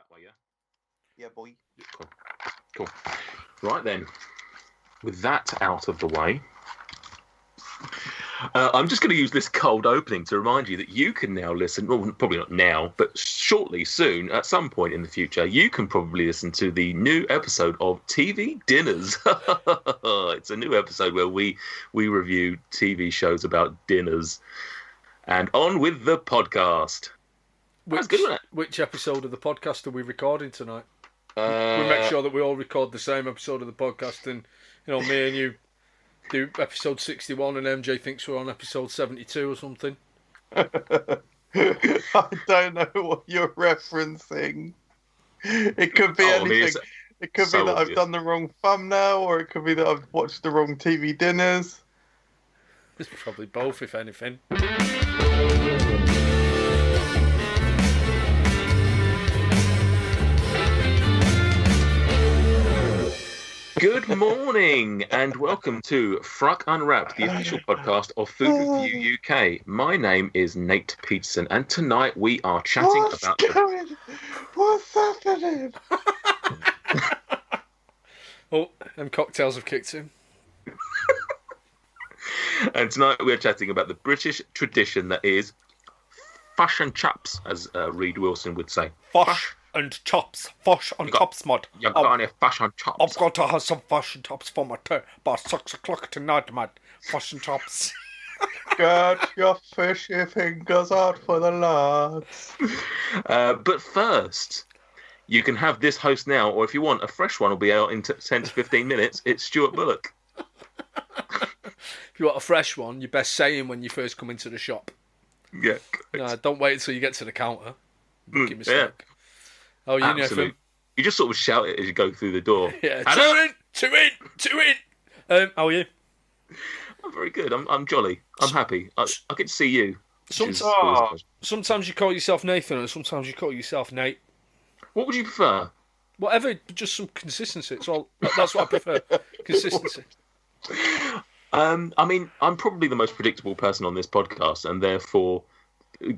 that way, yeah? Yeah, boy. Cool. Right then, with that out of the way, I'm just going to use this cold opening to remind you that you can now listen, well, probably not now, but shortly, soon, at some point in the future, you can probably listen to the new episode of TV Dinners. It's a new episode where we review TV shows about dinners. And on with the podcast. That's good, wasn't it? Which episode of the podcast are we recording tonight? We make sure that we all record the same episode of the podcast, and me and you do episode 61, and MJ thinks we're on episode 72 or something. I don't know what you're referencing. It could be anything. It could be that I've done the wrong thumbnail, or it could be that I've watched the wrong TV dinners. It's probably both, if anything. Good morning and welcome to FRUK Unwrapped, the official podcast of Food Review UK. My name is Nate Peterson, and tonight we are chatting about... What's happening? Oh, them cocktails have kicked in. And tonight we are chatting about the British tradition that is fish and chops, as Reed Wilson would say. Fish and chops. Fish and chops, mate. You got any fish and chops? I've got to have some fish and chops for my tea by 6 o'clock tonight, mate. Fish and chops. Get your fishy fingers out for the lads. But first, you can have this host now, or if you want, a fresh one will be out in 10 to 15 minutes. It's Stuart Bullock. If you want a fresh one, you best say him when you first come into the shop. Yeah. No, don't wait until you get to the counter. Give me a sec. Oh, you Absolutely. You just sort of shout it as you go through the door. Yeah, two in. How are you? I'm very good. I'm jolly. I'm happy. I get to see you. Sometimes you call yourself Nathan, and sometimes you call yourself Nate. What would you prefer? Whatever, just some consistency. That's what I prefer. Consistency. I mean, I'm probably the most predictable person on this podcast, and therefore,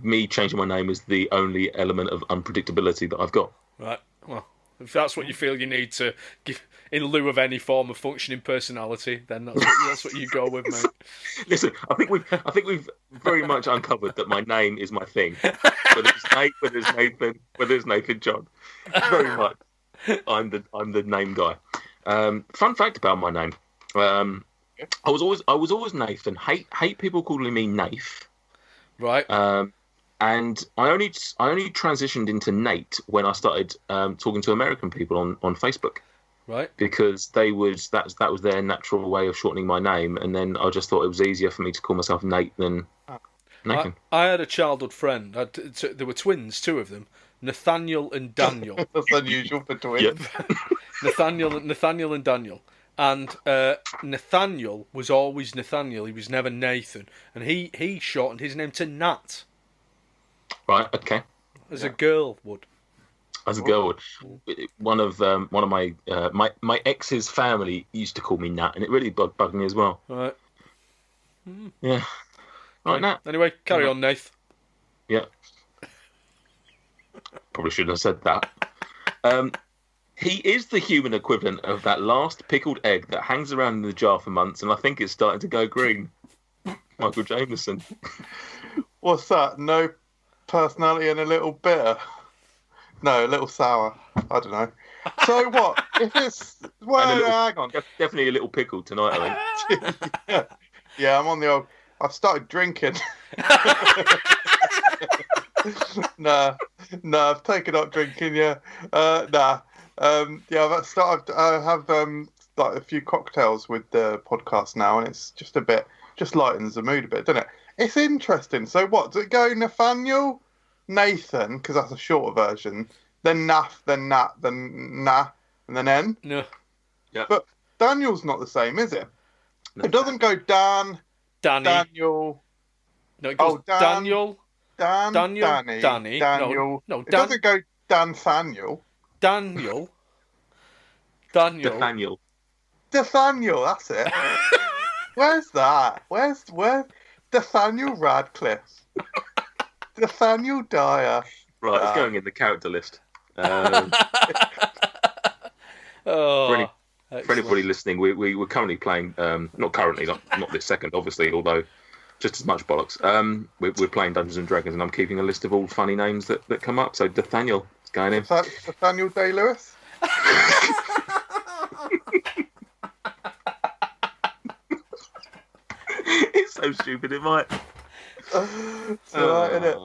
me changing my name is the only element of unpredictability that I've got. Right. Well, if that's what you feel you need to give in lieu of any form of functioning personality, then that's what you go with, mate. Listen, I think we've very much uncovered that my name is my thing. Whether it's Nate, whether it's Nathan, whether it's Nathan John, very much, I'm the name guy. Fun fact about my name. I was always Nathan. Hate people calling me Nath. Right. And I only transitioned into Nate when I started talking to American people on Facebook. Right. Because that was their natural way of shortening my name, and then I just thought it was easier for me to call myself Nate than Nathan. I had a childhood friend. There were twins, two of them, Nathaniel and Daniel. That's unusual for twins. Yep. Nathaniel and Daniel. And Nathaniel was always Nathaniel. He was never Nathan. And he shortened his name to Nat. Right. Okay. As a girl would. As a girl would. One of my my ex's family used to call me Nat, and it really bugged me as well. Right. Yeah. Right, Nat. Anyway, carry on, Nath. Yeah. Probably shouldn't have said that. He is the human equivalent of that last pickled egg that hangs around in the jar for months, and I think it's starting to go green. Michael Jameson. What's that? No personality and a little bitter? No, a little sour. I don't know. So what? If it's... Well, hang on. Definitely a little pickled tonight, I think. Yeah, I'm on the old... I've started drinking. Nah, I've taken up drinking, yeah. Nah. Yeah, I have like a few cocktails with the podcast now, and it's just lightens the mood a bit, doesn't it? It's interesting. So what, does it go Nathaniel, Nathan, because that's a shorter version, then Nath, then Nat, then Na, and then N? No. Yeah. But Daniel's not the same, is it? No. It doesn't go Dan, Danny. Daniel. No, it goes Daniel. Danny. Daniel. No, it doesn't go Danthaniel. Daniel. Nathaniel, that's it. Where's that? Where's Nathaniel Radcliffe? Nathaniel Dyer. Right, it's going in the character list. For anybody listening, we're currently playing. Not currently, not this second, obviously. Although just as much bollocks. We're playing Dungeons and Dragons, and I'm keeping a list of all funny names that come up. So Nathaniel is going in. Nathaniel Day-Lewis. It's so stupid. It might. It's alright, isn't it?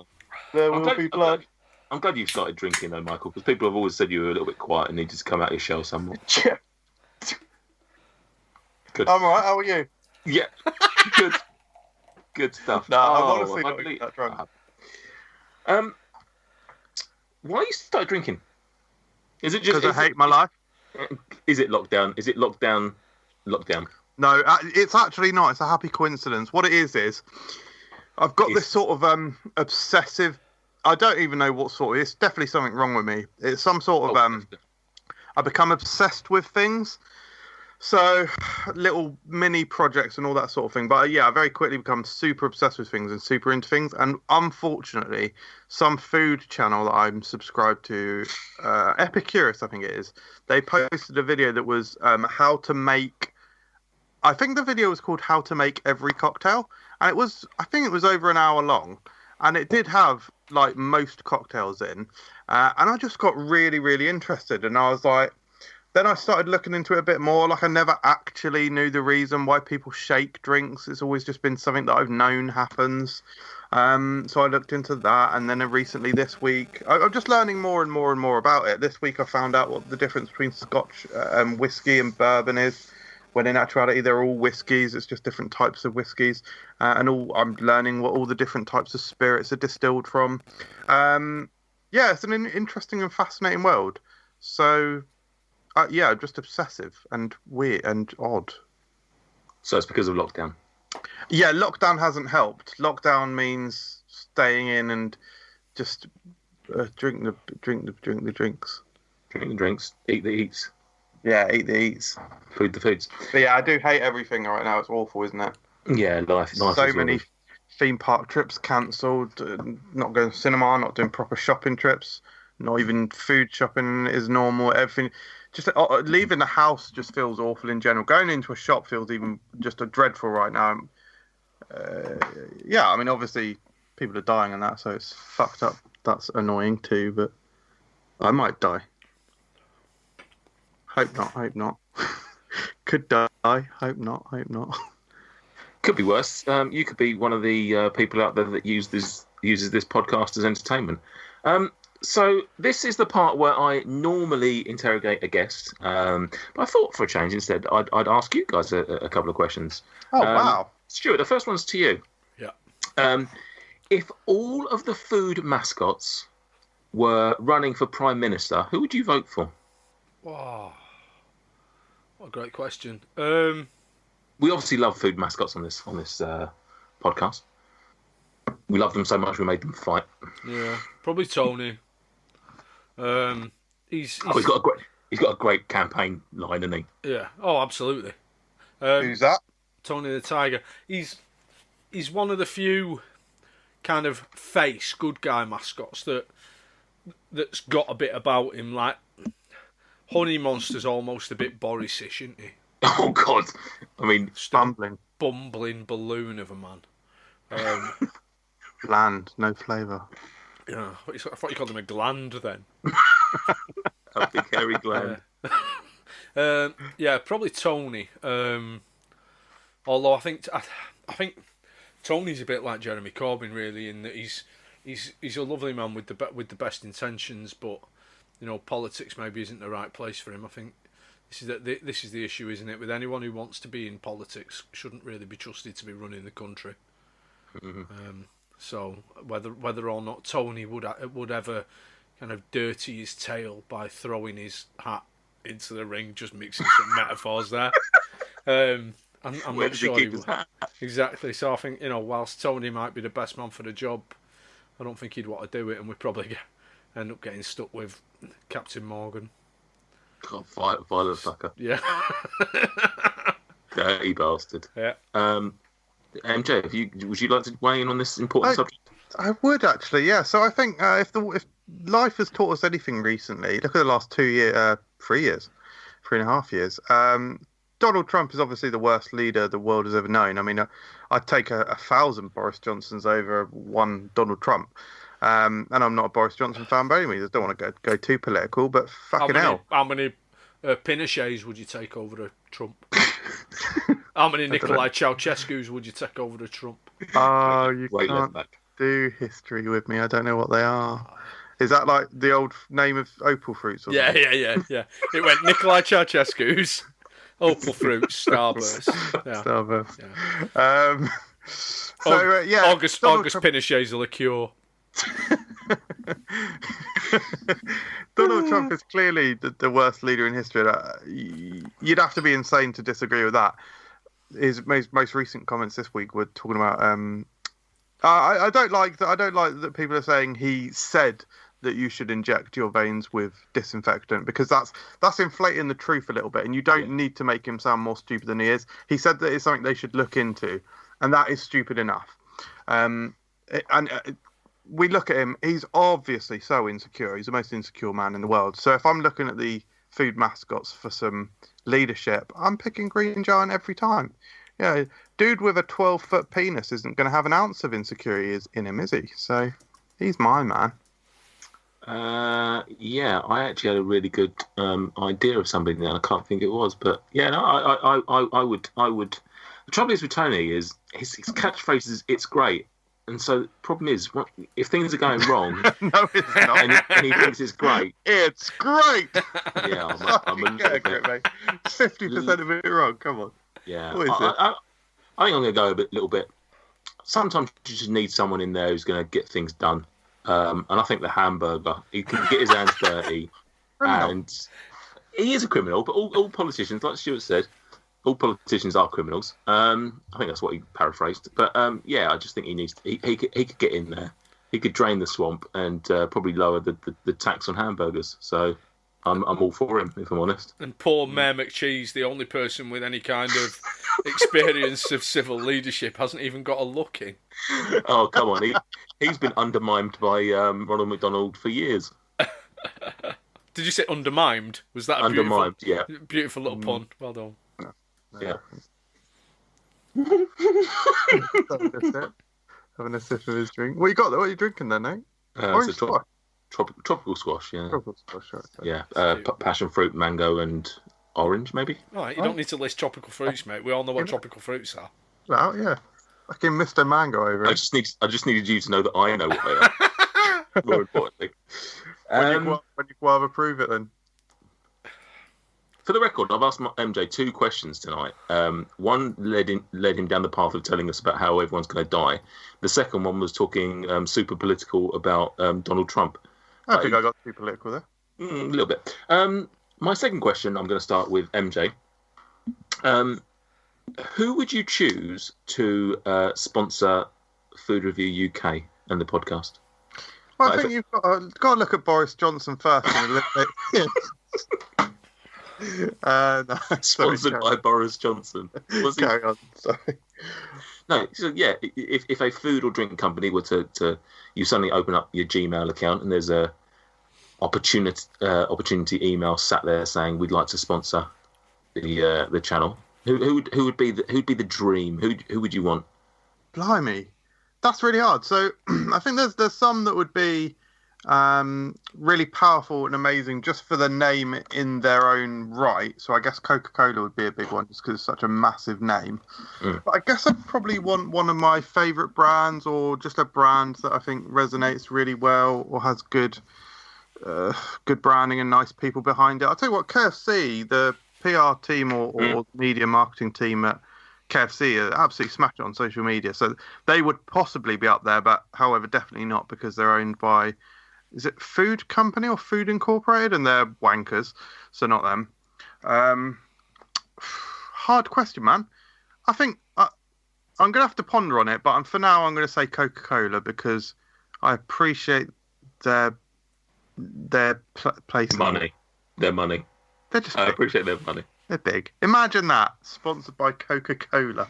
There will be blood. I'm glad you've started drinking, though, Michael, because people have always said you were a little bit quiet and needed to come out of your shell somewhat. Yeah. Good. I'm alright. How are you? Yeah. Good. Good stuff. No, I'm honestly not that drunk. Why you started drinking? Is it just because I hate my life? Is it lockdown? Is it lockdown? No, it's actually not. It's a happy coincidence. What it is I've got this sort of obsessive. I don't even know what sort. It's definitely something wrong with me. It's some sort of I become obsessed with things. So little mini projects and all that sort of thing. But yeah, I very quickly become super obsessed with things and super into things. And unfortunately, some food channel that I'm subscribed to, Epicurus, I think it is, they posted a video that was how to make. I think the video was called "How to Make Every Cocktail," and I think it was over an hour long, and it did have like most cocktails in, and I just got really, really interested, and I was like, then I started looking into it a bit more. Like I never actually knew the reason why people shake drinks. It's always just been something that I've known happens. So I looked into that, and then recently this week, I'm just learning more and more and more about it. This week I found out what the difference between Scotch whiskey and bourbon is. When in actuality, they're all whiskies. It's just different types of whiskies. I'm learning what all the different types of spirits are distilled from. Yeah, it's an interesting and fascinating world. So, yeah, just obsessive and weird and odd. So it's because of lockdown? Yeah, lockdown hasn't helped. Lockdown means staying in and just drink the drinks. Drink the drinks, eat the eats. Yeah, eat the eats. Food the foods. But yeah, I do hate everything right now. It's awful, isn't it? Yeah, life so many theme park trips cancelled. Not going to cinema. Not doing proper shopping trips. Not even food shopping is normal. Everything. Just leaving the house just feels awful in general. Going into a shop feels even just dreadful right now. Yeah, I mean, obviously people are dying and that, so it's fucked up. That's annoying too. But I might die. Hope not. Could die. Hope not. Could be worse. You could be one of the people out there that uses this podcast as entertainment. So this is the part where I normally interrogate a guest. But I thought for a change instead, I'd ask you guys a couple of questions. Oh, wow. Stuart, the first one's to you. Yeah. If all of the food mascots were running for Prime Minister, who would you vote for? Wow. What a great question. We obviously love food mascots on this podcast. We love them so much we made them fight. Yeah, probably Tony. He's got a great campaign line, hasn't he? Yeah. Oh, absolutely. Who's that? Tony the Tiger. He's one of the few kind of face good guy mascots that's got a bit about him. Like Honey Monster's almost a bit Boris-ish, isn't he? Oh God! I mean, bumbling balloon of a man. Bland, no flavour. Yeah, I thought you called him a gland then. A big hairy gland. Yeah, probably Tony. Although I think Tony's a bit like Jeremy Corbyn, really, in that he's a lovely man with the best intentions, but you know, politics maybe isn't the right place for him. I think this is the issue, isn't it? With anyone who wants to be in politics, shouldn't really be trusted to be running the country. Mm-hmm. So whether or not Tony would ever kind of dirty his tail by throwing his hat into the ring, just mixing some metaphors there. I'm Where not does sure he keep his hat? Exactly. So I think, you know, whilst Tony might be the best man for the job, I don't think he'd want to do it, and we'd probably end up getting stuck with Captain Morgan. God, violent fucker. Yeah. Dirty bastard. Yeah. MJ, would you like to weigh in on this important subject? I would actually, yeah. So I think if life has taught us anything recently, look at the last 3 years, 3.5 years. Donald Trump is obviously the worst leader the world has ever known. I mean, I'd take 1,000 Boris Johnsons over one Donald Trump. And I'm not a Boris Johnson fan by any means. I don't want to go too political, but fucking hell. How many Pinochets would you take over a Trump? How many Nicolae Ceausescu's would you take over a Trump? Oh, you can't do history with me. I don't know what they are. Is that like the old name of opal fruits? Or yeah. It went Nicolae Ceausescu's, opal fruits, Starburst. Yeah. Starburst. Yeah. August Pinochet's a liqueur. Donald Trump is clearly the worst leader in history. You'd have to be insane to disagree with that. His most recent comments this week were talking about. I don't like that. I don't like that people are saying he said that you should inject your veins with disinfectant, because that's inflating the truth a little bit, and you don't need to make him sound more stupid than he is. He said that it's something they should look into, and that is stupid enough. We look at him, he's obviously so insecure. He's the most insecure man in the world. So if I'm looking at the food mascots for some leadership, I'm picking Green Giant every time. Yeah, dude with a 12-foot penis isn't going to have an ounce of insecurity in him, is he? So he's my man. Yeah, I actually had a really good idea of somebody there. I can't think it was, but yeah, no, I would. The trouble is with Tony is his catchphrase is "It's great." And so the problem is, if things are going wrong, no, it's not. And he thinks it's great. It's great. Yeah, I'm a little bit. 50% of it wrong. Come on. Yeah, I think I'm going to go a little bit. Sometimes you just need someone in there who's going to get things done. And I think the hamburger, he can get his hands dirty, and he is a criminal. But all politicians, like Stuart said, all politicians are criminals. I think that's what he paraphrased. But yeah, I just think he needs. He could get in there. He could drain the swamp and probably lower the tax on hamburgers. So I'm all for him, if I'm honest. And poor Mayor McCheese, the only person with any kind of experience of civil leadership, hasn't even got a look in. Oh, come on. He's been undermined by Ronald McDonald for years. Did you say undermined? Was that a undermined? Beautiful little pun. Well done. Yeah. Having a sip of his drink. What you got there? What are you drinking then, Nate? It's a tropical squash, yeah. Tropical squash, right. Yeah, passion fruit, mango, and orange, maybe. Right, you don't need to list tropical fruits, mate. We all know what tropical fruits are. Well, yeah. Fucking Mr. Mango over it. I just needed you to know that I know what they are. More importantly. When you guava prove it, then. For the record, I've asked MJ 2 questions tonight. One led him down the path of telling us about how everyone's going to die. The second one was talking super political about Donald Trump. I think I got too political there. A little bit. My second question, I'm going to start with MJ. Who would you choose to sponsor Food Review UK and the podcast? Well, I think you've got to look at Boris Johnson first. No, sponsored by Boris Johnson. Carry on, sorry. No, so yeah, if a food or drink company were to you suddenly open up your Gmail account and there's a opportunity email sat there saying we'd like to sponsor the channel, who would be the dream? Who would you want? Blimey, that's really hard. So I think there's some that would be really powerful and amazing just for the name in their own right. So I guess Coca-Cola would be a big one just because it's such a massive name. But I guess I'd probably want one of my favourite brands, or just a brand that I think resonates really well or has good branding and nice people behind it. I'll tell you what, KFC, the PR team or media marketing team at KFC are absolutely smashed on social media. So they would possibly be up there, but however, definitely not, because they're owned by, is it Food Company or Food Incorporated? And they're wankers, so not them. Hard question, man. I think I'm going to have to ponder on it, but for now I'm going to say Coca-Cola because I appreciate their place. Money. Their money. They're just I appreciate their money. They're big. Imagine that. Sponsored by Coca-Cola.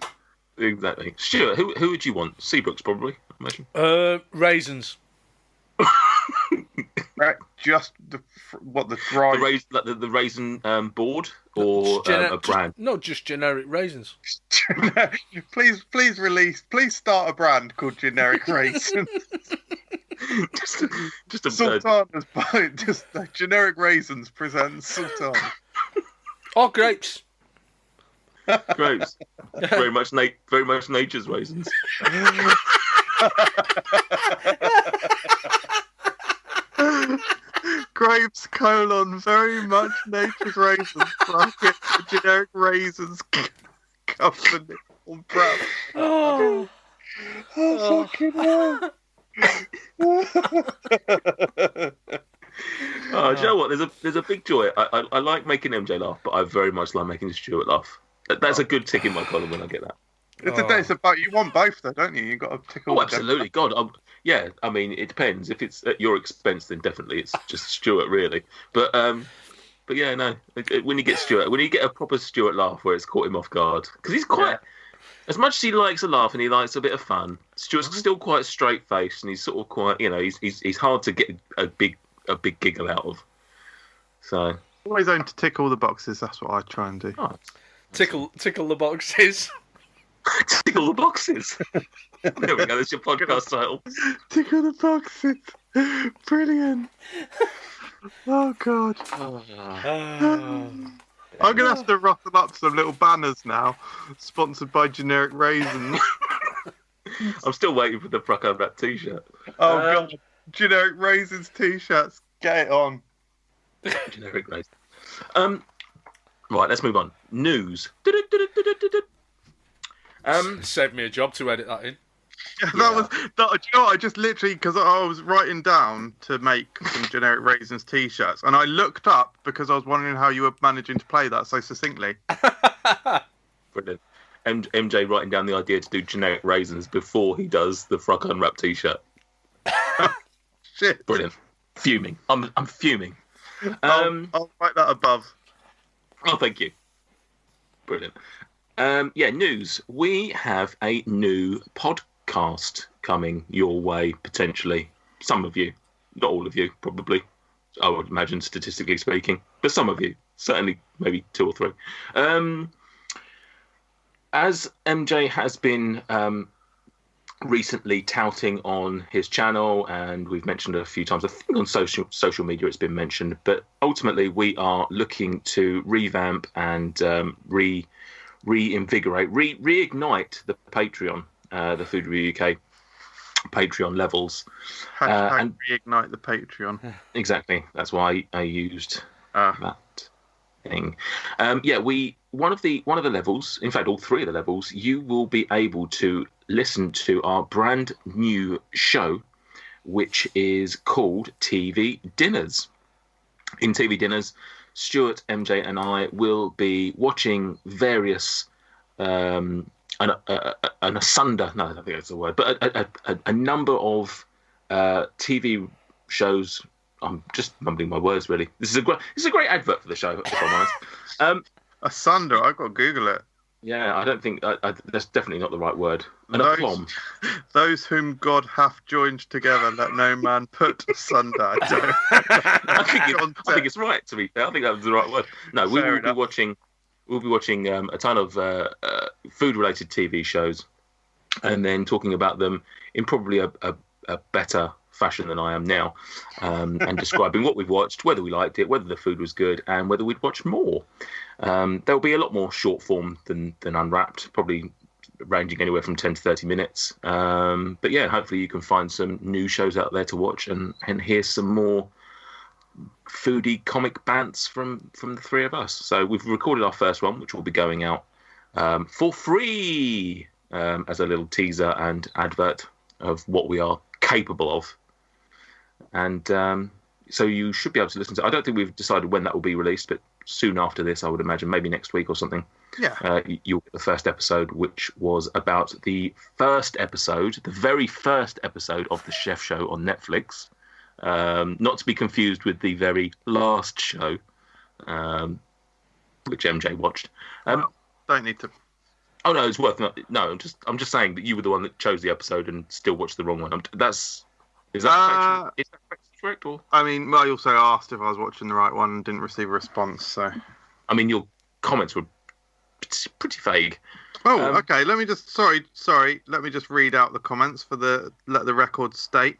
Exactly. Stuart, who would you want? Seabrooks, probably, I imagine. Raisins. Just the dry... The raisin board or a brand? Just generic raisins. Please start a brand called Generic Raisins. just a Sultana's just Generic Raisins presents Sultana. Oh, grapes. Grapes. Very much nature's raisins. Grapes, very much nature's raisins. Bracket, Generic Raisins company. Oh, fucking hell. Do you know what? There's a big joy. I like making MJ laugh, but I very much like making Stuart laugh. That's a good tick in my column when I get that. It's about you want both though, don't you? You got to tick all. Oh, absolutely. God, yeah. I mean, it depends. If it's at your expense, then definitely it's just Stuart, really. But yeah, no. When you get a proper Stuart laugh where it's caught him off guard, because he's quite. Yeah. As much as he likes a laugh and he likes a bit of fun, Stuart's still quite straight faced and he's sort of quite, he's hard to get a big giggle out of. So always aim to tick all the boxes. That's what I try and do. Oh, tickle the boxes. Tickle the boxes. There we go. That's your podcast title. Tickle the boxes. Brilliant. Oh God. I'm going to have to rustle up some little banners now, sponsored by Generic Raisins. I'm still waiting for the FRUK Unwrapped t-shirt. Oh, God. Generic Raisins t-shirts. Get it on. Generic Raisins. Right, let's move on. News. Saved me a job to edit that in. Do you know what? I just literally, because I was writing down to make some Generic Raisins t-shirts, and I looked up because I was wondering how you were managing to play that so succinctly. Brilliant. MJ writing down the idea to do Generic Raisins before he does the FRUK Unwrapped t-shirt. Shit. Brilliant. Fuming. I'm fuming. I'll write that above. Oh, thank you. Brilliant. News. We have a new podcast coming your way, potentially. Some of you. Not all of you, probably. I would imagine, statistically speaking. But some of you. Certainly, maybe 2 or 3. As MJ has been recently touting on his channel, and we've mentioned it a few times, I think on social media it's been mentioned, but ultimately we are looking to revamp and reinvigorate, reignite the Patreon, the Food Review UK Patreon levels. And reignite the Patreon. Exactly. That's why I used that thing. One of the levels, in fact, all 3 of the levels, you will be able to listen to our brand new show, which is called TV Dinners. In TV Dinners, Stuart, MJ, and I will be watching various asunder. No, I don't think that's the word, but a number of TV shows. I'm just mumbling my words, really. This is a great advert for the show, if I'm honest. Asunder, I've got to Google it. Yeah, I don't think that's definitely not the right word. Aplomb. Those whom God hath joined together, let no man put asunder. I think it's right. To be fair, I think that was the right word. No, we will be watching. We'll be watching a ton of food-related TV shows, and then talking about them in probably a better fashion than I am now, and describing what we've watched, whether we liked it, whether the food was good, and whether we'd watch more. There'll be a lot more short form than Unwrapped, probably ranging anywhere from 10 to 30 minutes. But yeah, hopefully you can find some new shows out there to watch and hear some more foodie comic bants from the 3 of us. So we've recorded our first one, which will be going out for free as a little teaser and advert of what we are capable of. And so you should be able to listen to it. I don't think we've decided when that will be released, but soon after this, I would imagine, maybe next week or something. Yeah. You'll get the first episode, which was about the very first episode of the Chef Show on Netflix. Not to be confused with the very last show, which MJ watched. Don't need to. Oh no, it's worth not. No, I'm just saying that you were the one that chose the episode and still watched the wrong one. Is that factually correct? Or I mean, I also asked if I was watching the right one and didn't receive a response. So, I mean, your comments were pretty vague. Oh, okay. Let me just sorry. Let me just read out the comments for let the record state.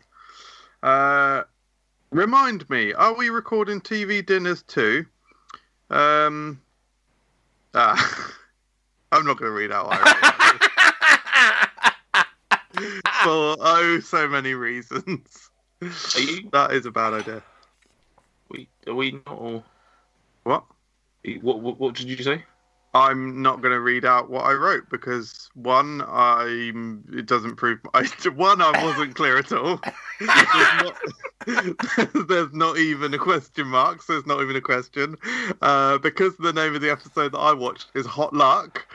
Remind me, are we recording TV dinners too? I'm not going to read out what I wrote. For so many reasons. That is a bad idea. Are we not all... What? What did you say? I'm not going to read out what I wrote because it doesn't prove. I wasn't clear at all. There's not even a question mark, so it's not even a question. Because the name of the episode that I watched is Hot Luck.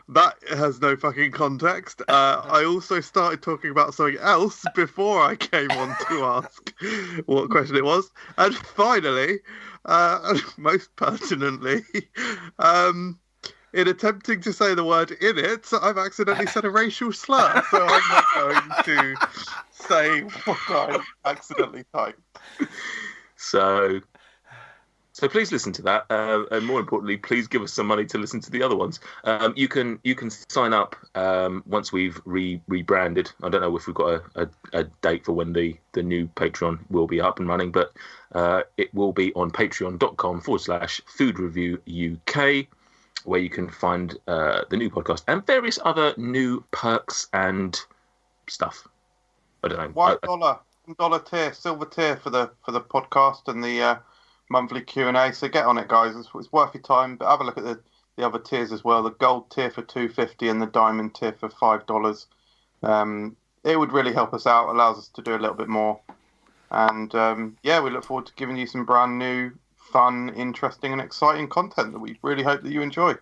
That has no fucking context. I also started talking about something else before I came on to ask what question it was. And finally, most pertinently, in attempting to say the word in it, I've accidentally said a racial slur. So I'm not going to say what I accidentally typed. So please listen to that, and more importantly, please give us some money to listen to the other ones. You can sign up once we've rebranded. I don't know if we've got a date for when the new Patreon will be up and running, but it will be on patreon.com/Food Review UK, where you can find the new podcast and various other new perks and stuff. I don't know. $1 tier, silver tier for the podcast and the monthly Q&A. So get on it, guys. It's worth your time. But have a look at the other tiers as well. The gold tier for $2.50 and the diamond tier for $5. It would really help us out. Allows us to do a little bit more. And we look forward to giving you some brand new, fun, interesting, and exciting content that we really hope that you enjoy.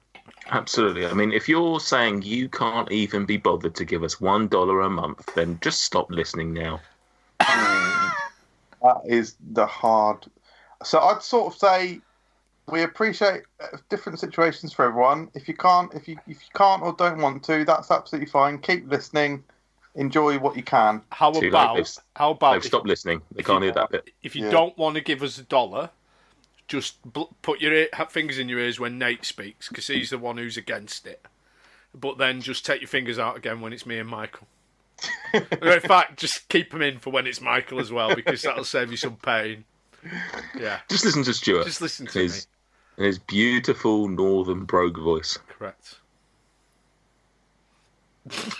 Absolutely. I mean, if you're saying you can't even be bothered to give us $1 a month, then just stop listening now. That is the hard. So I'd sort of say we appreciate different situations for everyone. If you can't or don't want to, that's absolutely fine. Keep listening. Enjoy what you can. How about they've stopped listening? They can't hear that bit. If you don't want to give us $1, just put your fingers in your ears when Nate speaks, because he's the one who's against it. But then just take your fingers out again when it's me and Michael. In fact, just keep them in for when it's Michael as well, because that'll save you some pain. Yeah. Just listen to Stuart. Just listen to me. In his beautiful northern brogue voice. Correct.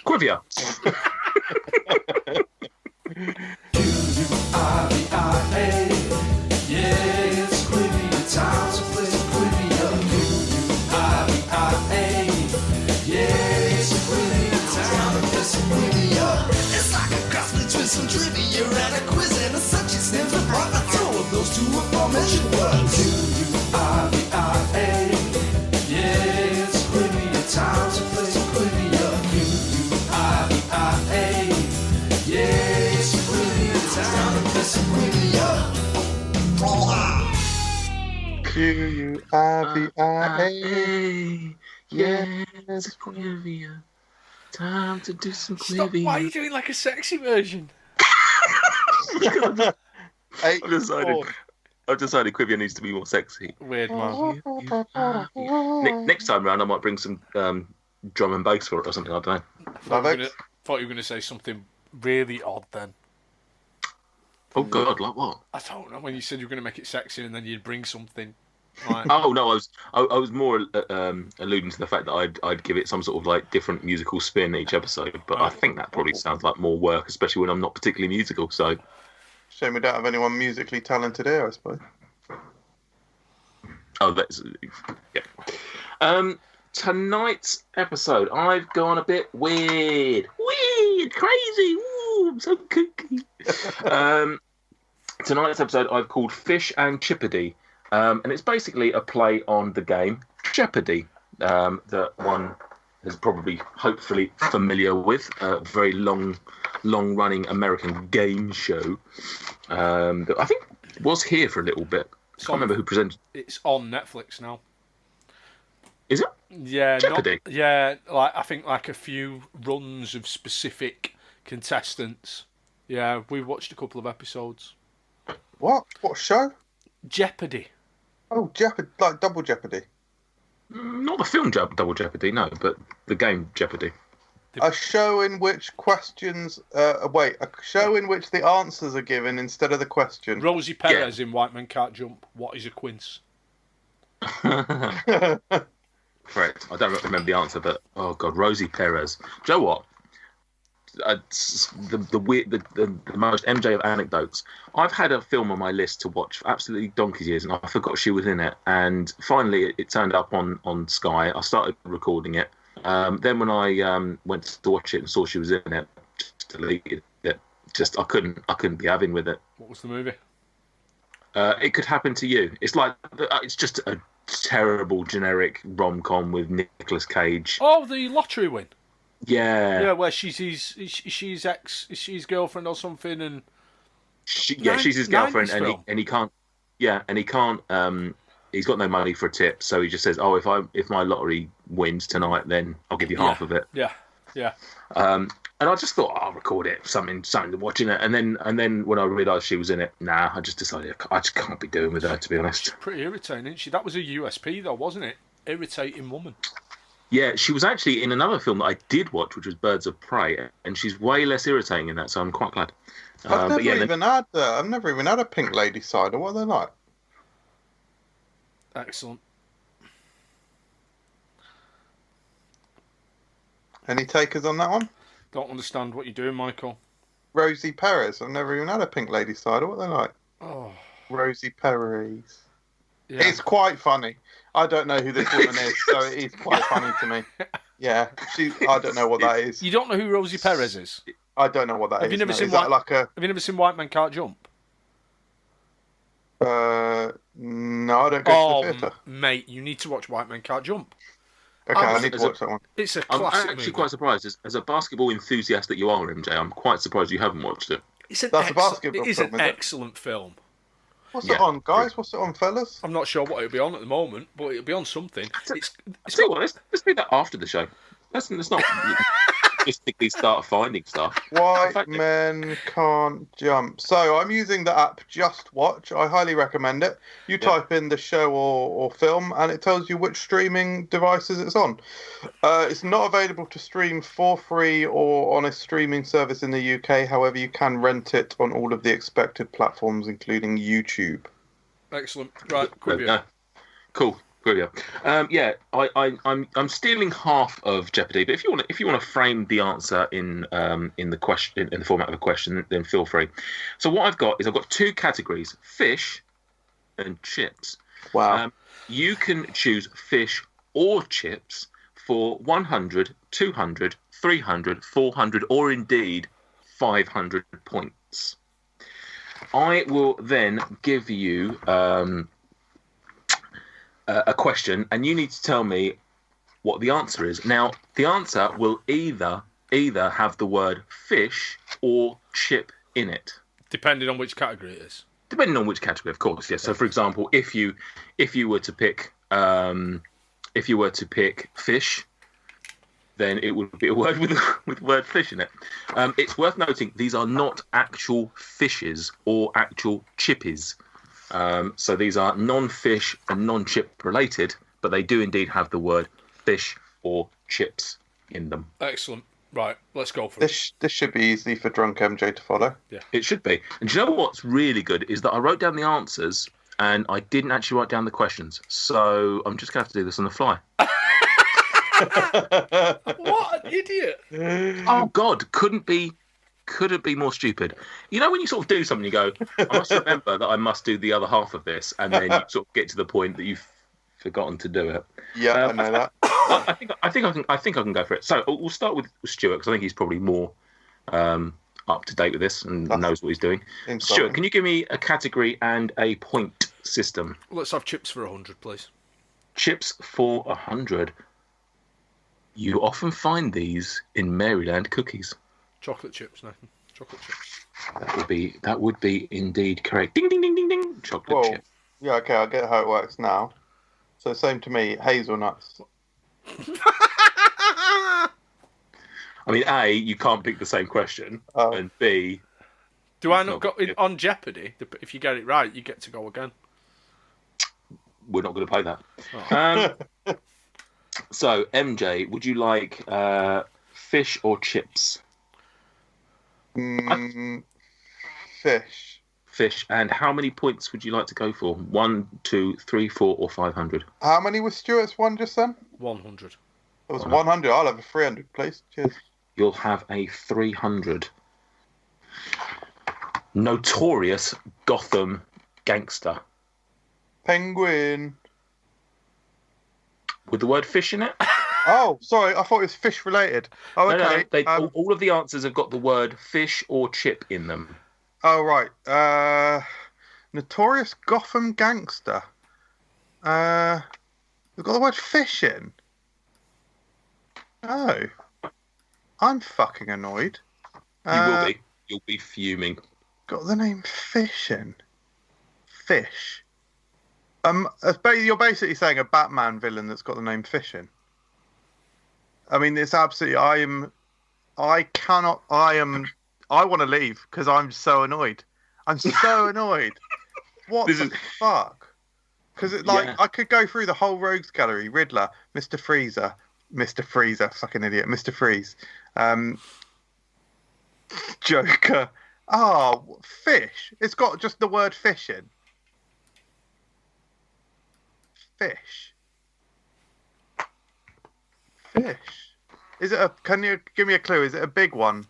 Quivia. Q-U-I-V-I-A. Yes, Quivia time to play Quivia. Q-U-I-V-I-A. Yes, Quivia time to play some Quivia. It's like a cross between some trivia and a quiz and a such extent of profit. Two of those two aforementioned words. Q-U-I-V-I-A. Yes, Quivia time to play some Quivia. Q-U-I-V-I-A. Yes, Quivia time to play some Quivia. Q-U-I-V-I-A. Yes, Quivia. Time to do some Quivia. Why are you doing like a sexy version? I've decided Quivia needs to be more sexy. Weird, man. Next time round, I might bring some drum and bass for it or something. I don't know. Thought you were going to say something really odd then. Oh God, like what? I don't know. When you said you were going to make it sexy and then you'd bring something. Like... Oh no, I was more alluding to the fact that I'd give it some sort of like different musical spin each episode. But I think that probably sounds like more work, especially when I'm not particularly musical. So. Shame we don't have anyone musically talented here, I suppose. Oh, that's yeah. Tonight's episode, I've gone a bit weird, crazy. Ooh, I'm so kooky. Tonight's episode I've called Fish and Chippy, and it's basically a play on the game Jeopardy that one is probably, hopefully, familiar with. A very long-running American game show that I think was here for a little bit. I can't remember who presented. It's on Netflix now. Is it? Yeah, Jeopardy? I think like a few runs of specific contestants. Yeah, we watched a couple of episodes. What? What show? Jeopardy. Oh, Jeopardy, like Double Jeopardy. Not the film Double Jeopardy, no, but the game Jeopardy. A show in which questions... a show in which the answers are given instead of the question. Rosie Perez in White Men Can't Jump. What is a quince? Correct. I don't remember the answer, but oh god, Rosie Perez. Do you know what? The most MJ of anecdotes. I've had a film on my list to watch for absolutely donkey's years, and I forgot she was in it. And finally, it turned up on Sky. I started recording it. Then when I went to watch it and saw she was in it, just deleted it. Just I couldn't be having with it. What was the movie? It Could Happen to You. It's like it's just a terrible generic rom-com with Nicolas Cage. Oh, the lottery win. Yeah, where she's his girlfriend or something, and she's his girlfriend, and he can't. Yeah, and he can't. He's got no money for a tip, so he just says, "Oh, if my lottery wins tonight, then I'll give you half of it." Yeah. And I just thought I'll record it, something to watch in it, and then when I realised she was in it, I just decided I just can't be doing with her, to be honest. She's pretty irritating, isn't she? That was a USP though, wasn't it? Irritating woman. Yeah, she was actually in another film that I did watch, which was Birds of Prey, and she's way less irritating in that, so I'm quite glad. I've never even had a pink lady cider. What are they like? Excellent. Any takers on that one? Don't understand what you're doing, Michael. Rosie Perez. I've never even had a pink lady cider. What are they like? Oh, Rosie Perez. yeah. It's quite funny. I don't know who this woman is, so it is quite funny to me. Yeah, I don't know what that is. You don't know who Rosie Perez is? I don't know what that is. Have you never seen Have you never seen White Men Can't Jump? No, I don't go to the theatre. Mate, you need to watch White Men Can't Jump. Okay, I need to watch that one. It's a classic I'm actually movie. quite surprised. As a basketball enthusiast that you are, MJ, I'm quite surprised you haven't watched it. It is an excellent film. What's it on, guys? What's it on, fellas? I'm not sure what it'll be on at the moment, but it'll be on something. Let's do that after the show. Let's not logistically start finding stuff. White Men Can't Jump. So I'm using the app Just Watch. I highly recommend it. You type in the show or film, and it tells you which streaming devices it's on. It's not available to stream for free or on a streaming service in the UK. However, you can rent it on all of the expected platforms, including YouTube. Excellent. Right, Quibia. Cool. I'm stealing half of Jeopardy, but if you want to frame the answer in the question in the format of a question, then feel free. So what I've got two categories: fish and chips. Wow. You can choose fish or chips for 100, 200, 300, 400, or indeed 500 points. I will then give you a question, and you need to tell me what the answer is. Now, the answer will either have the word fish or chip in it, depending on which category it is. Depending on which category, of course. Yes. So, for example, if you were to pick fish, then it would be a word with the word fish in it. It's worth noting these are not actual fishes or actual chippies. So these are non-fish and non-chip related, but they do indeed have the word fish or chips in them. Excellent. Right, let's go for it. This should be easy for drunk MJ to follow. Yeah, it should be. And do you know what's really good is that I wrote down the answers and I didn't actually write down the questions. So I'm just going to have to do this on the fly. What an idiot! Oh God, couldn't be more stupid. You know when you sort of do something, you go, I must remember that I must do the other half of this, and then you sort of get to the point that you've forgotten to do it. Yeah, I know that. I think I can go for it. So we'll start with Stuart because I think he's probably more up to date with this and knows what he's doing. Stuart, can you give me a category and a point system? Let's have chips for 100, please. Chips for 100. You often find these in Maryland cookies. Chocolate chips, Nathan. Chocolate chips. That would be indeed correct. Ding ding ding ding ding. Chocolate chip. Yeah, okay, I get how it works now. So same to me, hazelnuts. I mean, A, you can't pick the same question, and B, Do I not got on Jeopardy? If you get it right, you get to go again. We're not going to play that. Oh. So, MJ, would you like fish or chips? Fish. Fish. And how many points would you like to go for? 1, 2, 3, 4, or 500? How many was Stuart's one just then? 100. It was 100. I'll have a 300, please. Cheers. You'll have a 300. Notorious Gotham gangster. Penguin. With the word fish in it? Oh, sorry. I thought it was fish related. Oh, okay. No, all of the answers have got the word fish or chip in them. Oh, right. Notorious Gotham gangster. We've got the word fish in. Oh. I'm fucking annoyed. You will be. You'll be fuming. Got the name fish in. Fish. You're basically saying a Batman villain that's got the name Fish in. I mean, it's absolutely. I want to leave because I'm so annoyed. I'm so annoyed. What the fuck? Because I could go through the whole Rogues Gallery: Riddler, Mr. Freezer, fucking idiot, Mr. Freeze, Joker. Oh, fish. It's got just the word fish in. Fish. Is it can you give me a clue? Is it a big one?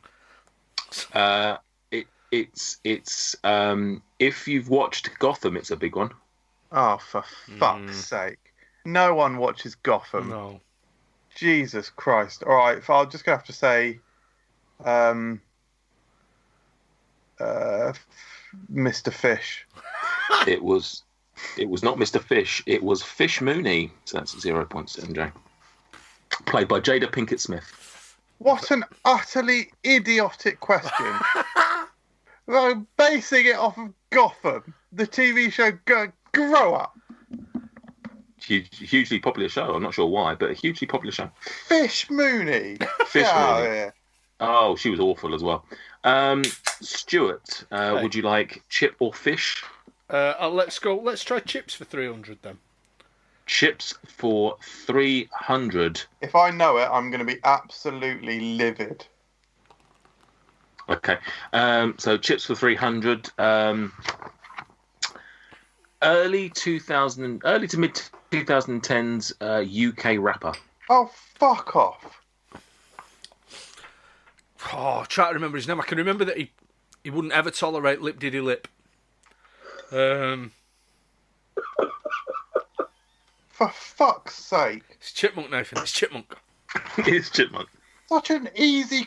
It's if you've watched Gotham, it's a big one. Oh, for fuck's sake. No one watches Gotham. No. Jesus Christ. All right, I'm just going to have to say Mr. Fish. It was not Mr. Fish. It was Fish Mooney. So that's 0 points to MJ. Played by Jada Pinkett Smith. What an utterly idiotic question. Like, basing it off of Gotham, the TV show. Grow up. Hugely popular show. I'm not sure why, but a hugely popular show. Fish Mooney. Fish Mooney. Yeah. Oh, she was awful as well. Stuart, would you like chip or fish? Let's go. Let's try chips for 300 then. Chips for 300. If I know it, I'm going to be absolutely livid. Okay. So chips for 300. Early to mid 2010s UK rapper. Oh, fuck off. Oh, try to remember his name. I can remember that he wouldn't ever tolerate lip diddy lip. For fuck's sake. It's Chipmunk, Nathan. It's Chipmunk. It's Chipmunk. Such an easy...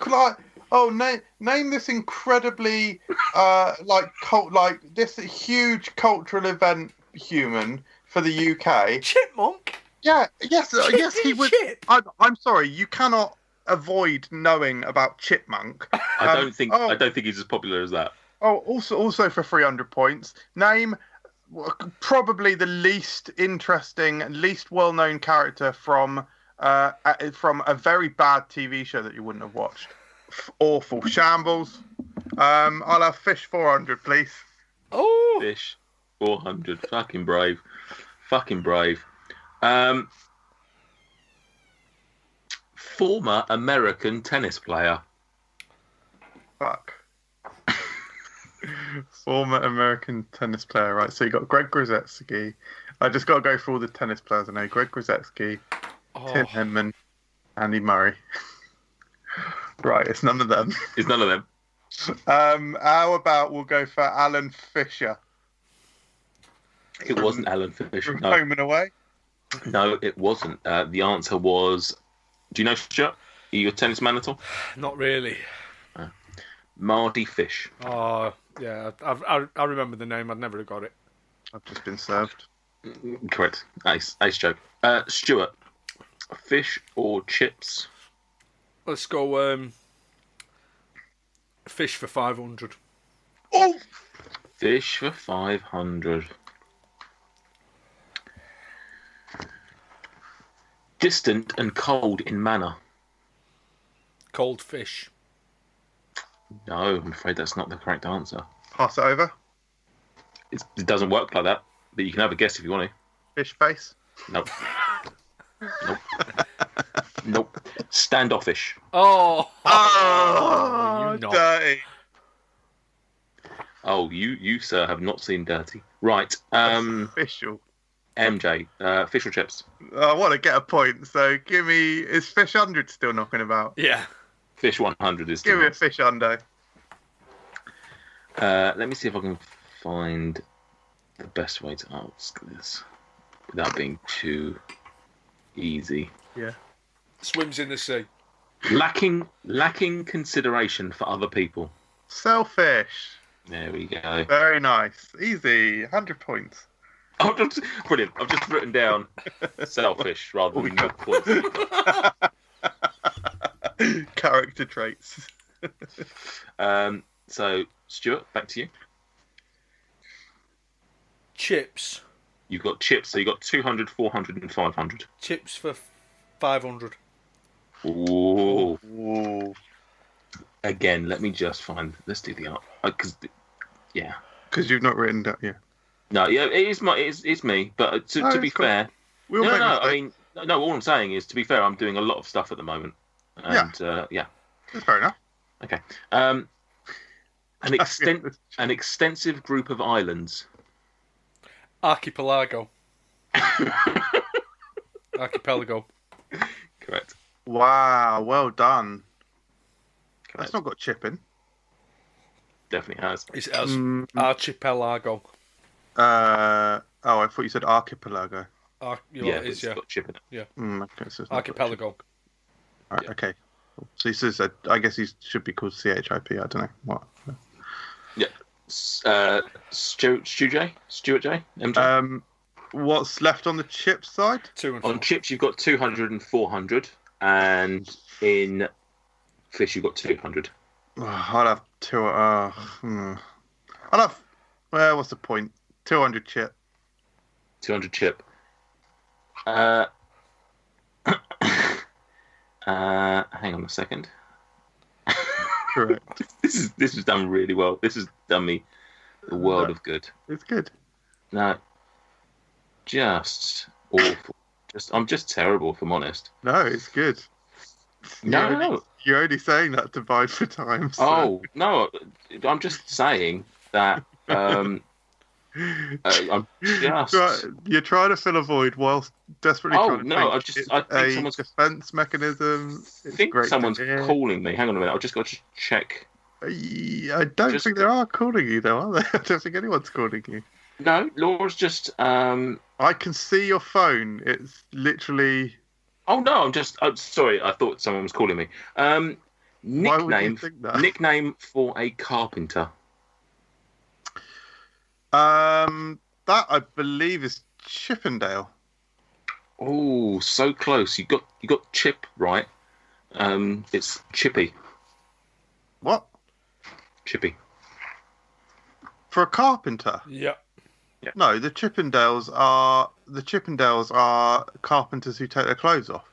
name this incredibly, this huge cultural event human for the UK. Chipmunk? Yeah, yes, he was... I'm sorry, you cannot avoid knowing about Chipmunk. I don't think he's as popular as that. Oh, also for 300 points, name probably the least interesting, least well-known character from a very bad TV show that you wouldn't have watched. Awful shambles. I'll have fish 400, please. Oh, fish 400. Fucking brave. Former American tennis player. Fuck. Former American tennis player, right? So you got Greg Grosetsky. I just got to go through all the tennis players I know. Greg Grosetsky, Tim Henman, Andy Murray. Right, it's none of them. How about we'll go for Alan Fisher? It wasn't Alan Fisher. From No. Home and Away? No, it wasn't. The answer was... Do you know Stuart? Are you a tennis man at all? not really. Mardy Fish. Oh, yeah. I remember the name. I'd never have got it. I've just been served. Correct. Ace joke. Stuart, fish or chips? Let's go fish for 500. Oh! Fish for 500. Distant and cold in manner. Cold fish. No, I'm afraid that's not the correct answer. Pass it over. It doesn't work like that, but you can have a guess if you want to. Fish face. Nope. Nope. Nope. Standoffish. Oh, Oh, you dirty. Oh, you sir have not seen Dirty. Right. Official. MJ, fish or chips? I want to get a point, so give me... Is Fish 100 still knocking about? Yeah. Fish 100 is. Give me a Fish Hundo. Let me see if I can find the best way to ask this without being too easy. Yeah. Swims in the sea. Lacking consideration for other people. Selfish. There we go. Very nice. Easy. 100 points. Oh, brilliant. I've just written down selfish rather than not points. Character traits. So, Stuart, back to you. Chips. You've got chips, so you've got 200, 400 and 500. Chips for 500. Ooh. Ooh. Again, let me just find... Let's do the art. Because you've not written that, yeah. No, yeah, it's me. But to be fair... We'll No, I mean... No, all I'm saying is, to be fair, I'm doing a lot of stuff at the moment. And, yeah. That's fair enough. Okay. An extensive group of islands. Archipelago. Archipelago. Correct. Wow, well done. Correct. That's not got chipping. Definitely has. It has archipelago. I thought you said archipelago. Yeah, it's got chip in it. Yeah. Okay, so it's not Archipelago. All right, okay. So he says that, I guess he should be called CHIP. I don't know what. Yeah. Stuart J, MJ. What's left on the chip side? 2 and 4. On chips, you've got 200 and 400, and in fish, you've got 200. I'll have two. I'll have. Well, what's the point? 200 chip. 200 chip. Hang on a second. Correct. This is done really well. This has done me the world of good. It's good. No, just awful. I'm just terrible, if I'm honest. No, it's good. No. You're only saying that to bide for time. So. Oh no, I'm just saying that. I'm just. You're trying to fill a void whilst desperately trying to no! think I think someone's defense mechanism. I think someone's calling me. Hang on a minute. I've just got to check. I don't think they are calling you, though, are they? I don't think anyone's calling you. No, Laura's just. I can see your phone. It's literally. Oh no! I'm sorry. I thought someone was calling me. Why would you think that? Nickname for a carpenter. That I believe is Chippendale. Oh, so close. You got Chip right. It's Chippy. What? Chippy. For a carpenter? Yeah. No, the Chippendales are carpenters who take their clothes off.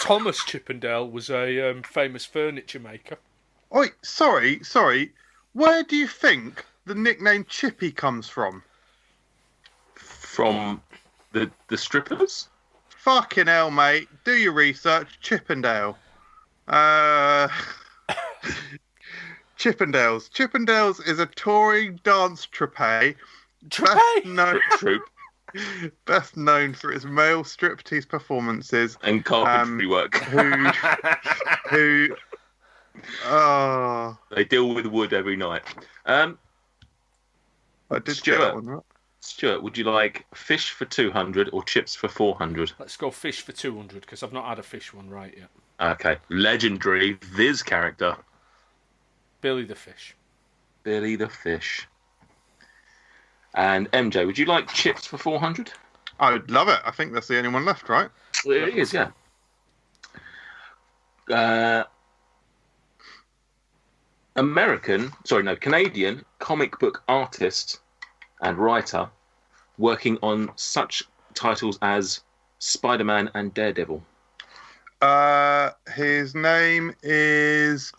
Thomas Chippendale was a famous furniture maker. Oh, sorry. Where do you think the nickname Chippy comes from? From the strippers? Fucking hell, mate. Do your research. Chippendale. Chippendales. Chippendales is a touring dance troupe. Best known for its male striptease performances and carpentry work. Who they deal with wood every night. I did Stuart, get that one right. Stuart, would you like fish for 200 or chips for 400? Let's go fish for 200 because I've not had a fish one right yet. Okay, legendary Viz character. Billy the Fish. Billy the Fish. And MJ, would you like chips for 400? I would love it. I think that's the only one left, right? It is, yeah. Canadian comic book artist and writer working on such titles as Spider-Man and Daredevil. His name is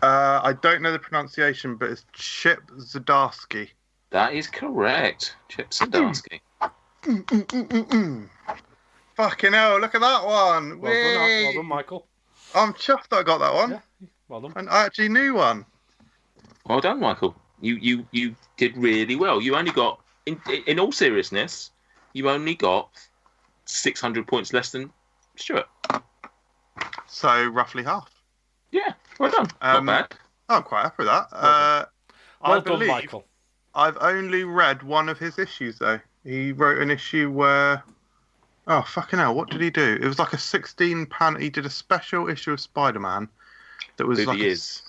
I don't know the pronunciation, but it's Chip Zdarsky. That is correct. Chip Zdarsky. Fucking hell, look at that one. Well done, Michael. I'm chuffed I got that one. Yeah, well done. And I actually knew one. Well done, Michael. You did really well. You only got, in all seriousness, you only got 600 points less than Stuart. So roughly half. Yeah, well done. Not bad. I'm quite happy with that. Well done, Michael. I've only read one of his issues, though. He wrote an issue where... Oh, fucking hell, what did he do? It was like a 16-pan... He did a special issue of Spider-Man that was Through like... the years.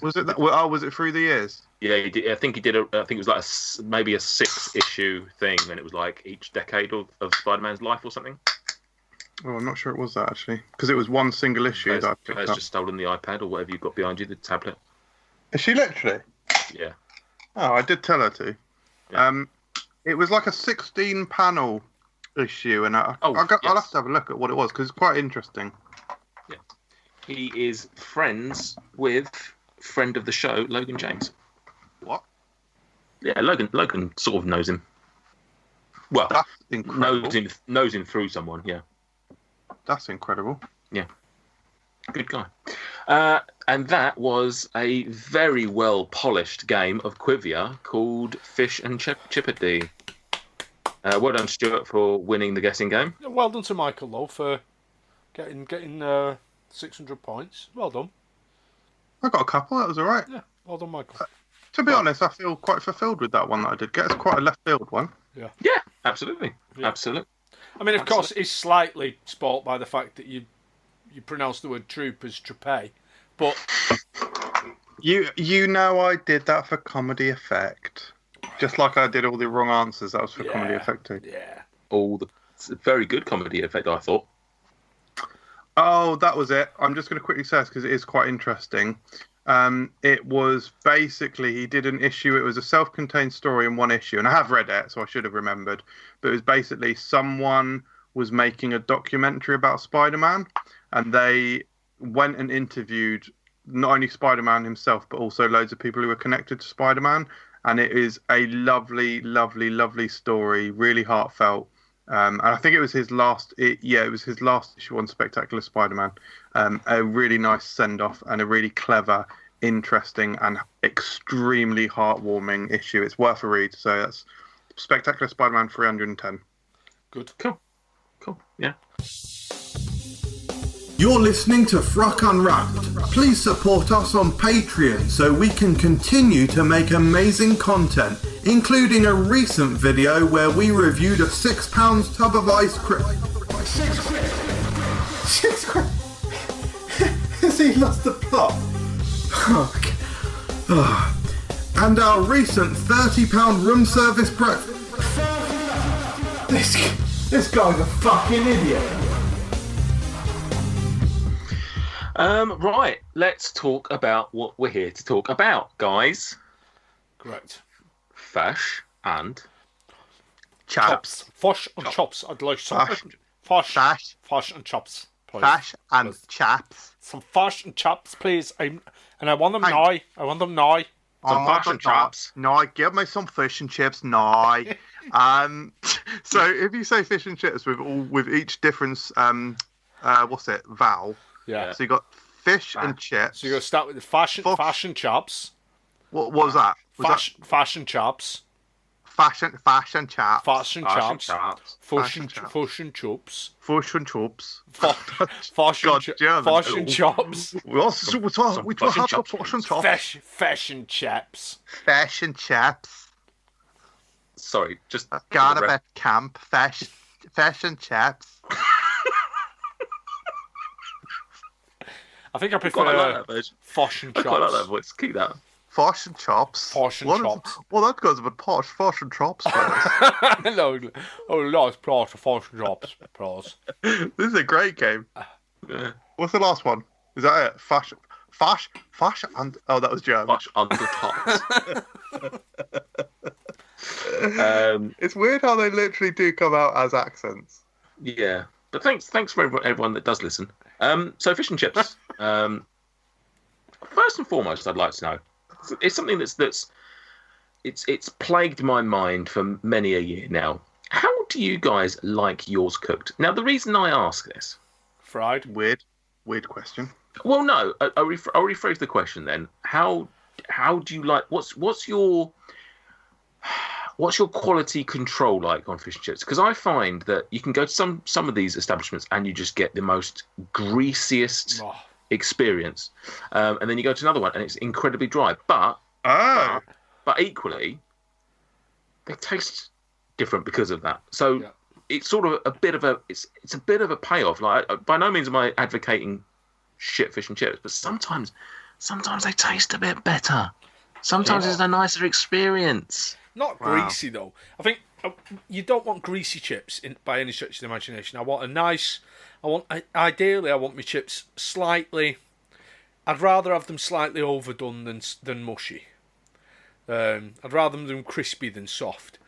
Was it that? Oh, was it through the years? Yeah, he did. I think he did. I think it was like maybe a 6-issue thing, and it was like each decade of Spider-Man's life or something. Oh, I'm not sure it was that, actually. Because it was one single issue that I picked Claire's up. just stolen the iPad or whatever you've got behind you, the tablet. Is she literally? Yeah. Oh, I did tell her to. Yeah. It was like a 16-panel issue, and I'll have to have a look at what it was, because it's quite interesting. Yeah. He is friends with friend of the show, Logan James. What? Yeah, Logan sort of knows him. Well, That's incredible. knows him through someone, yeah. That's incredible. Yeah. Good guy. And that was a very well-polished game of Quivia called Fish and Chippy. Well done, Stuart, for winning the guessing game. Well done to Michael, though, for getting 600 points. Well done. I got a couple, that was all right. Yeah, well done, Michael. To be honest, I feel quite fulfilled with that one that I did get. It's quite a left-field one. Yeah, absolutely. Yeah. Absolutely. I mean, of course, it's slightly spoilt by the fact that you pronounce the word troop as troupé, but... You know I did that for comedy effect. Just like I did all the wrong answers, that was for comedy effect too. Yeah. It's a very good comedy effect, I thought. Oh, that was it. I'm just going to quickly say this because it is quite interesting. It was basically, he did an issue, it was a self-contained story in one issue, and I have read it, so I should have remembered. But it was basically someone was making a documentary about Spider-Man, and they went and interviewed not only Spider-Man himself, but also loads of people who were connected to Spider-Man. And it is a lovely, lovely, lovely story, really heartfelt. And I think it was his last, it was his last issue on Spectacular Spider-Man. A really nice send-off and a really clever, interesting, and extremely heartwarming issue. It's worth a read. So that's Spectacular Spider-Man 310. Good. Cool. Yeah. You're listening to FRUK Unwrapped. Please support us on Patreon so we can continue to make amazing content, including a recent video where we reviewed a £6 tub of ice cream. £6 quid? Has he lost the plot? And our recent £30 room service breakfast. This guy's a fucking idiot. Right, let's talk about what we're here to talk about, guys. Correct. Fish and Chops. Fish and chops. I'd like some fish and chops, please. Fish and chaps. Some fish and chops, please. And I want them now. I want them now. Some fish and chops. No, give me some fish and chips now. So if you say fish and chips with each difference, vowel. Yeah. So you got fish and chips. So you got to start with the fashion chops. What was that? Fashion chops. Fashion chaps. Fashion chops. Fish and chops. Fish and chops. Fashion chops. We have got fashion chops. Fashion chaps. Fashion chaps. Sorry, just Garnabet camp. Fashion chaps. I think I prefer fashion chops. I quite like that voice. Keep that. Fashion chops. Fashion chops. Well, that goes a bit posh. Fashion chops. No, nice price of fashion chops, please. This is a great game. Yeah. What's the last one? Is that it? Fashion, and that was German. Fash under tops. It's weird how they literally do come out as accents. Yeah, but thanks for everyone that does listen. So fish and chips. first and foremost, I'd like to know. It's something it's plagued my mind for many a year now. How do you guys like yours cooked? Now, the reason I ask this, fried. Weird question. Well, no, I'll rephrase the question then. How do you like? What's your quality control like on fish and chips? Because I find that you can go to some of these establishments and you just get the most greasiest experience, and then you go to another one and it's incredibly dry. But equally, they taste different because of that. So it's sort of a bit of a payoff. Like, by no means am I advocating shit fish and chips, but sometimes they taste a bit better. Sometimes it's a nicer experience. Not greasy though. I think you don't want greasy chips by any stretch of the imagination. Ideally I want my chips slightly. I'd rather have them slightly overdone than mushy. I'd rather them crispy than soft.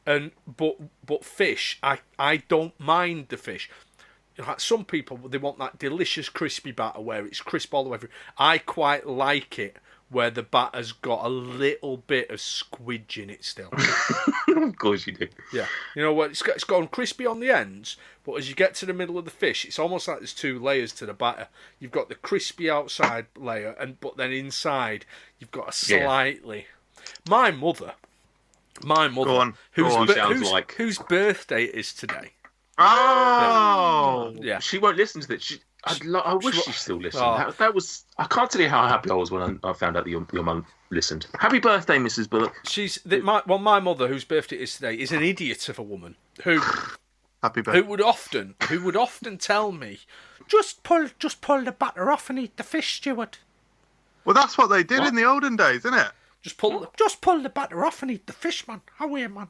But fish, I don't mind the fish. Like some people, they want that delicious crispy batter where it's crisp all the way through. I quite like it where the batter's got a little bit of squidge in it still. Of course you do. Yeah. You know what? It's gone crispy on the ends, but as you get to the middle of the fish, it's almost like there's two layers to the batter. You've got the crispy outside layer, but then inside you've got a slightly. My mother, whose birthday it is today. Oh, yeah. She won't listen to this. I wish she still listened. That was. I can't tell you how happy I was when I found out that your mum listened. Happy birthday, Mrs. Bullock. My mother, whose birthday it is today, is an idiot of a woman who would often tell me, just pull the batter off and eat the fish, Stuart. Well, that's what they did in the olden days, isn't it? Just pull the batter off and eat the fish, man. How weird, man.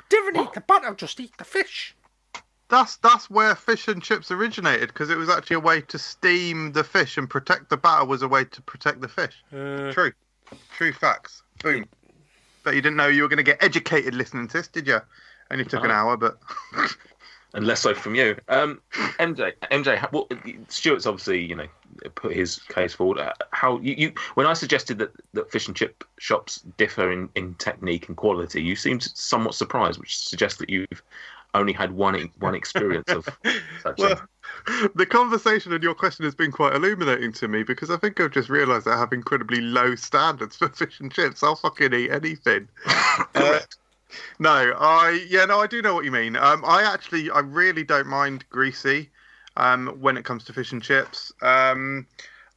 Didn't eat the batter, just eat the fish. That's where fish and chips originated, because it was actually a way to steam the fish, and protect the batter was a way to protect the fish. True facts. Boom. Bet you didn't know you were going to get educated listening to this, did you? Only took an hour, but... And less so from you. MJ, Stuart's obviously, put his case forward. How you when I suggested that fish and chip shops differ in technique and quality, you seemed somewhat surprised, which suggests that you've only had one experience of such. Well, the conversation and your question has been quite illuminating to me, because I think I've just realised I have incredibly low standards for fish and chips. I'll fucking eat anything. Correct. I do know what you mean. I really don't mind greasy when it comes to fish and chips. I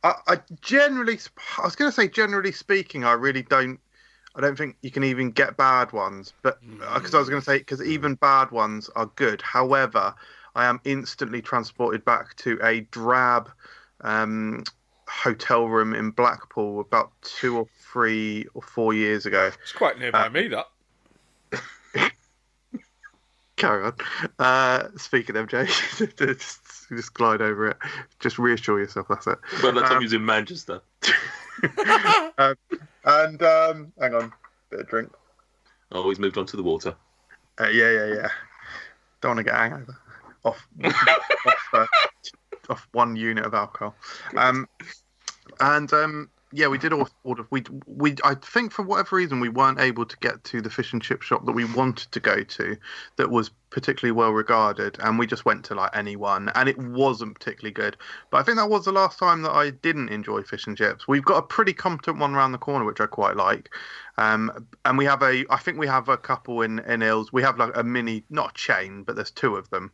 was going to say generally speaking, I don't think you can even get bad ones, but because I was going to say, because even bad ones are good. However, I am instantly transported back to a drab hotel room in Blackpool about 2 or 3 or 4 years ago. It's quite nearby me, that. Carry on. Speaking of MJ, just glide over it. Just reassure yourself, that's it. Well, that time he was in Manchester. Hang on, bit of drink. Oh, he's moved on to the water. Yeah. Don't want to get a hangover off 1 unit of alcohol. We did order. I think for whatever reason we weren't able to get to the fish and chip shop that we wanted to go to, that was particularly well regarded, and we just went to any one, and it wasn't particularly good. But I think that was the last time that I didn't enjoy fish and chips. We've got a pretty competent one around the corner, which I quite like, and we have I think we have a couple in Ills. We have a mini, not a chain, but there's 2 of them.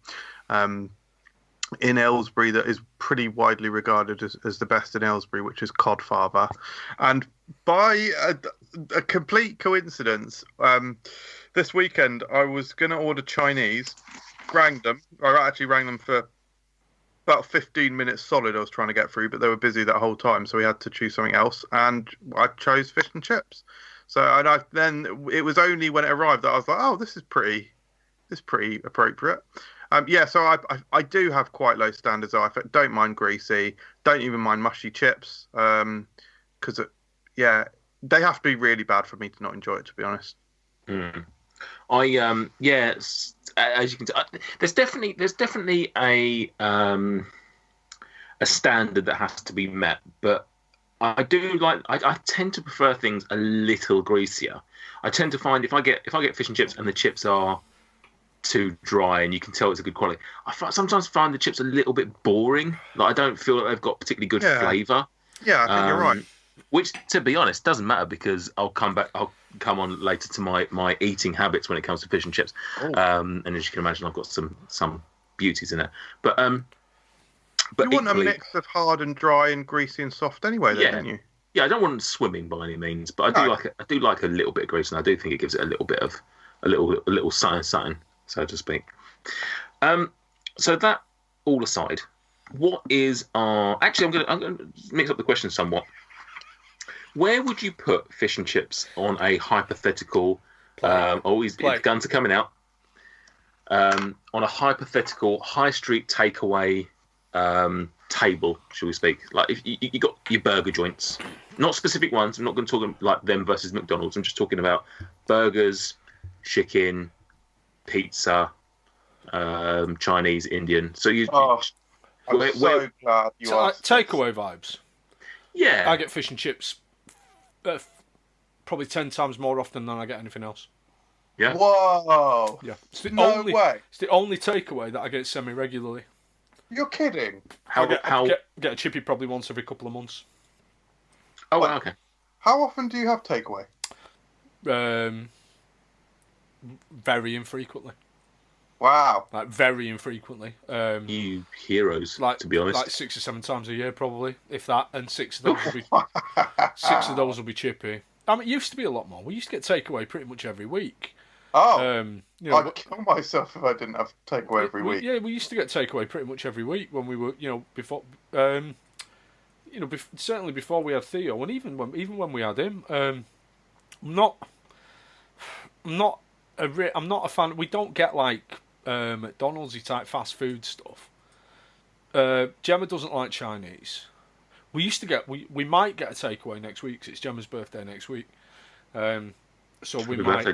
In Aylesbury that is pretty widely regarded as the best in Aylesbury, which is Codfather. And by a complete coincidence, this weekend I was going to order Chinese, rang them for about 15 minutes solid. I was trying to get through, but they were busy that whole time, so we had to choose something else, and I chose fish and chips. So then it was only when it arrived that I was like, oh, this is pretty appropriate. So I do have quite low standards. I don't mind greasy, don't even mind mushy chips, because they have to be really bad for me to not enjoy it, to be honest. As you can tell, there's definitely a standard that has to be met, but I do like. I tend to prefer things a little greasier. I tend to find if I get fish and chips and the chips are too dry and you can tell it's a good quality, sometimes find the chips a little bit boring. Like I don't feel like they've got particularly good flavour. Yeah, I think you're right. Which, to be honest, doesn't matter because I'll come on later to my eating habits when it comes to fish and chips. And as you can imagine, I've got some beauties in it. But you want a mix of hard and dry and greasy and soft anyway, don't you? Yeah, I don't want them swimming by any means, but I do like a little bit of grease, and I do think it gives it a little bit of a little something, so to speak. So that all aside, what is our? Actually, I'm going to mix up the question somewhat. Where would you put fish and chips on a hypothetical? The guns are coming out. On a hypothetical high street takeaway table, shall we speak? Like if you got your burger joints, not specific ones. I'm not going to talk like them versus McDonald's. I'm just talking about burgers, chicken, pizza, Chinese, Indian. So you. I'm so glad you asked. Takeaway vibes. Yeah, I get fish and chips probably 10 times more often than I get anything else. Yeah. Whoa. Yeah. No way. It's the only takeaway that I get semi-regularly. You're kidding. I get a chippy probably once every couple of months. Oh, wow, okay. How often do you have takeaway? Very infrequently. Wow. Like very infrequently. You heroes, to be honest. Like 6 or 7 times a year, probably, if that. And 6 of those will be chippy. I mean, it used to be a lot more. We used to get takeaway pretty much every week. Oh, I'd kill myself if I didn't have takeaway every week. Yeah, we used to get takeaway pretty much every week when we were, before, certainly before we had Theo, and even when we had him. I'm not a fan. We don't get like McDonald's-y type fast food stuff. Gemma doesn't like Chinese. We used to get. We might get a takeaway next week 'cause it's Gemma's birthday next week. So we might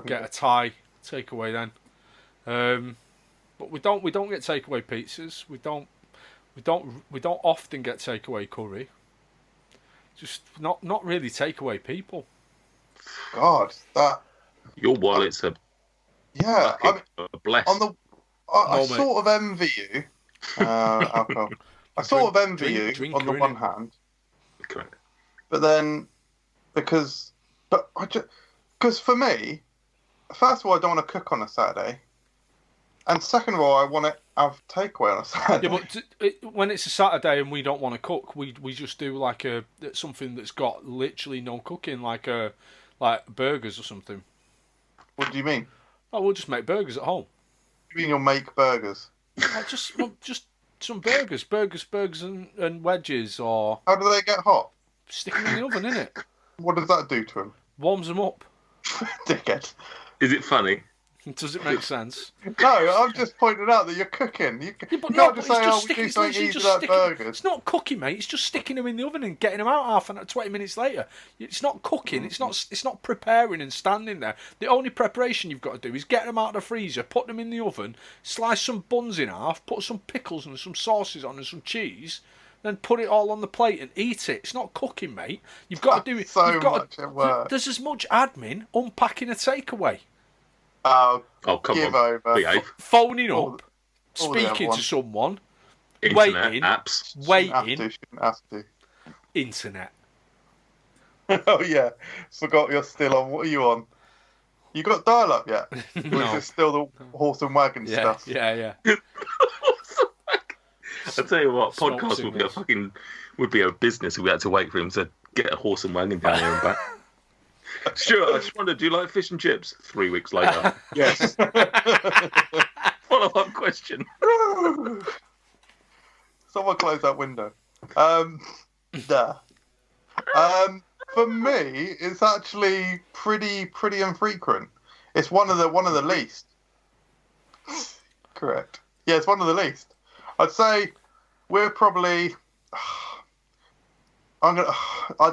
get a Thai takeaway then. But we don't get takeaway pizzas. We don't often get takeaway curry. Just not really takeaway people. God, that your wallets are blessed. I sort of envy you. Alcohol. I sort of envy you on the one hand. Correct. But then, because for me, first of all, I don't want to cook on a Saturday, and second of all, I want to have takeaway on a Saturday. Yeah, but when it's a Saturday and we don't want to cook, we just do like something that's got literally no cooking, like burgers or something. What do you mean? Oh, we'll just make burgers at home. You mean you'll make burgers? Just some burgers and wedges, or how do they get hot? Stick them in the oven, innit? What does that do to them? Warms them up. Dickhead. Is it funny? Does it make sense? No, I'm just pointing out that you're cooking. You can't just say, we do something easy like burgers. It's not cooking, mate. It's just sticking them in the oven and getting them out 20 minutes later. It's not cooking. It's not preparing and standing there. The only preparation you've got to do is get them out of the freezer, put them in the oven, slice some buns in half, put some pickles and some sauces on and some cheese, then put it all on the plate and eat it. It's not cooking, mate. You've got to do it. Much at work. There's as much admin unpacking a takeaway. Oh, come give on. over. Phoning up, speaking to someone, Internet, waiting, apps. waiting, shouldn't have to. Internet. Oh yeah, forgot you're still on. What are you on? You got dial-up yet? No. Or is it still the horse and wagon stuff? Yeah. I tell you what, podcast would be a business if we had to wait for him to get a horse and wagon down here and back. Stuart, I just wondered, do you like fish and chips? 3 weeks later. Yes. Follow-up question. Someone close that window. For me, it's actually pretty infrequent. It's one of the least. Correct. Yeah, it's one of the least. I'd say we're probably. I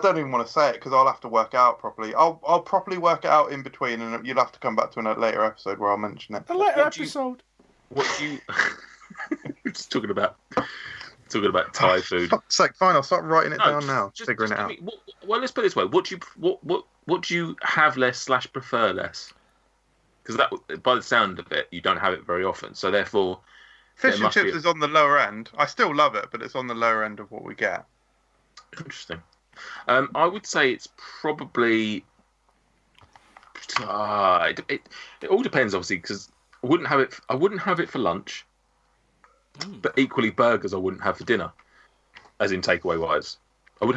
don't even want to say it because I'll have to work it out properly. I'll properly work it out in between, and you'll have to come back to a later episode where I'll mention it. A later episode. What you? We're just talking about talking about Thai food. Fuck's sake, fine. I'll start writing it down now. Just Figuring it out. Well, let's put it this way: what do you have less / prefer less? Because that, by the sound of it, you don't have it very often. So therefore, fish and chips is on the lower end. I still love it, but it's on the lower end of what we get. Interesting. I would say it's probably. It all depends, obviously, because I wouldn't have it for lunch, but equally burgers I wouldn't have for dinner, as in takeaway wise. We would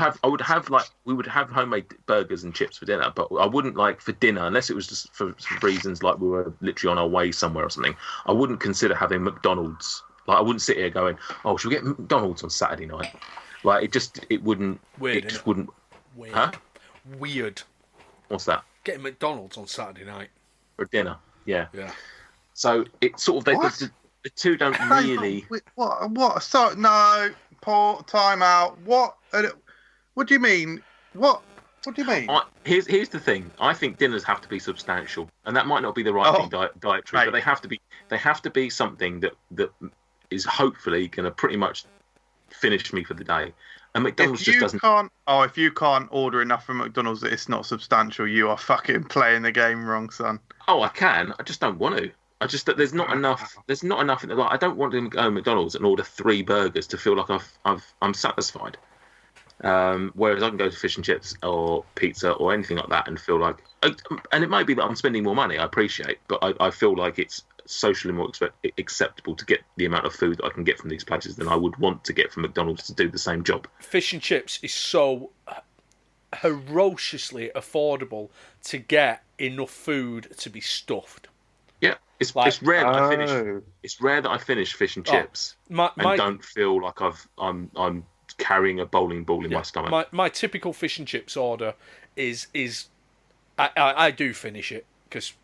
have homemade burgers and chips for dinner, but I wouldn't like for dinner unless it was just for reasons like we were literally on our way somewhere or something. I wouldn't consider having McDonald's. Like I wouldn't sit here going, "Oh, should we get McDonald's on Saturday night?" Like it wouldn't. Weird. It just wouldn't. Weird. Huh? Weird. What's that? Getting McDonald's on Saturday night For dinner. Yeah. Yeah. So it's sort of the two don't really. What? So no. Paul, time out. What? What do you mean? What do you mean? Here's the thing. I think dinners have to be substantial, and that might not be the right thing dietary, but they have to be something that is hopefully going to pretty much finish me for the day. And McDonald's just doesn't. If you can't order enough from McDonald's that it's not substantial, you are fucking playing the game wrong, son. Oh, I can. I just don't want to. There's not enough. There's not enough. Like, I don't want to go to McDonald's and order 3 burgers to feel like I'm satisfied. Whereas I can go to fish and chips or pizza or anything like that and feel like, and it might be that I'm spending more money. I appreciate, but I feel like it's socially more acceptable to get the amount of food that I can get from these places than I would want to get from McDonald's to do the same job. Fish and chips is so ferociously affordable to get enough food to be stuffed. Yeah, it's rare that I finish. It's rare that I finish fish and chips and don't feel like I'm carrying a bowling ball in my stomach. My typical fish and chips order is I do finish it because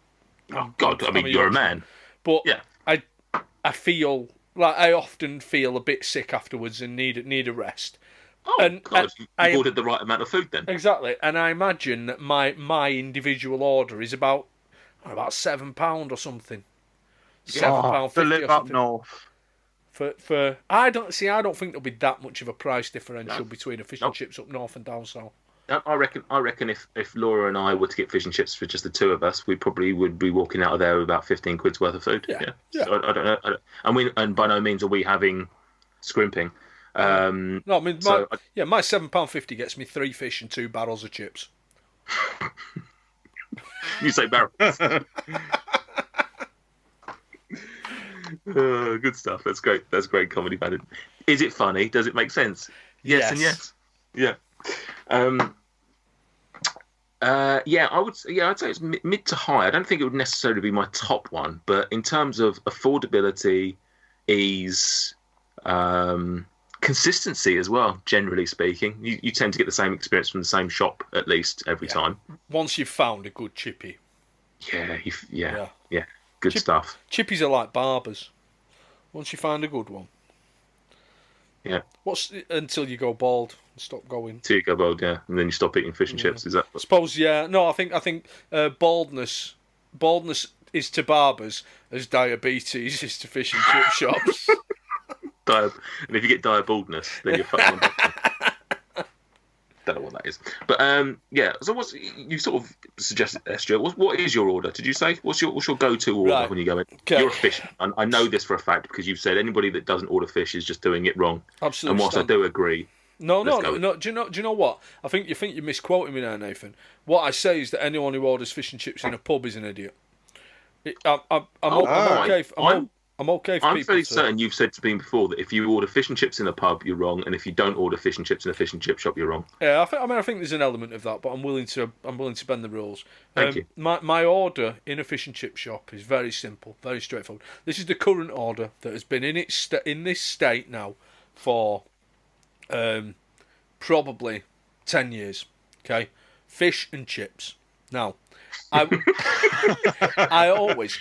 you're a man. But yeah. I feel like I often feel a bit sick afterwards and need a rest. You ordered the right amount of food then. Exactly, and I imagine that my individual order is about £7 or something. £7.50 to live up north. For I don't think there'll be that much of a price differential between a fish and chips up north and down south. I reckon if Laura and I were to get fish and chips for just the two of us, we probably would be walking out of there with about 15 quid's worth of food. Yeah. So I don't know. And by no means are we having scrimping. No, I mean my £7.50 gets me 3 fish and 2 barrels of chips. You say barrels. Good stuff. That's great. That's great comedy, Battered. Is it funny? Does it make sense? Yes. And yes. Yeah. I'd say it's mid to high. I don't think it would necessarily be my top one, but in terms of affordability, ease, consistency as well, generally speaking, you tend to get the same experience from the same shop at least every time. Once you've found a good chippy. Yeah. Good stuff. Chippies are like barbers. Once you find a good one. Yeah. Until you go bald and stop going. Until you go bald, yeah, and then you stop eating fish and chips. Is that? I suppose, yeah. No, I think baldness is to barbers as diabetes is to fish and chip shops. And if you get diabaldness, then you're fucking. Don't know what that is, but So what's you sort of suggested, Esther? What is your order? Did you say what's your go-to order when you go in? Okay. You're a fish. I know this for a fact because you've said anybody that doesn't order fish is just doing it wrong. Absolutely. And whilst I do agree. No. Do you know what? I think you're misquoting me now, Nathan. What I say is that anyone who orders fish and chips in a pub is an idiot. I'm okay for I'm people fairly certain you've said to me before that if you order fish and chips in a pub, you're wrong, and if you don't order fish and chips in a fish and chip shop, you're wrong. Yeah, I think there's an element of that, but I'm willing to bend the rules. Thank you. My order in a fish and chip shop is very simple, very straightforward. This is the current order that has been in this state now for probably 10 years. Okay, fish and chips. Now, I always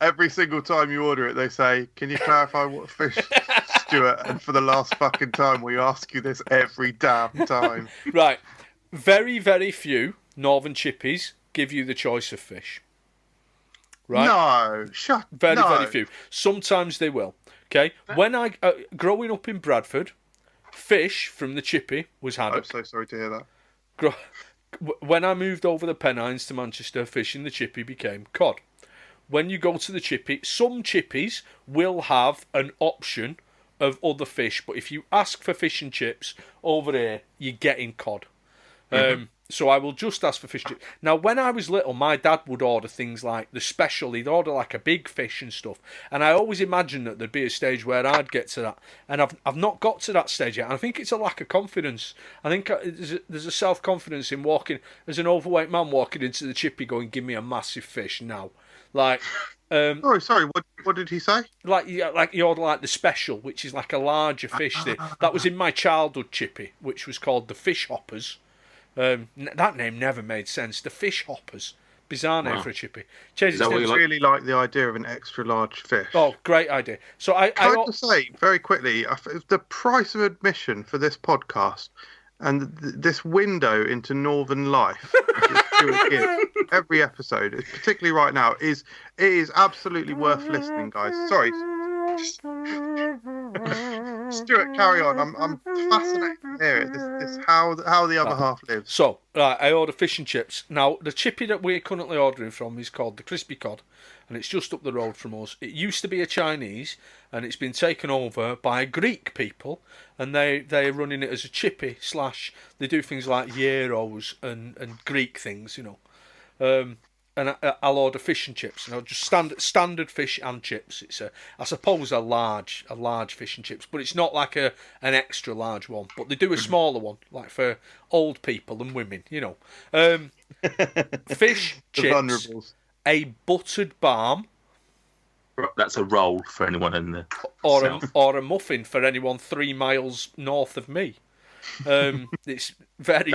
every single time you order it, they say, "Can you clarify what fish, Stuart?" And for the last fucking time, we ask you this every damn time. Right, very, very few Northern Chippies give you the choice of fish. Right? No, very few. Sometimes they will. Okay, when I growing up in Bradford, fish from the Chippy was haddock. I'm so sorry to hear that. When I moved over the Pennines to Manchester, fish in the Chippy became cod. When you go to the Chippy, some chippies will have an option of other fish, but if you ask for fish and chips over here, you're getting cod. So I will just ask for fish and chips. Now, when I was little, my dad would order things like the special. He'd order like a big fish and stuff. And I always imagined that there'd be a stage where I'd get to that. And I've not got to that stage yet. And I think it's a lack of confidence. I think there's a self-confidence in walking, as an overweight man walking into the Chippy going, give me a massive fish now. Like... sorry. What did he say? Like you order like the special, which is like a larger fish. That was in my childhood Chippy, which was called the Fish Hoppers. That name never made sense. The Fish Hoppers. Bizarre name for a Chippy. I really like the idea of an extra large fish. Oh, great idea. So I just say very quickly, the price of admission for this podcast and this window into northern life every episode, particularly right now, it is absolutely worth listening, guys. Sorry. Stuart, carry on. I'm fascinated to hear it. This how the other half lives. So, I order fish and chips. Now, the Chippy that we're currently ordering from is called the Crispy Cod, and it's just up the road from us. It used to be a Chinese, and it's been taken over by Greek people, and they're running it as a Chippy / they do things like gyros and Greek things, you know. And I'll order fish and chips, and I'll just standard fish and chips. It's I suppose a large fish and chips, but it's not like an extra large one. But they do a smaller one, like for old people and women, you know. Fish, chips, a buttered balm. That's a roll for anyone in the south. Or a muffin for anyone 3 miles north of me. It's very.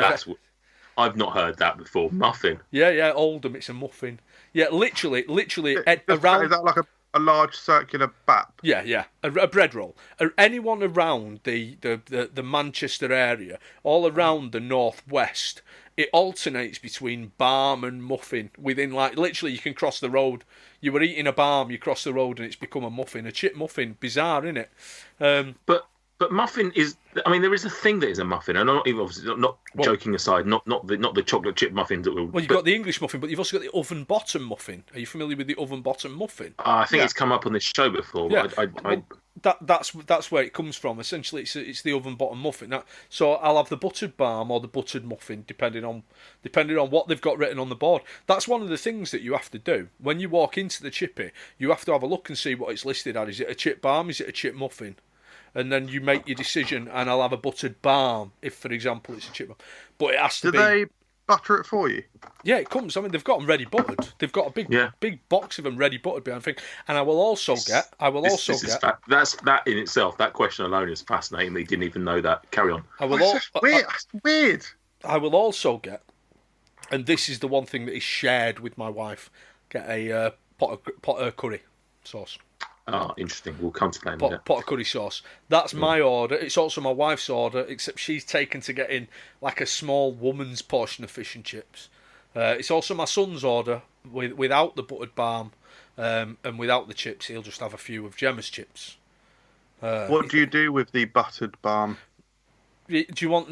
I've not heard that before. Muffin. Yeah, Oldham, it's a muffin. Yeah, literally around. Is that like a large circular bap? Yeah, a bread roll. Anyone around the Manchester area, all around the northwest, it alternates between balm and muffin. Within literally, you can cross the road. You were eating a balm, you cross the road, and it's become a muffin, a chip muffin. Bizarre, isn't it? But muffin is. I mean, there is a thing that is a muffin, and not joking aside, not the chocolate chip muffins that will. Well, you've got the English muffin, but you've also got the oven bottom muffin. Are you familiar with the oven bottom muffin? I think it's come up on this show before. Yeah. But that's where it comes from. Essentially, it's the oven bottom muffin. So I'll have the buttered balm or the buttered muffin, depending on what they've got written on the board. That's one of the things that you have to do when you walk into the Chippy. You have to have a look and see what it's listed at. Is it a chip balm? Is it a chip muffin? And then you make your decision, and I'll have a buttered balm if, for example, it's a chip balm. But it has to be. Do they butter it for you? Yeah, it comes. I mean, they've got them ready buttered. They've got a big box of them ready buttered behind thing. And I will also get. That in itself, that question alone is fascinating. They didn't even know that. Carry on. That's weird. I will also get, and this is the one thing that is shared with my wife, get a pot of curry sauce. Oh, interesting. We'll come to that. Pot of curry sauce. That's my order. It's also my wife's order, except she's taken to getting like a small woman's portion of fish and chips. It's also my son's order without the buttered balm and without the chips. He'll just have a few of Gemma's chips. What do you do with the buttered balm? Do you want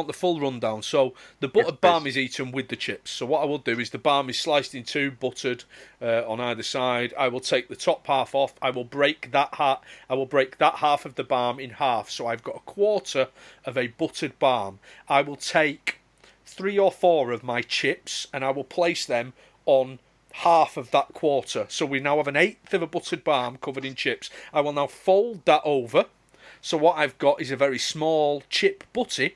the full rundown? So the buttered balm is eaten with the chips. So what I will do is the balm is sliced in two, buttered on either side. I will take the top half off. I will break that half of the balm in half. So I've got a quarter of a buttered balm. I will take 3 or 4 of my chips and I will place them on half of that quarter. So we now have an 1/8 of a buttered balm covered in chips. I will now fold that over. So what I've got is a very small chip butty,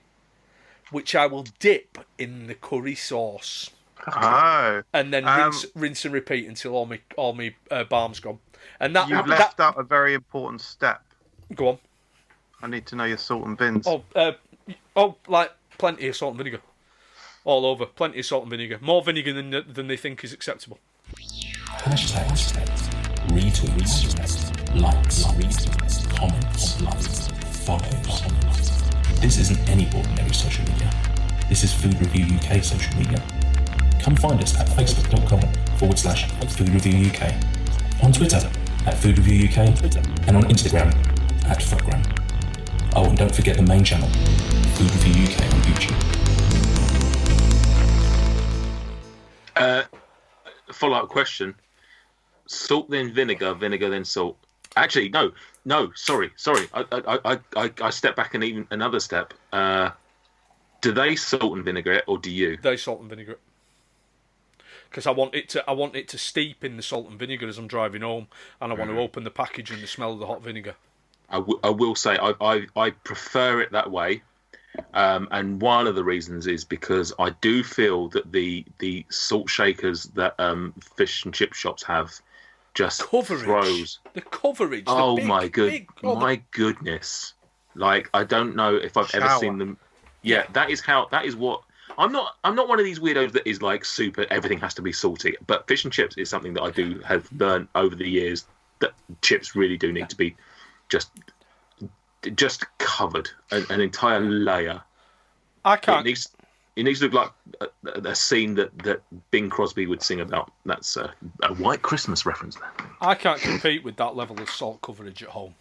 which I will dip in the curry sauce. Oh. And then rinse and repeat until all my balm's gone. And you've left out a very important step. Go on. I need to know your salt and bins. Like plenty of salt and vinegar. All over. Plenty of salt and vinegar. More vinegar than they think is acceptable. Hashtags, retweets, likes, comments, follows. This isn't any ordinary social media. This is Food Review UK social media. Come find us at facebook.com/Food Review UK. On Twitter, at Food Review UK and on Instagram at FRUKgram. Oh, and don't forget the main channel, Food Review UK on YouTube. Follow-up question. Salt then vinegar, vinegar then salt. Actually, no, sorry. I step back and even another step. Do they salt and vinegar it, or do you? They salt and vinegar it. Because I want it to steep in the salt and vinegar as I'm driving home, and I want to open the package and the smell of the hot vinegar. I will say I prefer it that way, and one of the reasons is because I do feel that the salt shakers that fish and chip shops have just throws the coverage. Oh my goodness! Like, I don't know if I've ever seen them. Yeah, that is what. I'm not one of these weirdos that is like super. Everything has to be salty, but fish and chips is something that I do have learned over the years that chips really do need to be just covered an entire layer. I can't. It needs to look like a scene that Bing Crosby would sing about. That's a White Christmas reference there. I can't compete with that level of salt coverage at home.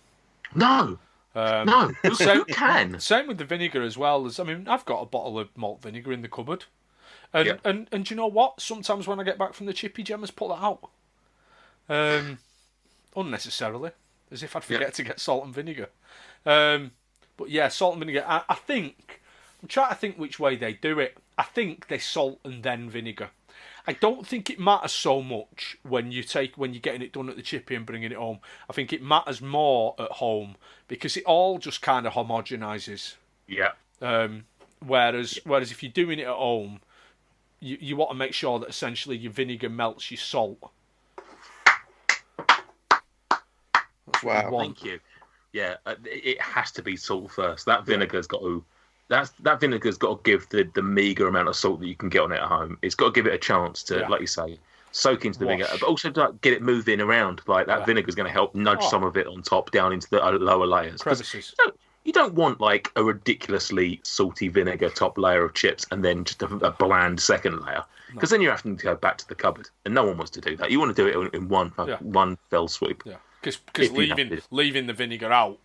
No. Who can? Same with the vinegar as well. I've got a bottle of malt vinegar in the cupboard. And do you know what? Sometimes when I get back from the chippy, Gemma's put that out. Unnecessarily. As if I'd forget to get salt and vinegar. But yeah, salt and vinegar. I think... I'm trying to think which way they do it. I think they salt and then vinegar. I don't think it matters so much when you're getting it done at the chippy and bringing it home. I think it matters more at home because it all just kind of homogenises. Yeah. Whereas if you're doing it at home, you want to make sure that essentially your vinegar melts your salt. Wow. Thank you. Yeah, it has to be salt first. That vinegar's got to. That vinegar's got to give the meagre amount of salt that you can get on it at home. It's got to give it a chance to, like you say, soak into the vinegar, but also to get it moving around. Like that vinegar's going to help nudge some of it on top down into the lower layers. Crevices. You don't want like a ridiculously salty vinegar top layer of chips and then just a bland second layer, because then you're having to go back to the cupboard, and no one wants to do that. You want to do it in one fell swoop. Yeah, because leaving the vinegar out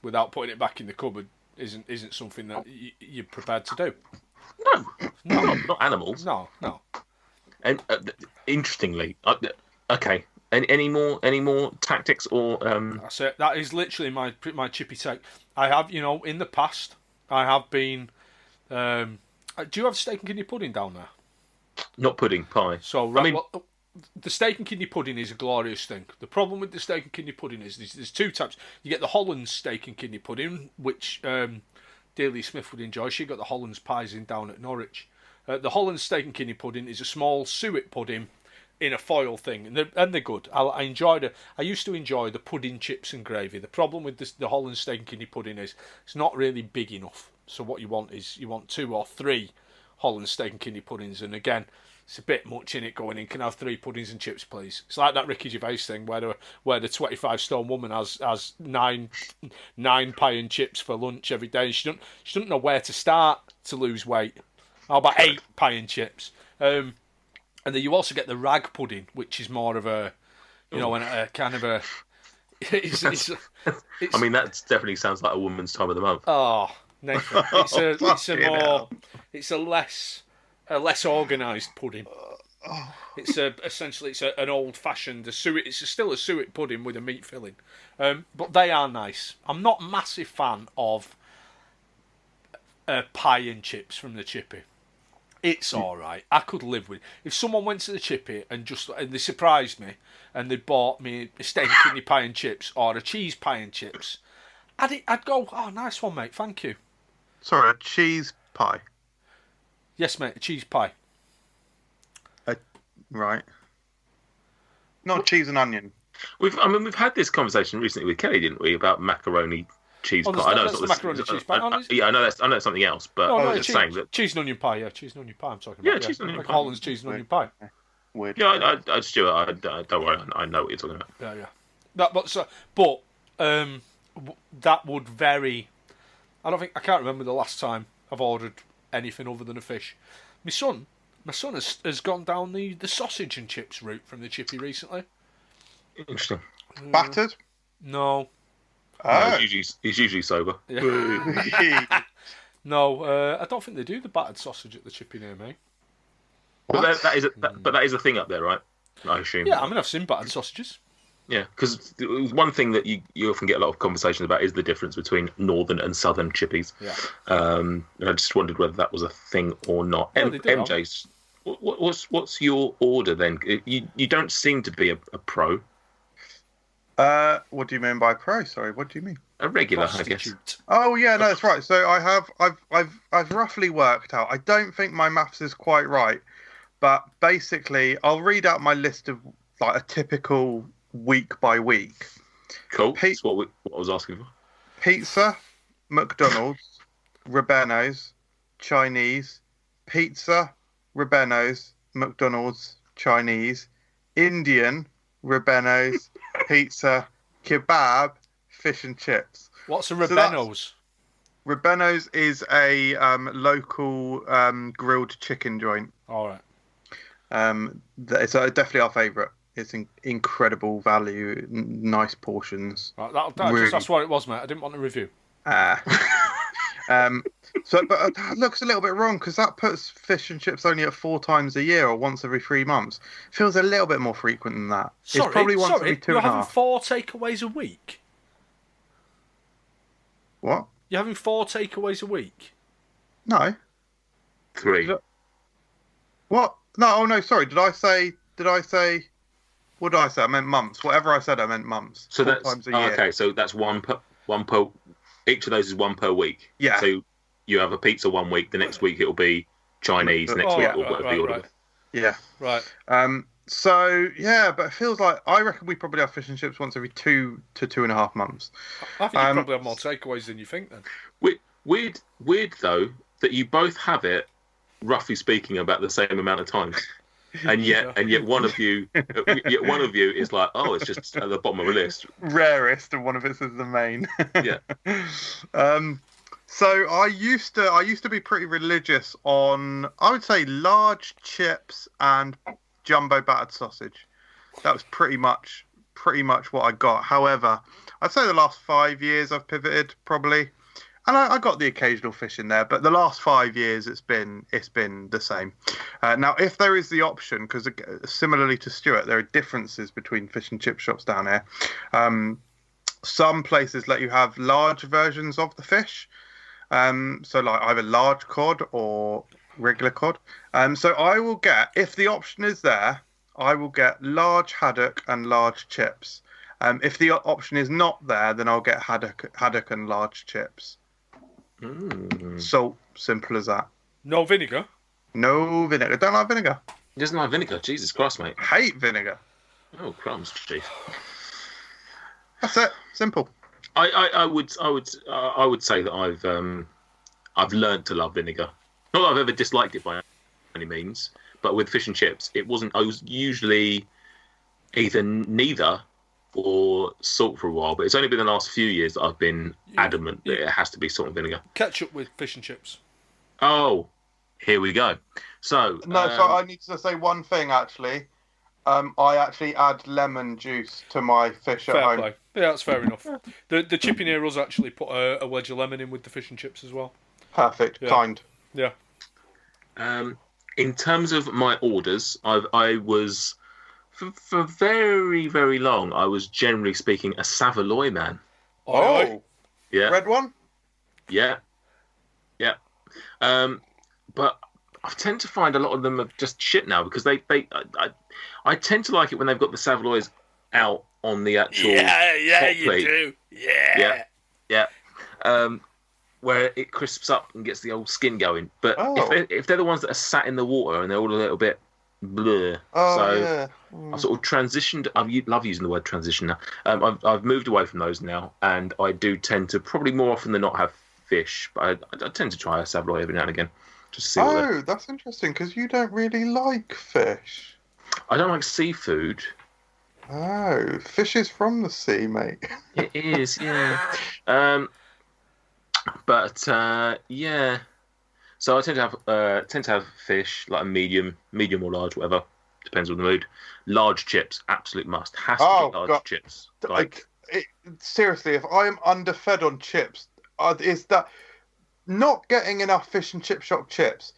without putting it back in the cupboard isn't something that you're prepared to do. No, not animals. No. And interestingly, okay. Any more tactics or? That's it. That is literally my chippy take. I have, in the past, I have been. Do you have steak and kidney pudding down there? Not pudding, pie. So the steak and kidney pudding is a glorious thing. The problem with the steak and kidney pudding is there's two types. You get the Holland steak and kidney pudding, which Daly Smith would enjoy. She got the Holland's pies in down at Norwich. The Holland steak and kidney pudding is a small suet pudding in a foil thing, and they're good. I used to enjoy the pudding, chips and gravy. The problem with the Holland steak and kidney pudding is it's not really big enough. So what you want is 2 or 3 Holland steak and kidney puddings, and again, it's a bit much in it going in. Can I have 3 puddings and chips, please? It's like that Ricky Gervais thing where the 25-stone woman has 9 pie and chips for lunch every day, and she doesn't know where to start to lose weight. How about 8 pie and chips? And then you also get the rag pudding, which is more of a, a kind of a. I mean, that definitely sounds like a woman's time of the month. Oh, Nathan, it's a less organised pudding. It's essentially an old-fashioned suet. It's still a suet pudding with a meat filling, but they are nice. I'm not a massive fan of pie and chips from the chippy. It's all right. I could live with it. If someone went to the chippy and they surprised me and they bought me a steak and kidney pie and chips or a cheese pie and chips, I'd go, oh, nice one, mate. Thank you. Sorry, a cheese pie. Yes, mate, a cheese pie. Right. Not cheese and onion. We've had this conversation recently with Kelly, didn't we, about macaroni cheese pie? I know it's not macaroni cheese pie. I know that's something else, but I was just saying that cheese and onion pie. Yeah, cheese and onion pie. I'm talking about. Yeah, cheese and onion pie. Holland's cheese and onion pie. Weird. Yeah, Stuart, don't worry, I know what you're talking about. Yeah. That would vary. I can't remember the last time I've ordered anything other than a fish. My son has gone down the sausage and chips route from the chippy recently. Interesting. Battered? No. No, he's usually sober. Yeah. No, I don't think they do the battered sausage at the Chippy near me. But that is a thing up there, right? I assume. Yeah, I mean, I've seen battered sausages. Yeah, because one thing that you often get a lot of conversations about is the difference between northern and southern chippies. Yeah. And I just wondered whether that was a thing or not. MJ's, what's your order then? You don't seem to be a pro. What do you mean by pro? Sorry, what do you mean? A regular, I guess. Oh yeah, no, that's right. So I've roughly worked out. I don't think my maths is quite right, but basically, I'll read out my list of like a typical week by week. Cool. That's what I was asking for. Pizza, McDonald's, Ribeno's, Chinese, pizza, Ribeno's, McDonald's, Chinese, Indian, Ribeno's, pizza, kebab, fish and chips. What's a Ribeno's? Ribeno's is a local grilled chicken joint. All right. It's definitely our favourite. It's incredible value, nice portions. Right, that's what it was, mate. I didn't want a review. But that looks a little bit wrong because that puts fish and chips only at 4 times a year or once every 3 months. Feels a little bit more frequent than that. It's probably once every 2.5. You're having 4 takeaways a week? What? You're having 4 takeaways a week? No. 3. What? No. Oh no. Sorry. Did I say? What did I say? I meant months. Whatever I said, I meant months. So 4 times a year. Okay. So that's one per. Each of those is 1 per week. Yeah. So you have a pizza 1 week. The next week it'll be Chinese. Next week it'll be order. Right. Yeah. Right. So yeah, but it feels like I reckon we probably have fish and chips once every 2 to 2.5 months. I think you probably have more takeaways than you think then. Weird though that you both have it, roughly speaking, about the same amount of times, and yet one of you is like, oh, it's just at the bottom of the list. Rarest, and one of us is the main. Yeah. So I used to be pretty religious on, I would say, large chips and jumbo battered sausage. That was pretty much what I got. However, I'd say the last 5 years I've pivoted probably, and I got the occasional fish in there. But the last 5 years it's been the same. Now, if there is the option, because similarly to Stuart, there are differences between fish and chip shops down here. Some places let you have large versions of the fish. So like either large cod or regular cod. So I will get, if the option is there, I will get large haddock and large chips. If the option is not there, then I'll get haddock and large chips. So simple as that. No vinegar? No vinegar. Don't like vinegar. He doesn't like vinegar. Jesus Christ, mate. Hate vinegar. Oh crumbs, chief. That's it. Simple. I would say that I've learned to love vinegar. Not that I've ever disliked it by any means, but with fish and chips, it wasn't. I was usually either neither or salt for a while, but it's only been the last few years that I've been adamant that it has to be salt and vinegar. Ketchup with fish and chips. Oh, here we go. So no, so I need to say one thing actually. I actually add lemon juice to my fish at home. Play. Yeah, that's fair enough. The chippy near us actually put a wedge of lemon in with the fish and chips as well. Perfect. Yeah. Kind. Yeah. In terms of my orders, I was for very, very long. I was generally speaking a Savoy man. Oh, yeah. Red one. Yeah. But I tend to find a lot of them are just shit now because I tend to like it when they've got the Savoys out on the actual hot plate. Do. Yeah. Where it crisps up and gets the old skin going. But if they're the ones that are sat in the water and they're all a little bit blur, I've sort of transitioned. I love using the word transition now. I've moved away from those now, and I do tend to probably more often than not have fish, but I tend to try a Savoy every now and again. Just to see that's interesting because you don't really like fish. I don't like seafood. Oh, fish is from the sea, mate. It is, yeah. But yeah. So I tend to have fish, like a medium or large, whatever. depends on the mood. Large chips, absolute must. Has to be large chips. Seriously, if I am underfed on chips, is that not getting enough fish and chip shop chips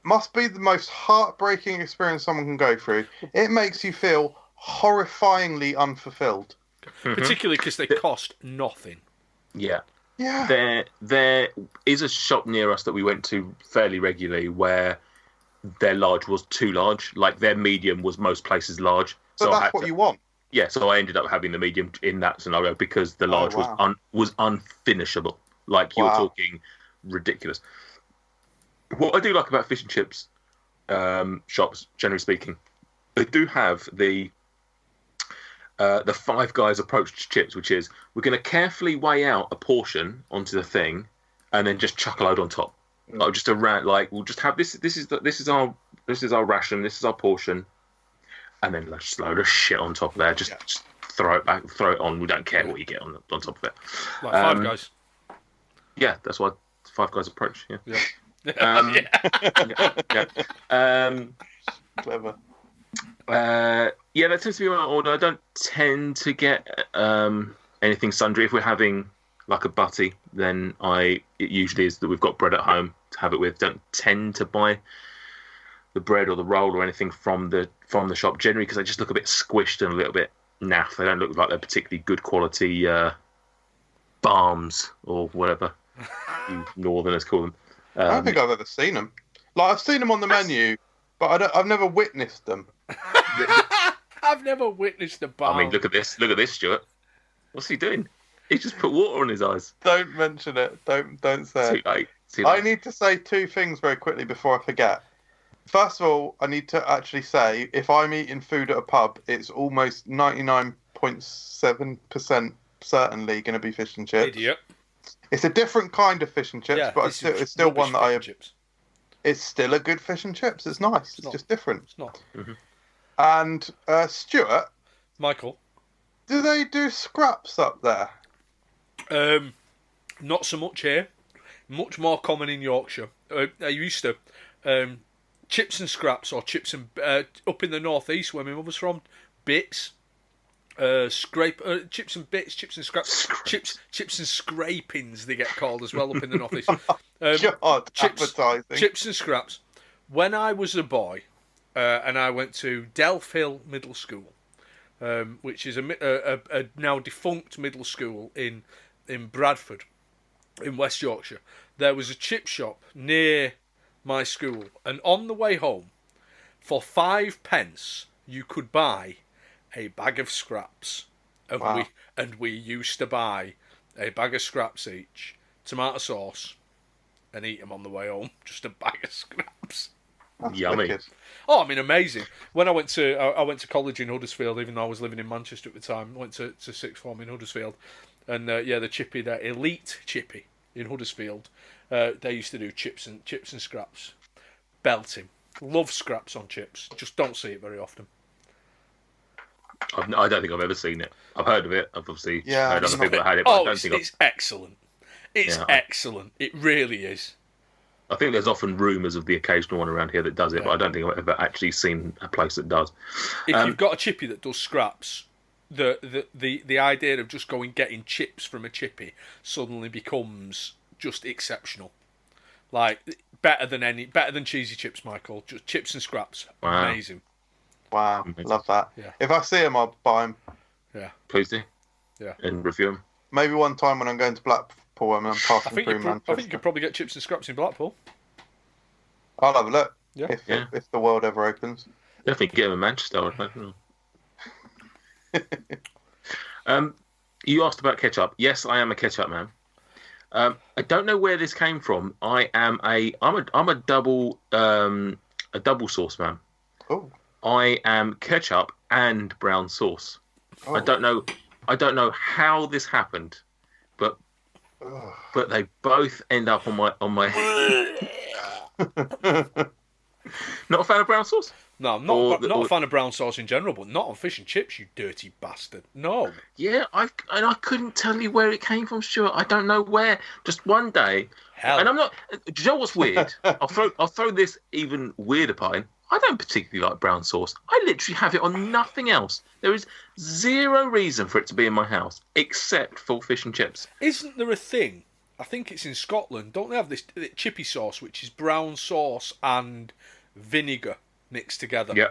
must be the most heartbreaking experience someone can go through. It makes you feel horrifyingly unfulfilled. Particularly because they cost nothing. Yeah. Yeah. There is a shop near us that we went to fairly regularly where their large was too large. Like their medium was most places large. But that's what you want. Yeah, so I ended up having the medium in that scenario because the large was unfinishable. Like you're talking ridiculous. What I do like about fish and chips shops, generally speaking, they do have the Five Guys approach to chips, which is we're going to carefully weigh out a portion onto the thing, and then just chuck a load on top. Like just around, like we'll just have this. This is our ration. This is our portion, and then just a load of shit on top of there. Just throw it back, throw it on. We don't care what you get on top of it. Like Five Guys. Yeah, that's why Five Guys approach. Yeah. Clever. Yeah, that tends to be my order. I don't tend to get anything sundry. If we're having like a butty, then it usually is that we've got bread at home to have it with. Don't tend to buy the bread or the roll or anything from the shop generally because they just look a bit squished and a little bit naff. They don't look like they're particularly good quality barms or whatever you Northerners call them. I don't think I've ever seen them. Like I've seen them on the menu, but I've never witnessed them. I've never witnessed a bar. I mean, look at this, Stuart. What's he doing? He just put water on his eyes. Don't mention it. Don't say it. Too late. I need to say two things very quickly before I forget. First of all, I need to actually say if I'm eating food at a pub, it's almost 99.7% certainly going to be fish and chips. Idiot. It's a different kind of fish and chips, but it's still one that I. Chips. It's still a good fish and chips. It's nice. It's just different. It's not. Mm-hmm. And Stuart, Michael, do they do scraps up there? Not so much here. Much more common in Yorkshire. I used to chips and scraps or chips and up in the northeast where my mother's from. Bits. Chips and bits, chips and scraps, chips and scrapings they get called as well up in the northeast. God, advertising. Chips and scraps. When I was a boy, and I went to Delph Hill Middle School, which is a now defunct middle school in Bradford, in West Yorkshire. There was a chip shop near my school, and on the way home, for 5p, you could buy a bag of scraps, and we used to buy a bag of scraps each, tomato sauce, and eat them on the way home. Just a bag of scraps. That's yummy. wicked. Oh, I mean, amazing. When I went to college in Huddersfield, even though I was living in Manchester at the time, I went to sixth form in Huddersfield, and the Chippy, the elite Chippy in Huddersfield, they used to do chips and scraps, belting. Love scraps on chips. Just don't see it very often. I don't think I've ever seen it. I've heard of it. I've obviously heard other people that had it, but I don't think it's excellent. It's excellent. It really is. I think there's often rumours of the occasional one around here that does it, but I don't think I've ever actually seen a place that does. If you've got a chippy that does scraps, the idea of just getting chips from a chippy suddenly becomes just exceptional. Like better than cheesy chips, Michael. Just chips and scraps, amazing. Wow, love that. Yeah. If I see them, I'll buy them. Yeah, please do. Yeah, and review them. Maybe one time when I'm going to Blackpool and I'm passing through Manchester. I think you could probably get chips and scraps in Blackpool. I'll have a look. Yeah. If the world ever opens. Definitely get them in Manchester. You asked about ketchup. Yes, I am a ketchup man. I don't know where this came from. I'm a double sauce man. Oh. I am ketchup and brown sauce. Oh. I don't know how this happened, but they both end up on my Not a fan of brown sauce? No, I'm not a fan of brown sauce in general, but not on fish and chips, you dirty bastard. No. Yeah, I couldn't tell you where it came from, Stuart. I don't know where. Just one day. Hell. And I'm not. Do you know what's weird? I'll throw this even weirder part in. I don't particularly like brown sauce. I literally have it on nothing else. There is zero reason for it to be in my house except for fish and chips. Isn't there a thing? I think it's in Scotland. Don't they have this chippy sauce, which is brown sauce and vinegar mixed together? Yeah.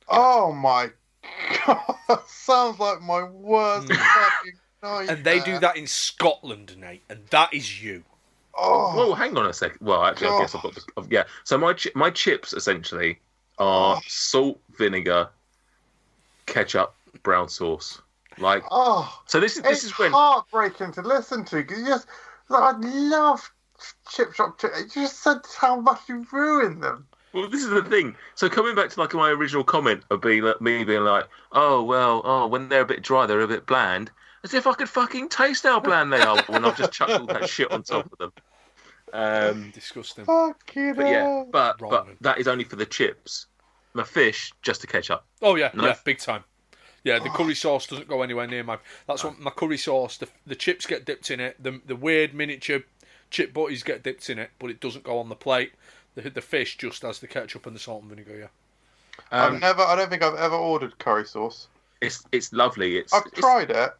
Oh my god! That sounds like my worst fucking nightmare. And they do that in Scotland, Nate, and that is you. Oh, Well, hang on a second. Well, actually, I guess I've got the... Yeah. So my chips, essentially, are salt, vinegar, ketchup, brown sauce. Like... So this is when... It's heartbreaking to listen to, because I love chip shop chips. You just said how much you ruined them. Well, this is the thing. So coming back to like my original comment of me being like, when they're a bit dry, they're a bit bland. As if I could fucking taste how bland they are when I've just chucked all that shit on top of them. Disgusting. Fucking hell. But Wrong. that is only for the chips. My fish, just a ketchup. Oh yeah, No. yeah, big time. Yeah, the curry sauce doesn't go anywhere near my. That's what my curry sauce. The chips get dipped in it. The weird miniature chip butties get dipped in it, but it doesn't go on the plate. The fish just has the ketchup and the salt and vinegar. Yeah. I don't think I've ever ordered curry sauce. It's lovely. I've tried it.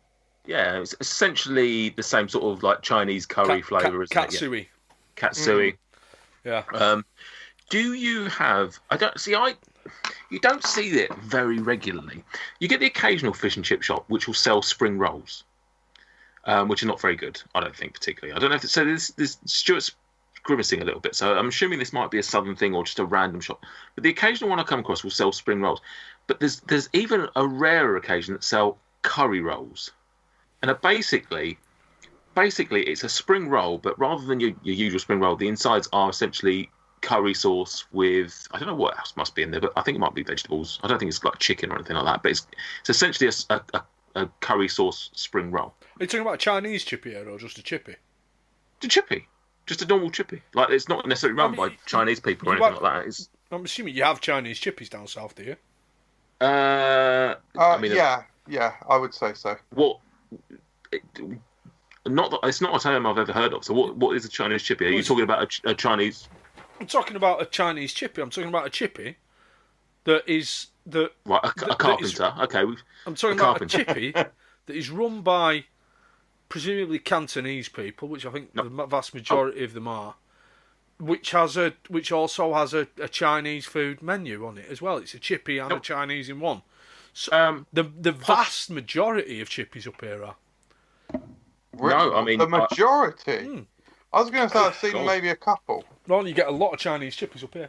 Yeah, it's essentially the same sort of like Chinese curry flavour as katsui. Katsui. Yeah. Do you have? You don't see it very regularly. You get the occasional fish and chip shop which will sell spring rolls, which are not very good. I don't think particularly. I don't know if so. This Stuart's grimacing a little bit, so I'm assuming this might be a southern thing or just a random shop. But the occasional one I come across will sell spring rolls. But there's even a rarer occasion that sell curry rolls, and basically it's a spring roll, but rather than your usual spring roll, the insides are essentially curry sauce with, I don't know what else must be in there, but I think it might be vegetables. I don't think it's like chicken or anything like that, but it's essentially a curry sauce spring roll. Are you talking about a Chinese chippy here or just a chippy? The chippy. Just a normal chippy. Like, it's not necessarily run by Chinese people or anything like that. I'm assuming you have Chinese chippies down south, do you? Yeah, I would say so. It's not a term I've ever heard of. So what is a Chinese chippy? Are you talking about a Chinese? I'm talking about a Chinese chippy. I'm talking about a chippy that is right, a carpenter. Okay, I'm talking about a chippy that is run by presumably Cantonese people, which I think the vast majority of them are, which also has a Chinese food menu on it as well. It's a chippy and a Chinese in one. So the vast majority of chippies up here are. No, I mean the majority. I was going to say I've seen maybe a couple. Well, you get a lot of Chinese chippies up here.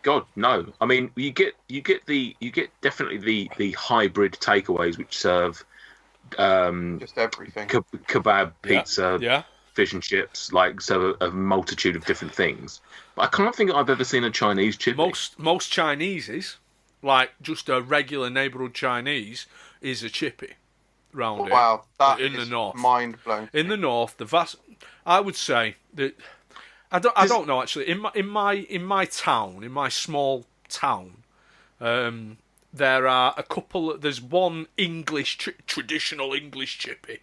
God, no. I mean, you get definitely the hybrid takeaways which serve just everything. Kebab, pizza, fish and chips, like so a multitude of different things. But I can't think I've ever seen a Chinese chippy. Most Chineses, like just a regular neighbourhood Chinese, is a chippy round here. Wow, that in is the north. Mind blowing. In the north, the vast, I would say that I don't know actually. In my town, in my small town, there are a couple. There's one English traditional English chippy.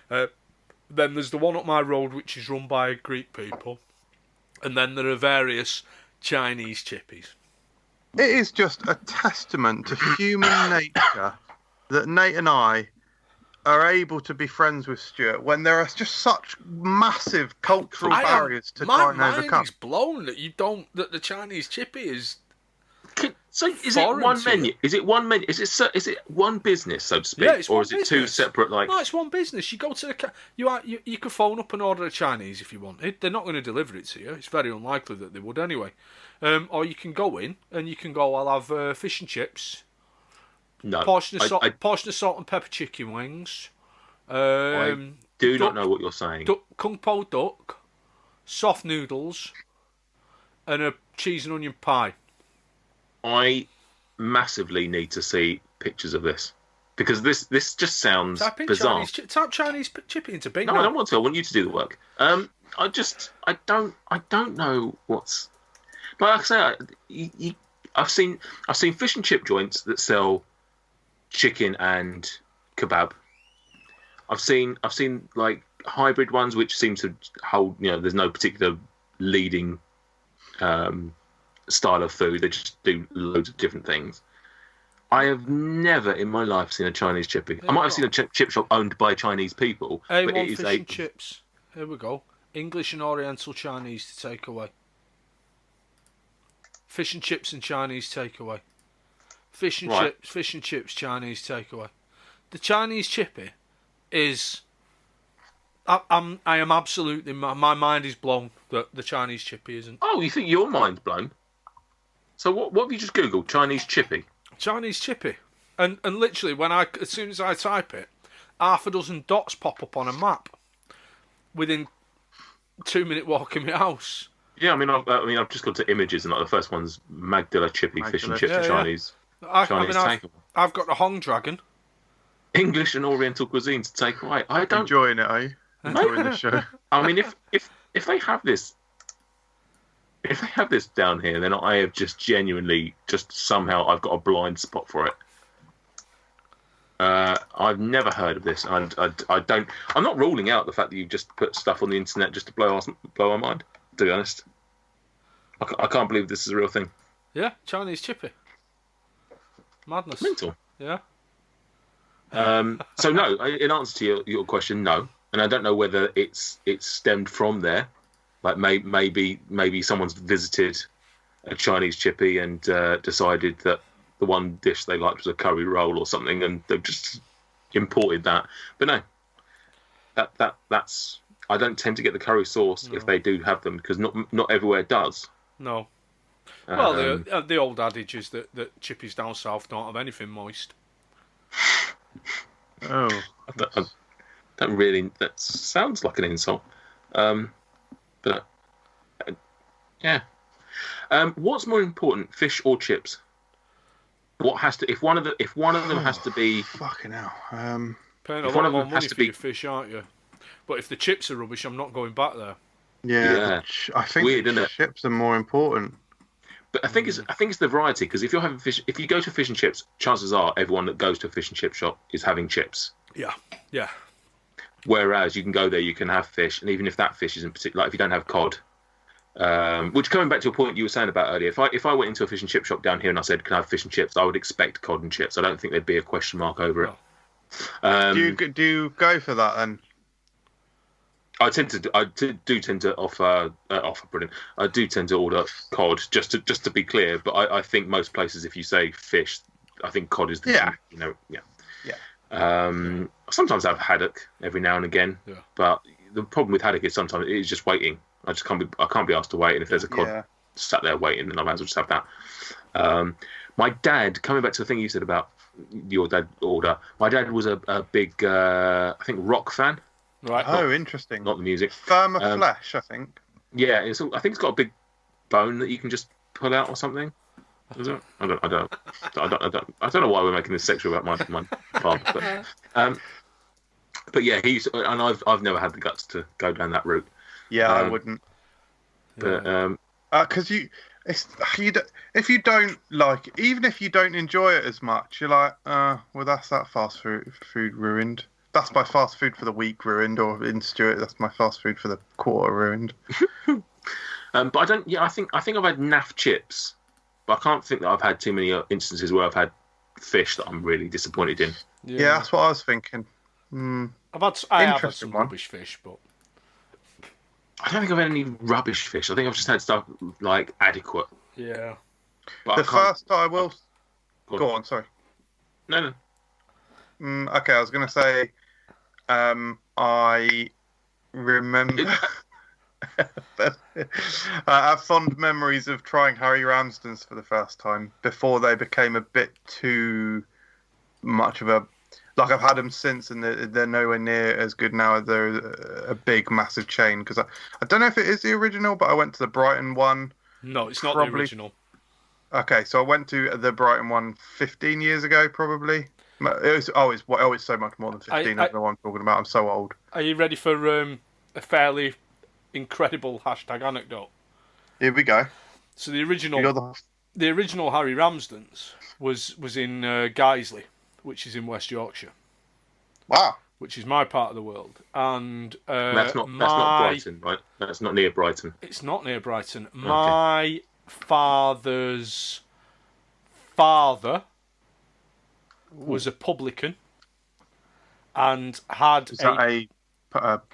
Then there's the one up my road which is run by Greek people, and then there are various Chinese chippies. It is just a testament to human nature that Nate and I are able to be friends with Stuart when there are just such massive cultural barriers to try and overcome. My mind is blown that the Chinese chippy is. So is it one menu? Is it one menu? Is it one business, so to speak, yeah, or is it two separate? Like no, it's one business. You go to you can phone up and order a Chinese if you wanted. They're not going to deliver it to you. It's very unlikely that they would anyway. Or you can go in and you can go. I'll have fish and chips. No, portion of salt and pepper chicken wings. I do not know what you're saying. Kung Po duck, soft noodles, and a cheese and onion pie. I massively need to see pictures of this because this just sounds bizarre. Type Chinese chippy into Bing. No, I don't want to. I want you to do the work. I don't know what's. But like I say, I've seen fish and chip joints that sell chicken and kebab. I've seen like hybrid ones which seem to hold. There's no particular leading style of food. They just do loads of different things. I have never in my life seen a Chinese chippy. I might have seen a chip shop owned by Chinese people, but it is fish and chips. Here we go. English and Oriental Chinese to take away. Fish and chips and Chinese takeaway. Fish and chips, Chinese takeaway. The Chinese chippy is. I am absolutely. My mind is blown that the Chinese chippy isn't. Oh, you think your mind's blown? So what have you just googled? Chinese chippy. Chinese chippy, and literally as soon as I type it, half a dozen dots pop up on a map within 2-minute walk in my house. Yeah, I've just gone to images and like the first one's Magdala chippy, fish and chips, Chinese. I've got the Hong Dragon. English and Oriental cuisine to take away. I don't enjoying it, are you? Enjoying the show. I mean, if they have this. If they have this down here, then I have just genuinely, somehow, I've got a blind spot for it. I've never heard of this. I don't. I'm not ruling out the fact that you just put stuff on the internet just to blow our mind. To be honest, I can't believe this is a real thing. Yeah, Chinese chippy. Madness. Mental. Yeah. So no, in answer to your question, no, and I don't know whether it's stemmed from there. Like maybe someone's visited a Chinese chippy and decided that the one dish they liked was a curry roll or something, and they've just imported that. But no, that's I don't tend to get the curry sauce if they do have them, because not everywhere does. No. Well, the old adage is that chippies down south don't have anything moist. Oh, that sounds like an insult. But yeah, what's more important, fish or chips? What has to if one of them has to be fucking hell? Paying a lot more money for your fish, aren't you? But if the chips are rubbish, I'm not going back there. Yeah. I think weird, isn't it? Chips are more important. But I think it's the variety, because if you're having fish, if you go to fish and chips, chances are everyone that goes to a fish and chip shop is having chips. Yeah. Whereas you can go there, you can have fish, and even if that fish isn't particular, like if you don't have cod, which coming back to a point you were saying about earlier, if I went into a fish and chip shop down here and I said, "Can I have fish and chips?" I would expect cod and chips. I don't think there'd be a question mark over it. Do you go for that then? I do tend to offer brilliant. I do tend to order cod just to be clear, but I think most places, if you say fish, I think cod is the sometimes I have haddock every now and again, but the problem with haddock is sometimes it is just waiting. I can't be asked to wait, and if there's a cod sat there waiting, then I might as well just have that. My dad, coming back to the thing you said about your dad order, my dad was a big I think rock fan. Right. Oh, interesting. Not the music. Firmer flesh, I think. Yeah, I think it's got a big bone that you can just pull out or something. Is it? I don't know why we're making this sexual about my father, but yeah, I've never had the guts to go down that route. Yeah, I wouldn't. But because if you don't like it, even if you don't enjoy it as much, you're like, well, that's that fast food ruined. That's my fast food for the week ruined, or in Stuart, that's my fast food for the quarter ruined. But I don't. Yeah, I think I've had naff chips, but I can't think that I've had too many instances where I've had fish that I'm really disappointed in. Yeah, that's what I was thinking. I have had some rubbish fish, but I don't think I've had any rubbish fish. I think I've just had stuff like adequate. Yeah. But the first I will. Go on, sorry. No. Okay, I was going to say, I remember. I have fond memories of trying Harry Ramsden's for the first time before they became a bit too much of a. Like, I've had them since, and they're nowhere near as good now. They're a big, massive chain. Because I don't know if it is the original, but I went to the Brighton one. No, it's not the original. Okay, so I went to the Brighton one 15 years ago, probably. It's so much more than 15. I don't know what I'm talking about. I'm so old. Are you ready for a fairly incredible hashtag anecdote? Here we go. So the original Harry Ramsden's was in Guiseley, which is in West Yorkshire. Wow. Which is my part of the world, and that's not Brighton, right? That's not near Brighton. It's not near Brighton. My father's father was a publican and had a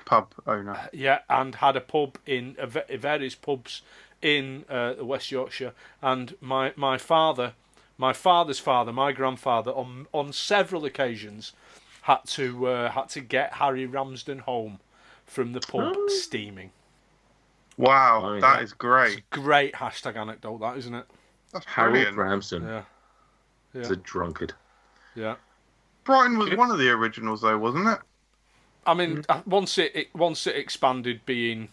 pub owner? Yeah, and had a pub in various pubs in West Yorkshire. And my father's father, my grandfather, on several occasions had to get Harry Ramsden home from the pub steaming. Wow, that is great. It's a great hashtag anecdote, that, isn't it? That's Harold brilliant. Ramsden. Yeah. He's a drunkard. Yeah. Brighton was one of the originals, though, wasn't it? I mean, once it expanded being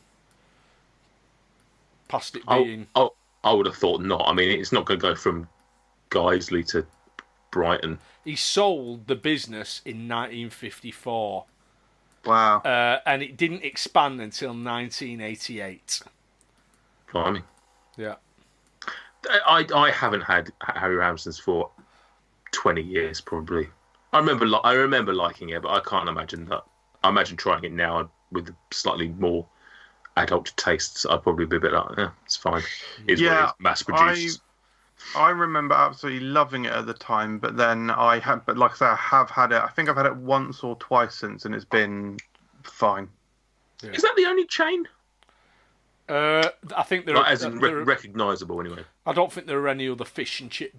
past it being. Oh, I would have thought not. I mean, it's not going to go from Guiseley to Brighton. He sold the business in 1954. Wow. And it didn't expand until 1988. Blimey. Yeah. I haven't had Harry Ramsden's for 20 years, probably. I remember liking it, but I can't imagine that. I imagine trying it now with slightly more adult tastes. I'd probably be a bit like, yeah, it's fine. It's mass produced. I remember absolutely loving it at the time, but then like I say, I have had it. I think I've had it once or twice since, and it's been fine. Yeah. Is that the only chain? I think there are recognisable anyway. I don't think there are any other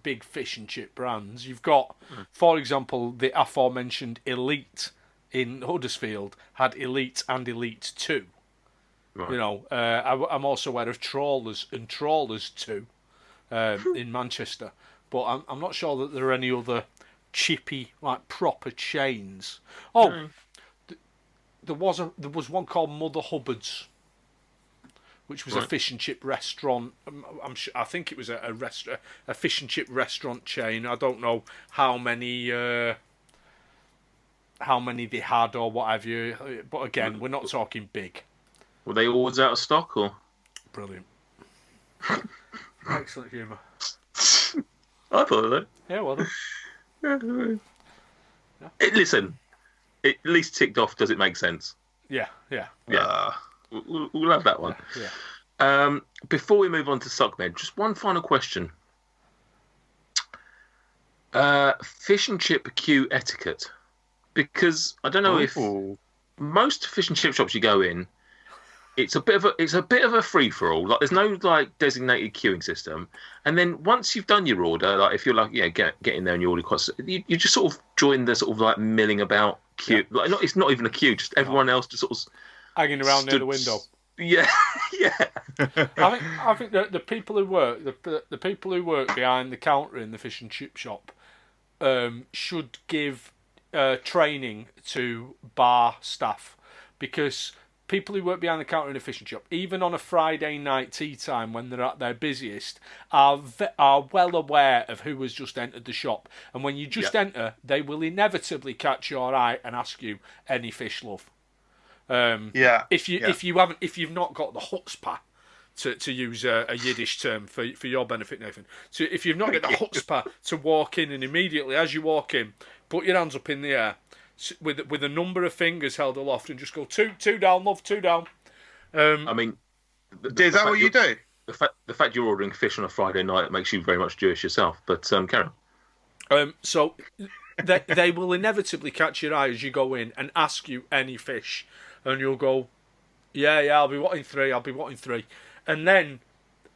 big fish and chip brands. You've got, for example, the aforementioned Elite in Huddersfield had Elite and Elite 2. Right. You know, I'm also aware of Trawlers and Trawlers 2 in Manchester, but I'm not sure that there are any other chippy, like, proper chains. Oh, there was one called Mother Hubbard's, which was a fish and chip restaurant. I think it was a fish and chip restaurant chain. I don't know how many they had or what have you. But again, we're not talking big. Were they always out of stock or? Brilliant. Excellent humour. I thought of Yeah, well done. Listen, it at least ticked off. Does it make sense? Yeah. We'll have that one. Yeah. Before we move on to Suckmed, just one final question. Fish and chip queue etiquette. Because I don't know if most fish and chip shops you go in, it's a bit of a free for all. Like there's no like designated queuing system, and then once you've done your order, like if you're like get in there and you order you just sort of join the sort of like milling about queue. Yeah. Like it's not even a queue, just everyone else just sort of hanging around near the window. Yeah, yeah. I think that the people who work the people who work behind the counter in the fish and chip shop should give training to bar staff, because people who work behind the counter in a fish and chip, even on a Friday night tea time when they're at their busiest, are well aware of who has just entered the shop. And when you just enter, they will inevitably catch your eye and ask you any fish, love. If you've not got the chutzpah, to use a Yiddish term for your benefit, Nathan. So if you've not got the chutzpah to walk in and immediately as you walk in, put your hands up in the air with a number of fingers held aloft and just go two down, love, two down. I mean, is that what you do? The fact you're ordering fish on a Friday night makes you very much Jewish yourself. But carry on. So they will inevitably catch your eye as you go in and ask you any fish, and you'll go, yeah, I'll be wanting three, and then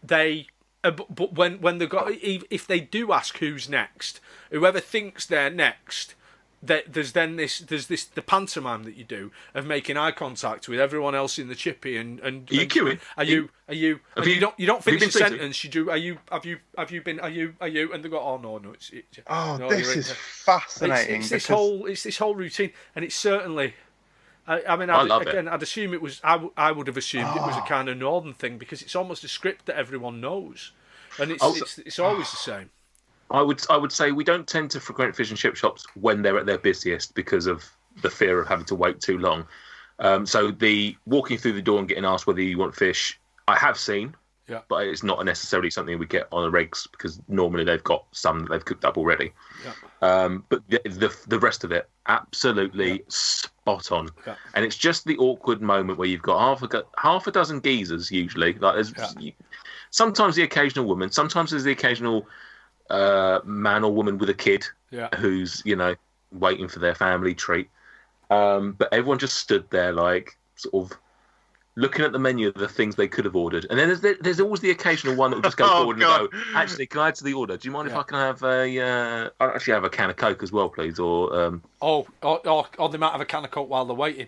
they. But when they got, if they do ask who's next, whoever thinks they're next, there's the pantomime that you do of making eye contact with everyone else in the chippy and are you queuing? You don't finish the sentence. You do. Have you been? Are you? And they go, oh no, this is fascinating. It's this whole routine, and it's certainly. I'd assume it was. I would have assumed it was a kind of northern thing, because it's almost a script that everyone knows, and it's always the same. I would say we don't tend to frequent fish and chip shops when they're at their busiest because of the fear of having to wait too long. So the walking through the door and getting asked whether you want fish, I have seen, but it's not necessarily something we get on the regs, because normally they've got some that they've cooked up already. Yeah. But the rest of it, absolutely spot spot on. Yeah. And it's just the awkward moment where you've got half a dozen geezers usually. Like there's sometimes the occasional woman, sometimes there's the occasional man or woman with a kid who's, waiting for their family treat. But everyone just stood there like sort of looking at the menu of the things they could have ordered. And then there's always the occasional one that will just go forward and go, actually, can I add to the order? Do you mind if I can have I'll actually have a can of Coke as well, please? Or they might have a can of Coke while they're waiting.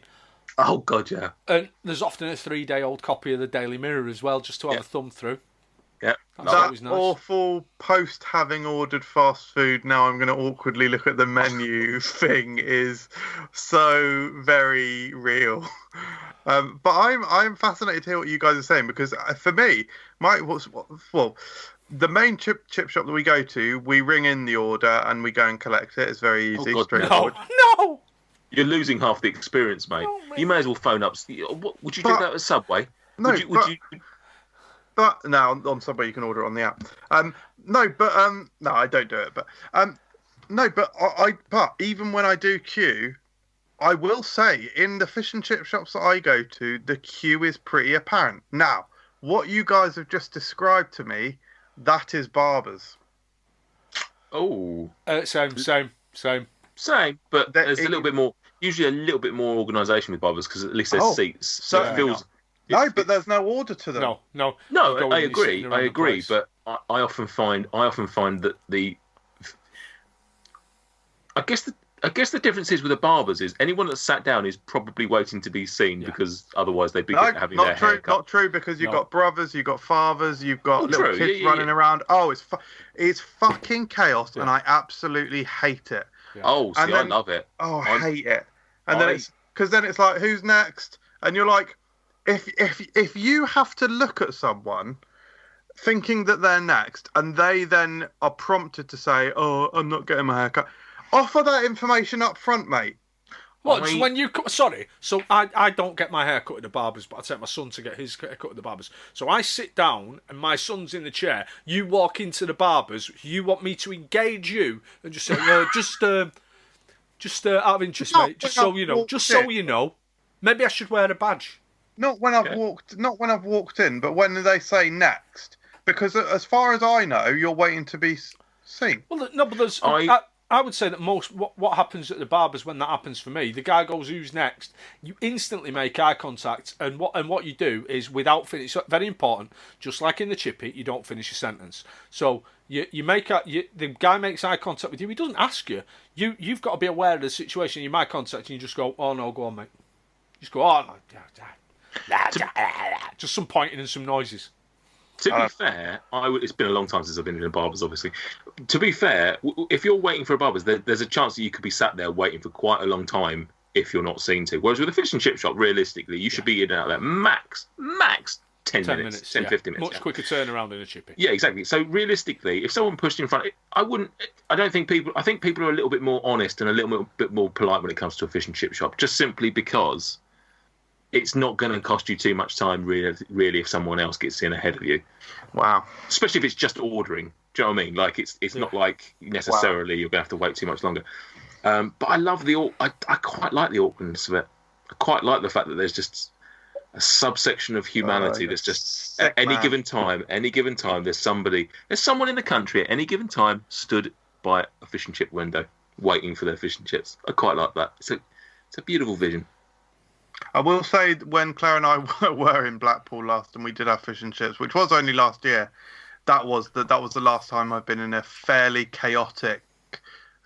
Oh, God, yeah. And there's often a 3-day-old copy of the Daily Mirror as well, just to have a thumb through. Yeah. That's that awful post having ordered fast food, now I'm going to awkwardly look at the menu thing is so very real. But I'm fascinated to hear what you guys are saying, because for me, the main chip shop that we go to, we ring in the order and we go and collect it. It's very easy, straightforward. No! You're losing half the experience, mate. You may as well phone up. Would you do that at Subway? No, But now on Subway you can order it on the app. No, I don't do it. But but even when I do queue, I will say in the fish and chip shops that I go to, the queue is pretty apparent. Now, what you guys have just described to me, that is barbers. Oh, same. But there's a little bit more. Usually, a little bit more organisation with barbers because at least there's seats. So it feels. No, but there's no order to them. No. I agree. But I often find that I guess the difference is with the barbers is anyone that's sat down is probably waiting to be seen because otherwise they'd be having their hair cut. Not true, because you've got brothers, you've got fathers, you've got little kids running around. Oh, it's fucking chaos, and I absolutely hate it. Yeah. Oh, see, I love it. Oh, I hate it. And then it's like, who's next? And you're like, if you have to look at someone thinking that they're next, and they then are prompted to say, "Oh, I'm not getting my hair cut," offer that information up front, mate. What? So when you I don't get my hair cut at the barbers, but I take my son to get his hair cut at the barbers. So I sit down and my son's in the chair. You walk into the barbers. You want me to engage you and just say, just out of interest, mate. Just so you know, maybe I should wear a badge. Not when I've walked in, but when they say next, because as far as I know, you're waiting to be seen. Well, no, but there's. I would say that what happens at the barbers when that happens for me, the guy goes, "Who's next?" You instantly make eye contact, and what you do is without finish. Very important. Just like in the chippy, you don't finish a sentence. So the guy makes eye contact with you. He doesn't ask you. You've got to be aware of the situation. You make contact, and you just go, "Oh no, go on, mate." Just go, "Oh no." Just some pointing and some noises. To be fair, it's been a long time since I've been in a barber's, obviously. To be fair, if you're waiting for a barber's, there's a chance that you could be sat there waiting for quite a long time if you're not seen to. Whereas with a fish and chip shop, realistically, you should be in and out there max 10 minutes, 10, 15 minutes. Much quicker turnaround in a chippy. Yeah, exactly. So realistically, if someone pushed in front, I think people are a little bit more honest and a little bit more polite when it comes to a fish and chip shop, just simply because it's not going to cost you too much time, really, if someone else gets in ahead of you. Wow. Especially if it's just ordering. Do you know what I mean? Like, it's not like necessarily you're going to have to wait too much longer. But I love I quite like the awkwardness of it. I quite like the fact that there's just a subsection of humanity that's just at any given time, there's someone in the country at any given time stood by a fish and chip window waiting for their fish and chips. I quite like that. It's a beautiful vision. I will say, when Claire and I were in Blackpool last, and we did our fish and chips, which was only last year, that was the last time I've been in a fairly chaotic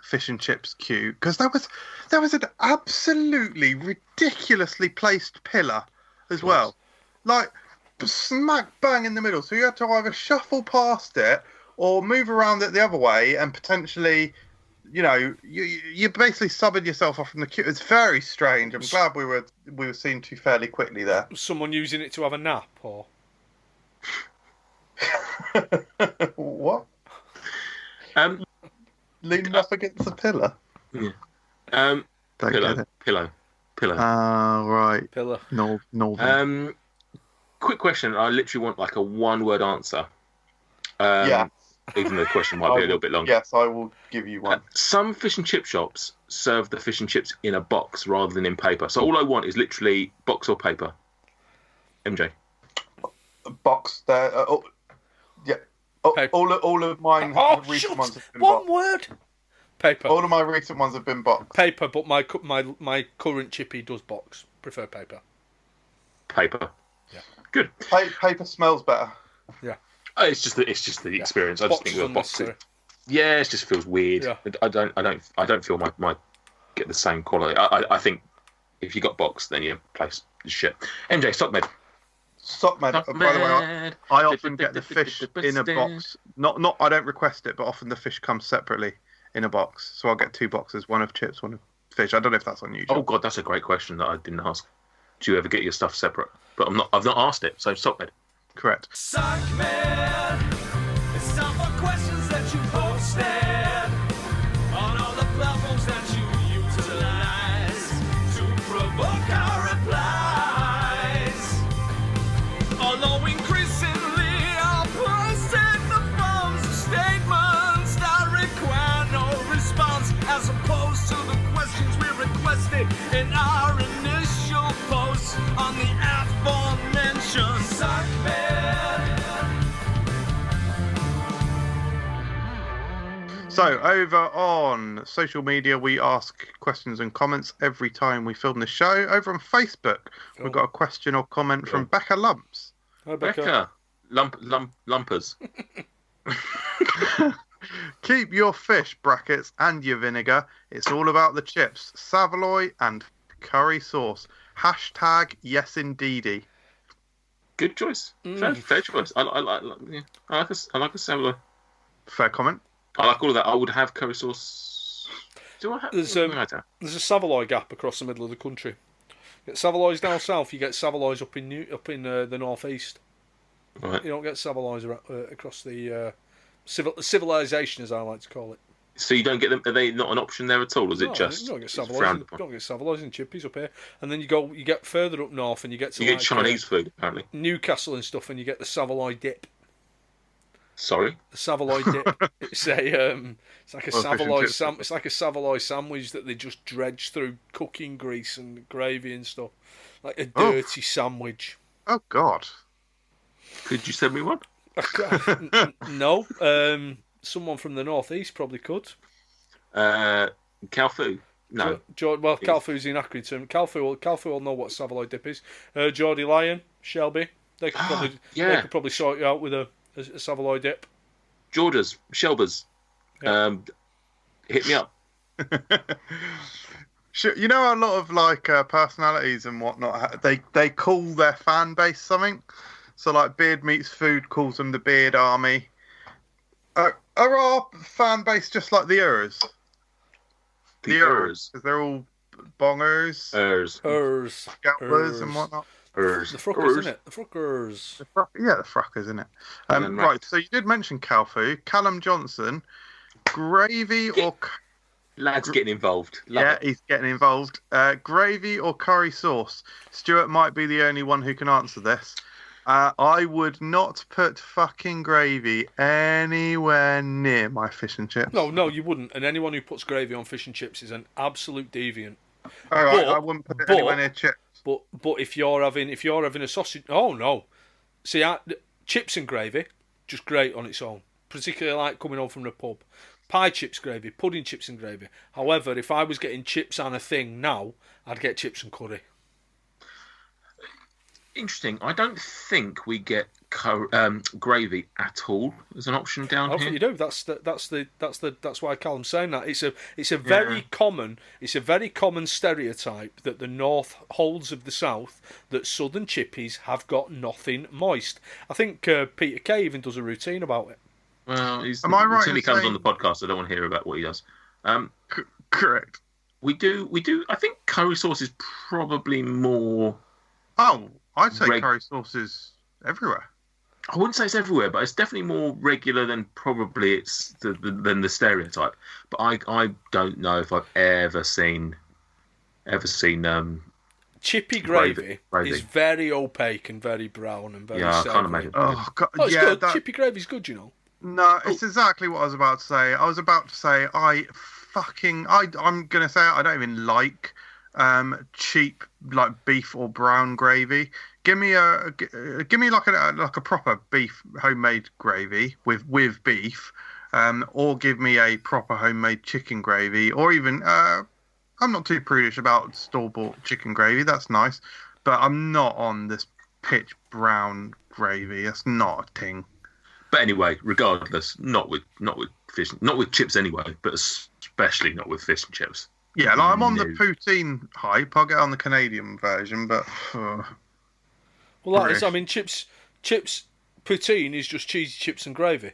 fish and chips queue, because there was an absolutely ridiculously placed pillar as well, like smack bang in the middle. So you had to either shuffle past it or move around it the other way, and potentially, you basically subbing yourself off from the queue. It's very strange. I'm glad we were seen to fairly quickly there. Someone using it to have a nap, or what? Leaning up against the pillar. Yeah. Pillow. Right. Pillar. No. Quick question. I literally want like a one-word answer. Yeah. even though the question might be a little bit longer. Yes, I will give you one. Some fish and chip shops serve the fish and chips in a box rather than in paper. So all I want is literally box or paper. MJ. A box there. Yeah. All of mine recent ones have been One boxed. word. Paper. All of my recent ones have been boxed. Paper, but my current chippy does box. Prefer paper. Paper. Yeah. Good. Paper smells better. Yeah. It's just the experience. I just think with a box. Yeah, it just feels weird. Yeah. I don't feel my get the same quality. I think if you got boxed, then your place is shit. MJ, stock med. By the way, I often get the fish in a box. Not. I don't request it, but often the fish comes separately in a box. So I'll get 2 boxes, one of chips, one of fish. I don't know if that's unusual. Oh God, that's a great question that I didn't ask. Do you ever get your stuff separate? But I've not asked it. So stock med. Correct. Suck man, it's time for questions that you posted on all the platforms that you utilize to provoke our replies. Although increasingly I'll post in the forms of statements that require no response, as opposed to the questions we requested in our initial post on the aforementioned Suck man. So over on social media, we ask questions and comments every time we film the show. Over on Facebook, we've got a question or comment from Becca Lumps. Hi, Becca. Lumpers. Keep your fish brackets and your vinegar. It's all about the chips, Savoy and curry sauce. Hashtag yes indeedy. Good choice. Fair choice. I like a Savoy. Fair comment. I like all of that. I would have curry sauce. Do I have? There's a Savoy gap across the middle of the country. You get Savoys down south. You get Savoys up in the northeast. Right. You don't get Savoys across the civilization, as I like to call it. So you don't get them? Are they not an option there at all? Or is it just? You don't get frowned Savoys. upon? Don't get Savoys and chippies up here, and then you get further up north, and you get to get Chinese food apparently. Newcastle and stuff, and you get the Savoy dip. Sorry. The Savoy dip. It's like a Savoy it's like a Savoy sandwich that they just dredge through cooking grease and gravy and stuff, like a dirty sandwich. Oh God. Could you send me one? No. Someone from the northeast probably could. Calfu? No. Calfu's in Accrington. Calfu will know what Savoy dip is. Geordie Lyon, Shelby. They could probably sort you out with a Savoy dip. Georges, Shelbers. Yeah. Hit me up. You know, a lot of personalities and whatnot, they call their fan base something. So like Beard Meets Food calls them the Beard Army. Are our fan base just like the Urs? The Urs. Because they're all bongers, scalpers and whatnot. Urs. The Fruckers, isn't it? The Fruckers. The Fruckers, isn't it? Right, so you did mention Calfu. Callum Johnson, gravy or... Lad's getting involved. He's getting involved. Gravy or curry sauce? Stuart might be the only one who can answer this. I would not put fucking gravy anywhere near my fish and chips. No, you wouldn't. And anyone who puts gravy on fish and chips is an absolute deviant. I wouldn't put it anywhere near chips. But if you're having a sausage, oh no, see, chips and gravy, just great on its own. Particularly like coming home from the pub. Pie chips gravy, pudding chips and gravy. However, if I was getting chips and a thing now, I'd get chips and curry. Interesting. I don't think we get gravy at all as an option down here. I think you do. That's why Callum's saying that. It's a very common stereotype that the North holds of the South, that Southern chippies have got nothing moist. I think Peter Kay even does a routine about it. Well, am I right? Until he comes on the podcast, I don't want to hear about what he does. Correct. We do. I think curry sauce is probably more. Oh, I'd say curry sauce is everywhere. I wouldn't say it's everywhere, but it's definitely more regular than probably it's than the stereotype. But I don't know if I've ever seen chippy gravy is very opaque and very brown and very. Yeah, I can't imagine. Oh God, it's good. Chippy gravy's good, you know. No, it's exactly what I was about to say. I was about to say I'm gonna say I don't even like cheap like beef or brown gravy. Give me like a proper beef homemade gravy with beef, or give me a proper homemade chicken gravy, or even I'm not too prudish about store-bought chicken gravy. That's nice, but I'm not on this pitch brown gravy. That's not a thing. But anyway, regardless, not with fish, not with chips anyway, but especially not with fish and chips. Yeah, like I'm on the poutine hype. I'll get on the Canadian version, but well, that is. I mean, chips, poutine is just cheesy chips and gravy.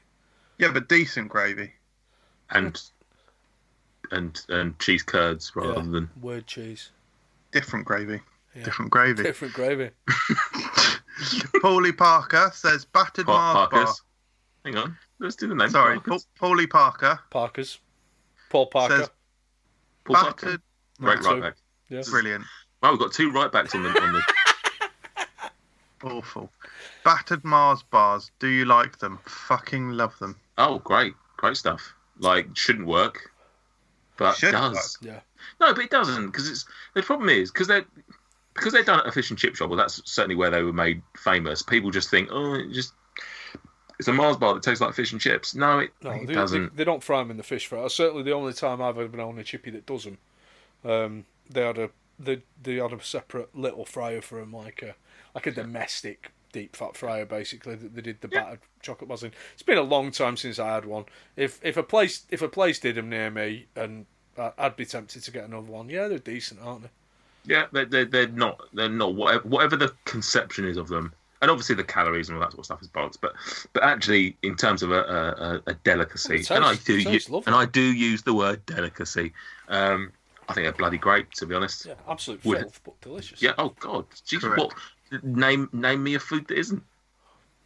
Yeah, but decent gravy. And cheese curds rather than word cheese. Different gravy. Yeah. Different gravy. Different gravy. Paulie Parker says battered Mars bar. Hang on, let's do the name. Sorry, Paulie Parker. Parker's. Paul Parker. Says Paul battered. Parker. Right back. Yeah. Brilliant. Wow, we've got 2 right backs on the. Awful. Battered Mars bars. Do you like them? Fucking love them. Oh, great stuff. Like, shouldn't work, but Should does. Yeah. No, but it doesn't, because the problem is because they're done at a fish and chip shop. Well, that's certainly where they were made famous. People just think, it's a Mars bar that tastes like fish and chips. No, it doesn't. They don't fry them in the fish fry. Certainly, the only time I've ever been on a chippy that does them, they had a separate little fryer for them, like a domestic deep fat fryer, basically. That they did the battered chocolate bars in. It's been a long time since I had one. If a place did them near me, and I'd be tempted to get another one. Yeah, they're decent, aren't they? Yeah, they're not whatever the conception is of them. And obviously the calories and all that sort of stuff is bollocks, but actually in terms of a delicacy, and I do use the word delicacy. I think they're bloody great, to be honest. Yeah, absolute filth, but delicious. Yeah. Oh God, Jesus, what? Name me a food that isn't.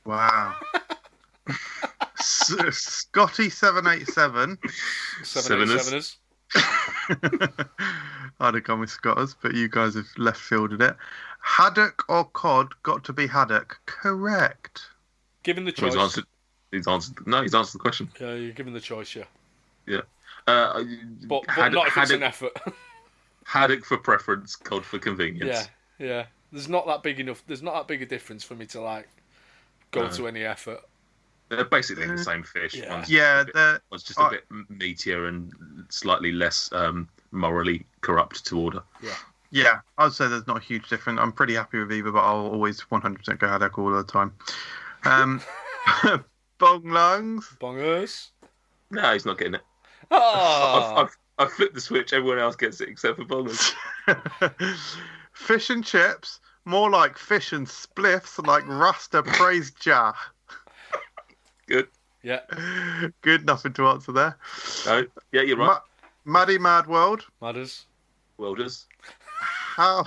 Wow. Scotty787. 787ers. I'd have gone with Scotters, but you guys have left fielded it. Haddock or cod? Got to be haddock. Correct. Given the choice. He's answered the question. Yeah, you're given the choice, yeah. Yeah. But not if it's an effort. Haddock for preference, cod for convenience. Yeah. There's not that big a difference for me to go to any effort. They're basically the same fish. Yeah. One's just a bit meatier and slightly less morally corrupt to order. Yeah. Yeah, I'd say there's not a huge difference. I'm pretty happy with either, but I'll always 100% go haddock all the time. Bong lungs. Bongers. No, he's not getting it. Oh. I've flipped the switch. Everyone else gets it except for bongers. Fish and chips. More like fish and spliffs, like Rasta Praise Jah. Good. Yeah. Good. Nothing to answer there. No. Yeah, you're right. Maddie Mad World. Madders. Welders. How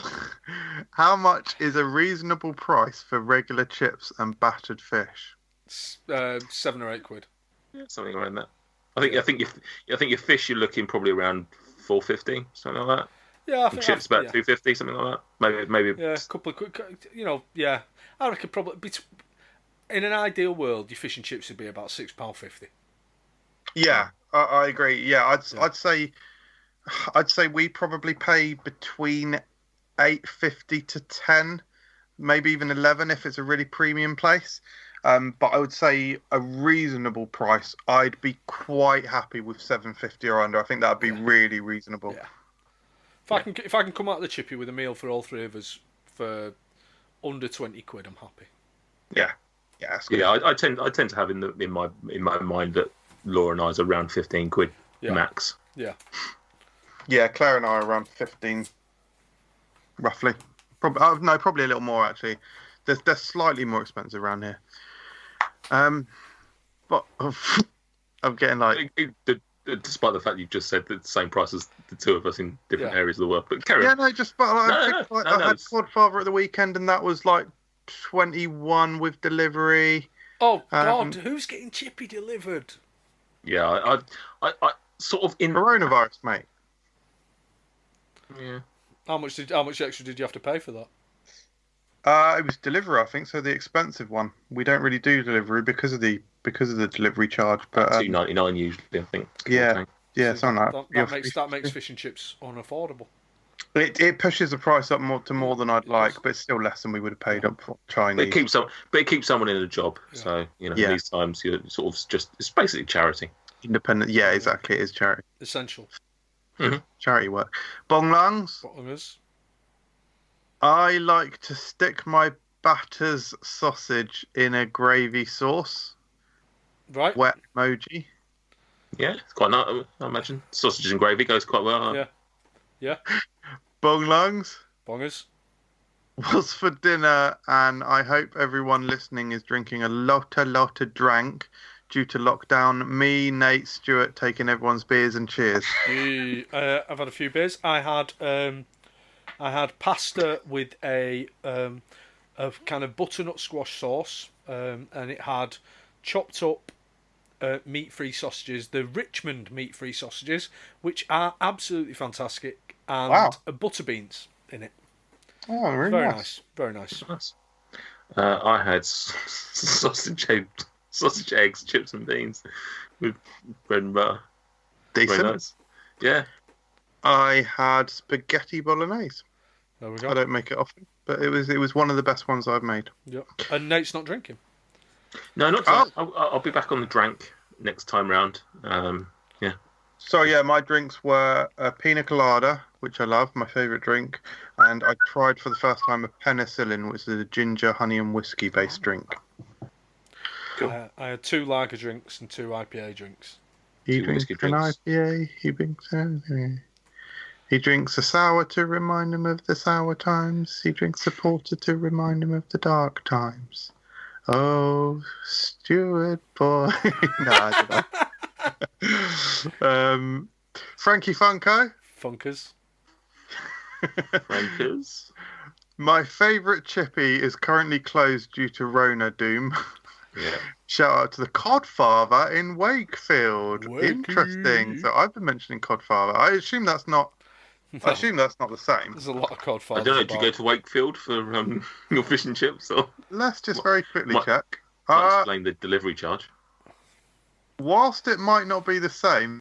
much is a reasonable price for regular chips and battered fish? 7 or 8 quid. Yeah, something around that. I think your fish you're looking probably around $4.50, something like that. Yeah, I think chips about $2.50, something like that. Maybe. Yeah, a couple of quick. Yeah, I reckon probably in an ideal world, your fish and chips would be about £6.50. Yeah, I agree. Yeah, I'd say we probably pay between $8.50 to $10, maybe even $11 if it's a really premium place. But I would say a reasonable price. I'd be quite happy with $7.50 or under. I think that would be really reasonable. Yeah. If I can come out of the chippy with a meal for all three of us for under 20 quid, I'm happy. Yeah. Yeah. That's good. Yeah. I tend to have in my mind that Laura and I's around 15 quid max. Yeah. Yeah, Claire and I are around 15, roughly. Probably a little more actually. They're slightly more expensive around here. But I'm getting despite the fact you've just said the same price as the two of us in different areas of the world. But carry on. Yeah, I had Godfather at the weekend, and that was like 21 with delivery. Oh God, who's getting chippy delivered? Yeah, I sort of in coronavirus, mate. Yeah. How much extra did you have to pay for that? It was delivery, I think, so the expensive one. We don't really do delivery because of the delivery charge. But $2.99 usually, I think. Yeah, something like that. That makes fish and chips unaffordable. It pushes the price up more than I'd like, but it's still less than we would have paid up for Chinese. But it keeps someone in a job. Yeah. So these times you're sort of it's basically charity. Independent, yeah, exactly. It is charity. Essential. Mm-hmm. Charity work. Bonglang's. I like to stick my Batter's sausage in a gravy sauce. Right. Wet emoji. Yeah, it's quite nice. I imagine sausages and gravy goes quite well. Yeah. Bonglang's. Bongers. Was for dinner, and I hope everyone listening is drinking a lot of drank due to lockdown. Me, Nate, Stuart taking everyone's beers and cheers. I've had a few beers. I had pasta with a kind of butternut squash sauce, and it had chopped up meat-free sausages, the Richmond meat-free sausages, which are absolutely fantastic, and butter beans in it. Oh, really very nice. Very nice. I had sausage eggs, chips and beans with bread and butter. Decent. Very nice. Yeah. I had spaghetti bolognese. There we go. I don't make it often, but it was one of the best ones I've made. Yep. And Nate's not drinking. No, not tonight. I'll be back on the drank next time round. Yeah. So yeah, my drinks were a pina colada, which I love, my favourite drink, and I tried for the first time a penicillin, which is a ginger, honey and whiskey based drink. Cool. I had 2 lager drinks and 2 IPA drinks. He drinks an IPA, he drinks a sour to remind him of the sour times. He drinks a porter to remind him of the dark times. Oh, Stuart boy. No, I don't know. Frankie Funko. Funkers. Frankers. My favourite chippy is currently closed due to Rona doom. Yeah. Shout out to the Codfather in Wakefield. Interesting. So I've been mentioning Codfather. I assume that's not. No. I assume that's not the same. There's a lot of Codfathers. I don't know. Do you go to Wakefield for your fish and chips? Or let's just very quickly check. Might explain the delivery charge. Whilst it might not be the same,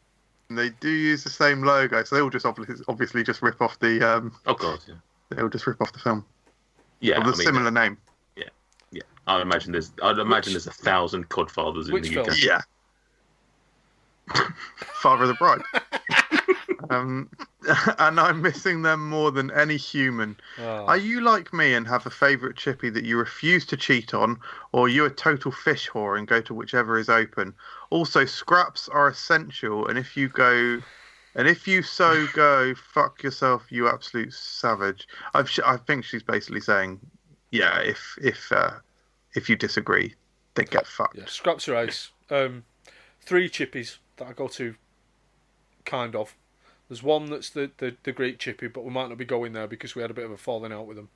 they do use the same logo, so they'll just obviously just rip off the. Oh god, yeah. They'll just rip off the film. Yeah, of the similar name. Yeah. I'd imagine there's 1,000 Codfathers in the UK. Film? Yeah. Father of the Bride. And I'm missing them more than any human. Oh. Are you like me and have a favourite chippy that you refuse to cheat on, or are you a total fish whore and go to whichever is open? Also, scraps are essential, and if you go, fuck yourself, you absolute savage. I think she's basically saying, yeah, if you disagree, then get fucked. Yeah, scraps are ace. 3 chippies that I go to, kind of. There's one that's the Greek chippy, but we might not be going there because we had a bit of a falling out with them.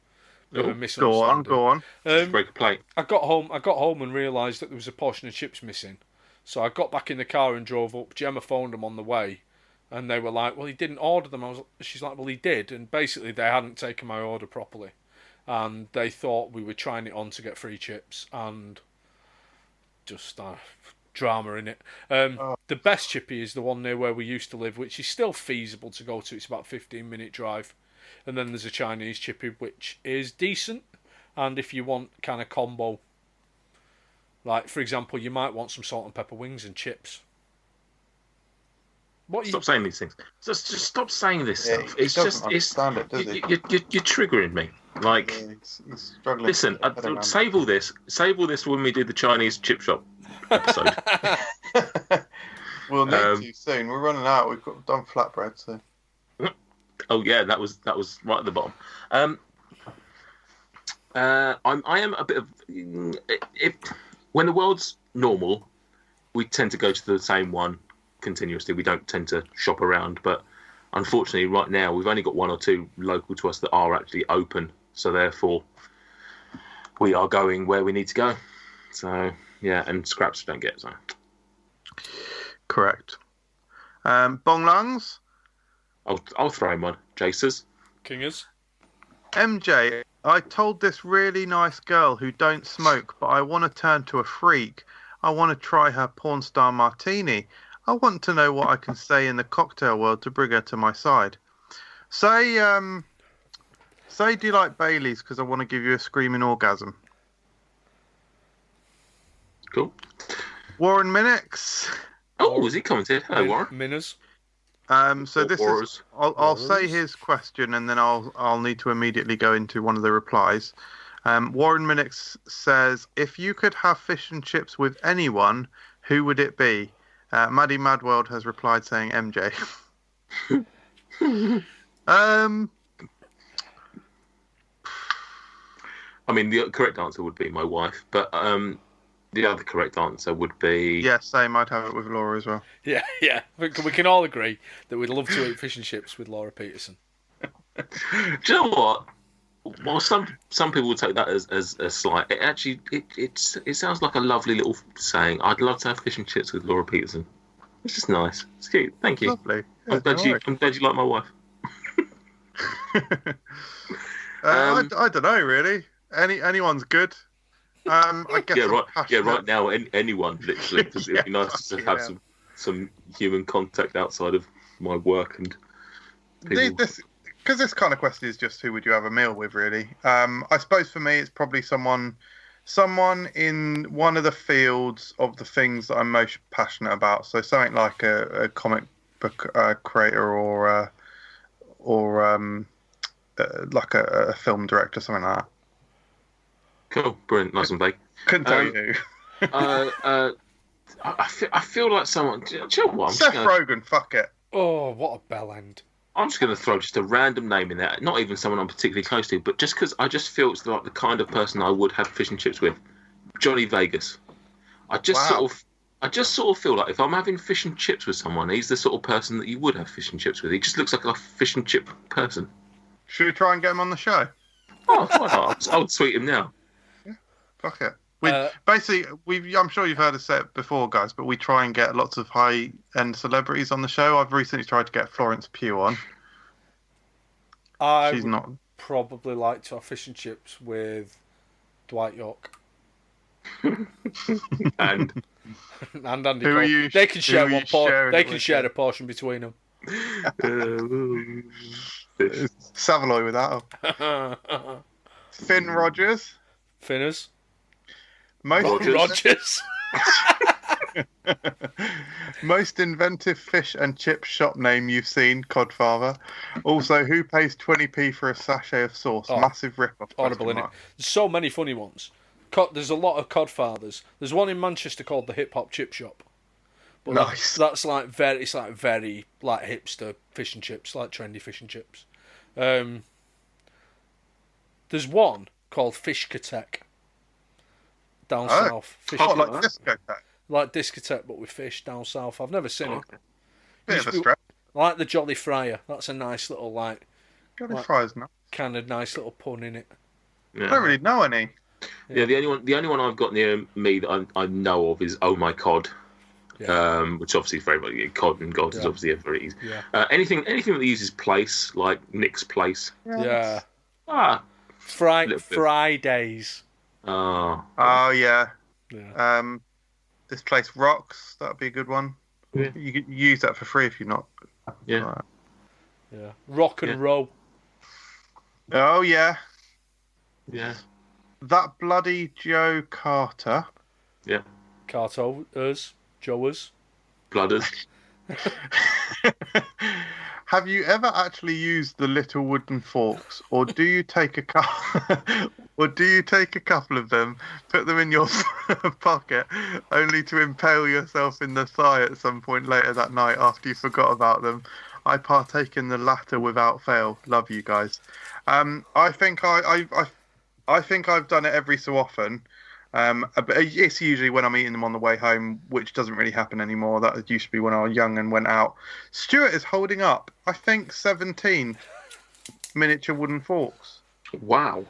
Bit of a misunderstanding. Go on. Break a plate. I got home and realised that there was a portion of chips missing. So I got back in the car and drove up. Gemma phoned them on the way, and they were like, "Well, he didn't order them." She's like, "Well, he did," and basically they hadn't taken my order properly, and they thought we were trying it on to get free chips, and just drama in it. The best chippy is the one near where we used to live, which is still feasible to go to. It's about a 15-minute drive. And then there's a Chinese chippy, which is decent. And if you want kind of combo, like, for example, you might want some salt and pepper wings and chips. Stop saying these things. Just stop saying this stuff. It's just you're triggering me. Like, he's struggling. Listen, save all this when we do the Chinese chip shop episode. We'll need to soon. We're running out. We've done flatbread, so. Oh yeah, that was right at the bottom. I am a bit of when the world's normal, we tend to go to the same one continuously. We don't tend to shop around, but unfortunately, right now we've only got 1 or 2 local to us that are actually open. So therefore, we are going where we need to go. So yeah, and scraps don't get so. Correct. Bonglungs. I'll throw him one. Jasers. Kingers. MJ, I told this really nice girl who don't smoke, but I want to turn to a freak. I want to try her porn star martini. I want to know what I can say in the cocktail world to bring her to my side. Say, do you like Baileys? Because I want to give you a screaming orgasm. Cool. Warren Minix. Oh, has he commented? Hello, Warren. Minners. So this is. I'll say his question, and then I'll need to immediately go into one of the replies. Warren Minix says, "If you could have fish and chips with anyone, who would it be?" Maddie Madworld has replied saying MJ. I mean, the correct answer would be my wife, but the other correct answer would be... Yeah, same. I'd have it with Laura as well. Yeah. We can all agree that we'd love to eat fish and chips with Laura Peterson. Do you know what? Well, some people would take that as a slight. It actually it sounds like a lovely little saying. I'd love to have fish and chips with Laura Peterson. It's just nice. It's cute. Thank you. Lovely. Yeah, I'm glad you like my wife. I don't know really. Anyone's good. I guess right now, anyone literally, because it'd be nice to have some human contact outside of my work and people. Because this kind of question is just who would you have a meal with, really. I suppose for me, it's probably someone in one of the fields of the things that I'm most passionate about. So something like a comic book creator or like a film director, something like that. Cool, brilliant, nice and vague. Couldn't tell you who. I feel like someone. Do you know what? Seth Rogen, fuck it. Oh, what a bell end. I'm just going to throw just a random name in there. Not even someone I'm particularly close to, but just because I just feel it's like the kind of person I would have fish and chips with. Johnny Vegas. I just sort of feel like if I'm having fish and chips with someone, he's the sort of person that you would have fish and chips with. He just looks like a fish and chip person. Should we try and get him on the show? Oh, why not? I'll tweet him now. Yeah, fuck it. I'm sure you've heard us say it before, guys, but we try and get lots of high-end celebrities on the show. I've recently tried to get Florence Pugh on. She's not. Probably like to have fish and chips with Dwight York. and Andy Who Cole. are you? They can share one portion. They can with share a portion between them. Savaloy with that. Finn Rogers. Finners. Rogers. Most inventive fish and chip shop name you've seen, Codfather. Also, who pays 20p for a sachet of sauce? Massive rip-off. Horrible, innit? There's so many funny ones. There's a lot of Codfathers. There's one in Manchester called the Hip Hop Chip Shop. But nice. That's like very hipster fish and chips, like trendy fish and chips. There's one called Fishkotech down south. Like discotheque. Like discotheque, but with fish down south. I've never seen it. Bit of a stretch. Like the Jolly Fryer. That's a nice little Jolly Fryer's nice. Kind of nice little pun in it. Yeah. I don't really know any. Yeah, the only one I've got near me that I know of is Oh My Cod. Yeah. Which obviously is very cod and God is obviously very easy. Yeah. Anything that uses place, like Nick's Place. Yeah. Fridays. Oh yeah. This place rocks. That'd be a good one. Yeah. You could use that for free if you're not. Yeah. Right. Yeah. Rock and roll. Oh yeah. Yeah. That bloody Joe Carter. Yeah. Carter's. Joe's. Blooders. Have you ever actually used the little wooden forks, or do you take a couple of them, put them in your pocket, only to impale yourself in the thigh at some point later that night after you forgot about them? I partake in the latter without fail. Love you guys. I think I've done it every so often. But it's usually when I'm eating them on the way home, which doesn't really happen anymore. That used to be when I was young and went out. Stuart is holding up, I think, 17 miniature wooden forks. Wow.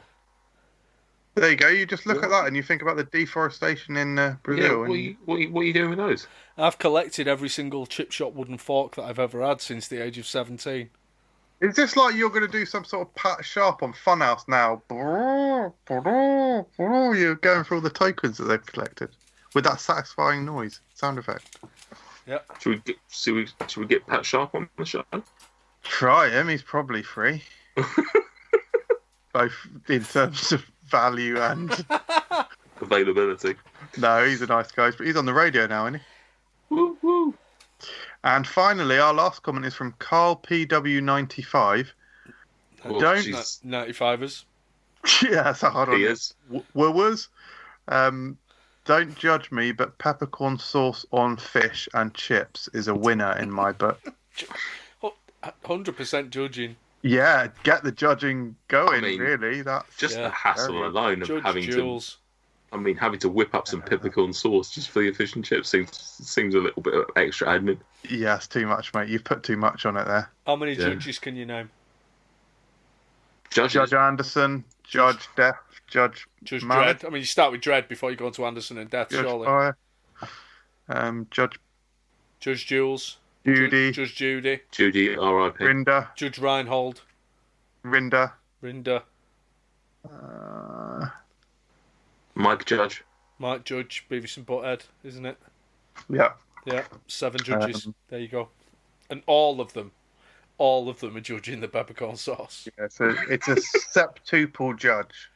There you go. You just look at that and you think about the deforestation in Brazil. Yeah, what are you doing with those? I've collected every single chip shop wooden fork that I've ever had since the age of 17. Is this like you're going to do some sort of Pat Sharp on Funhouse now? You're going through all the tokens that they've collected with that satisfying noise sound effect. Yeah. Should we get Pat Sharp on the show? Try him. He's probably free. Both in terms of value and availability. No, he's a nice guy, but he's on the radio now, isn't he? Woo woo. And finally, our last comment is from Carl PW95. Oh, Don't 95ers. Yeah, that's a hard one. He is. Woo-woos. Don't judge me, but peppercorn sauce on fish and chips is a winner in my book. 100% judging. Yeah, get the judging going, really. That's just the hassle alone of Judge having Jules. to... I mean, having to whip up some peppercorn sauce just for your fish and chips seems a little bit of extra admin. Yeah, it's too much, mate. You've put too much on it there. How many judges can you name? Judge Anderson, Judge Death, Judge Mallet. Dredd. I mean, you start with Dredd before you go on to Anderson and Death, Judge surely. Fire. Judge Jules. Judy. Judge Judy. Judy, R.I.P. Rinda. Judge Reinhold. Rinda. Mike Judge. Mike Judge, Beavis and Butthead, isn't it? Yeah. Yeah, 7 judges. There you go. And all of them are judging the peppercorn sauce. Yeah, so it's a septuple judge.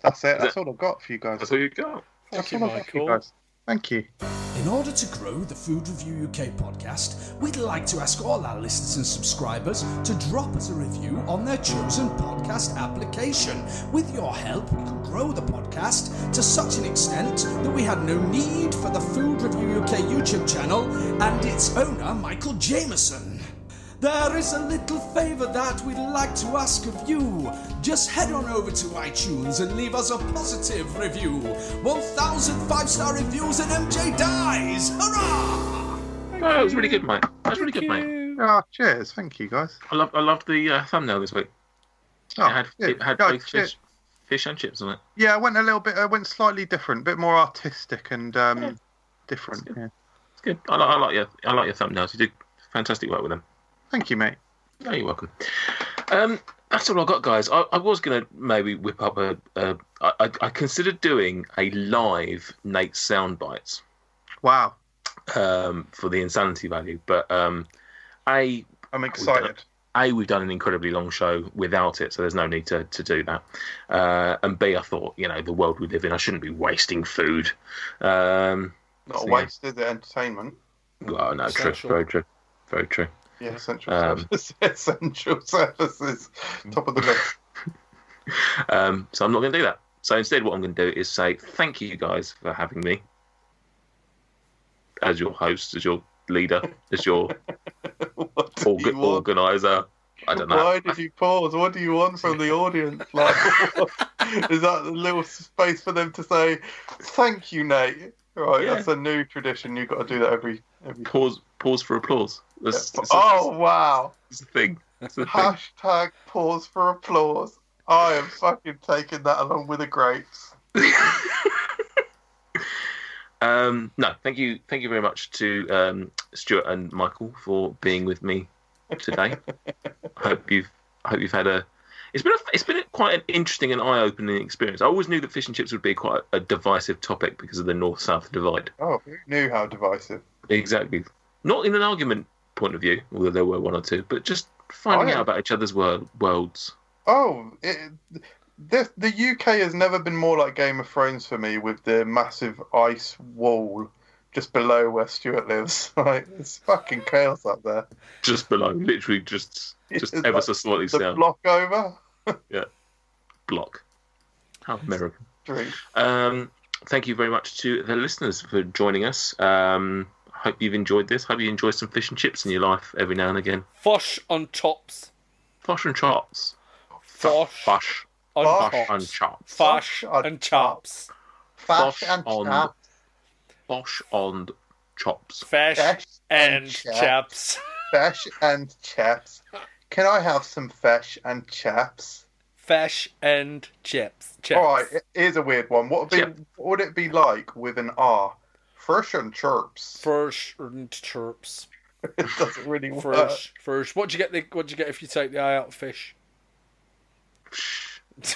That's it. That's all I've got for you guys. That's all you got. Thank you, all I've got for you Michael. guys. Thank you. In order to grow the Food Review UK podcast, we'd like to ask all our listeners and subscribers to drop us a review on their chosen podcast application. With your help, we could grow the podcast to such an extent that we had no need for the Food Review UK YouTube channel and its owner, Michael Jameson. There is a little favour that we'd like to ask of you. Just head on over to iTunes and leave us a positive review. 1,000 5-star reviews and MJ dies! Hurrah! Oh, that was really good, mate. That was really good, mate. Oh, cheers. Thank you, guys. I loved the thumbnail this week. Oh, it had both fish and chips on it. Yeah, I went slightly different, a bit more artistic and different. It's good. Yeah. It's good. I like your thumbnails. You did fantastic work with them. Thank you, mate. Oh, you're welcome. That's all I got, guys. I was going to maybe whip up I considered doing a live Nate Soundbites. Wow. For the insanity value, but I'm excited. We've done an incredibly long show without it, so there's no need to do that. And B, I thought, the world we live in, I shouldn't be wasting food. Not a waste, is it? Entertainment. Well, no, true. Very true. Very true. Yeah, essential services. Essential services. Top of the list. So I'm not going to do that. So instead, what I'm going to do is say thank you guys for having me as your host, as your leader, as your organizer. I don't know. Why did you pause? What do you want from the audience? Like, is that a little space for them to say thank you, Nate? Right, yeah. That's a new tradition. You've got to do that every Pause for applause. Wow. It's a thing. Hashtag pause for applause. I am fucking taking that along with the grapes. No, thank you very much to Stuart and Michael for being with me today. I hope you've had it's been quite an interesting and eye-opening experience. I always knew that fish and chips would be quite a divisive topic because of the north-south divide. Oh, who knew how divisive? Exactly. Not in an argument point of view, although there were one or two, but just finding out about each other's worlds. Oh, the UK has never been more like Game of Thrones for me, with the massive ice wall just below where Stuart lives. Like, it's fucking chaos up there. Just below, literally just ever like so slightly the down. Block over. Yeah, block. How American. Dream. Thank you very much to the listeners for joining us. Hope you've enjoyed this. Hope you enjoy some fish and chips in your life every now and again. Fosh on chops. Fosh and chops. Fosh on chops. Fosh and chops. Fosh and chops. Fosh on chops. Fish and chaps. Fish and chaps. Can I have some fish and chaps? Fish and chips. All right, here's a weird one. What would it be like with an R? Fish and chirps. Fish and chirps. It doesn't really work. First. What do you get if you take the eye out of fish?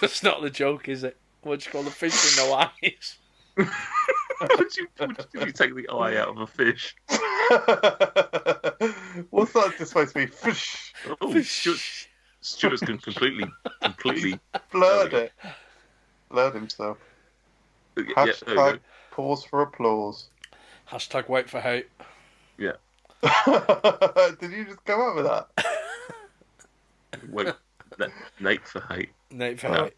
That's not the joke, is it? What do you call the fish with no eyes? What do you take the eye out of a fish? What's that just supposed to be? Fish. Oh, Stuart's completely Blurred himself. Hashtag pause for applause. Hashtag wait for hate. Yeah. Did you just come up with that? Wait, Nate for hate. Nate for hate.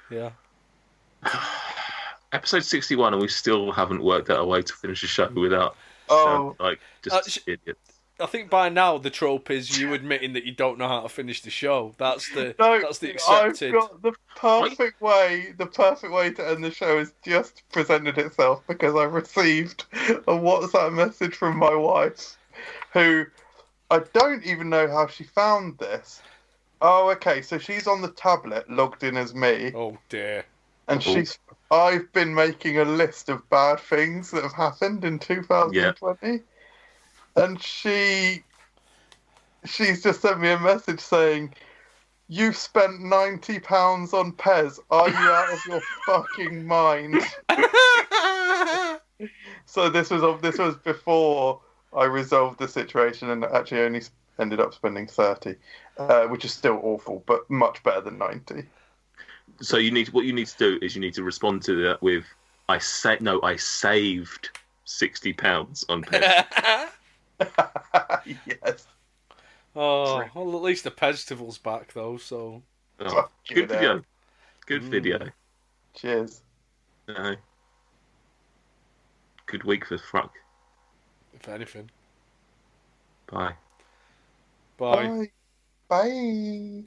Yeah. Episode 61, and we still haven't worked out a way to finish the show without just idiots. I think by now the trope is you admitting that you don't know how to finish the show. That's the accepted. I've got the perfect way. The perfect way to end the show has just presented itself because I received a WhatsApp message from my wife, who I don't even know how she found this. Oh, okay. So she's on the tablet, logged in as me. Oh dear. And I've been making a list of bad things that have happened in 2020. Yeah. And she's just sent me a message saying, "You've spent £90 on Pez. Are you out of your fucking mind?" So this was before I resolved the situation and actually only ended up spending 30, which is still awful, but much better than 90. So what you need to do is you need to respond to that with, I saved £60 on Pez. Yes. Oh, well, at least the Pezstival's back though. So good video. Good video. Cheers. Good week for FRUK. If anything. Bye. Bye. Bye.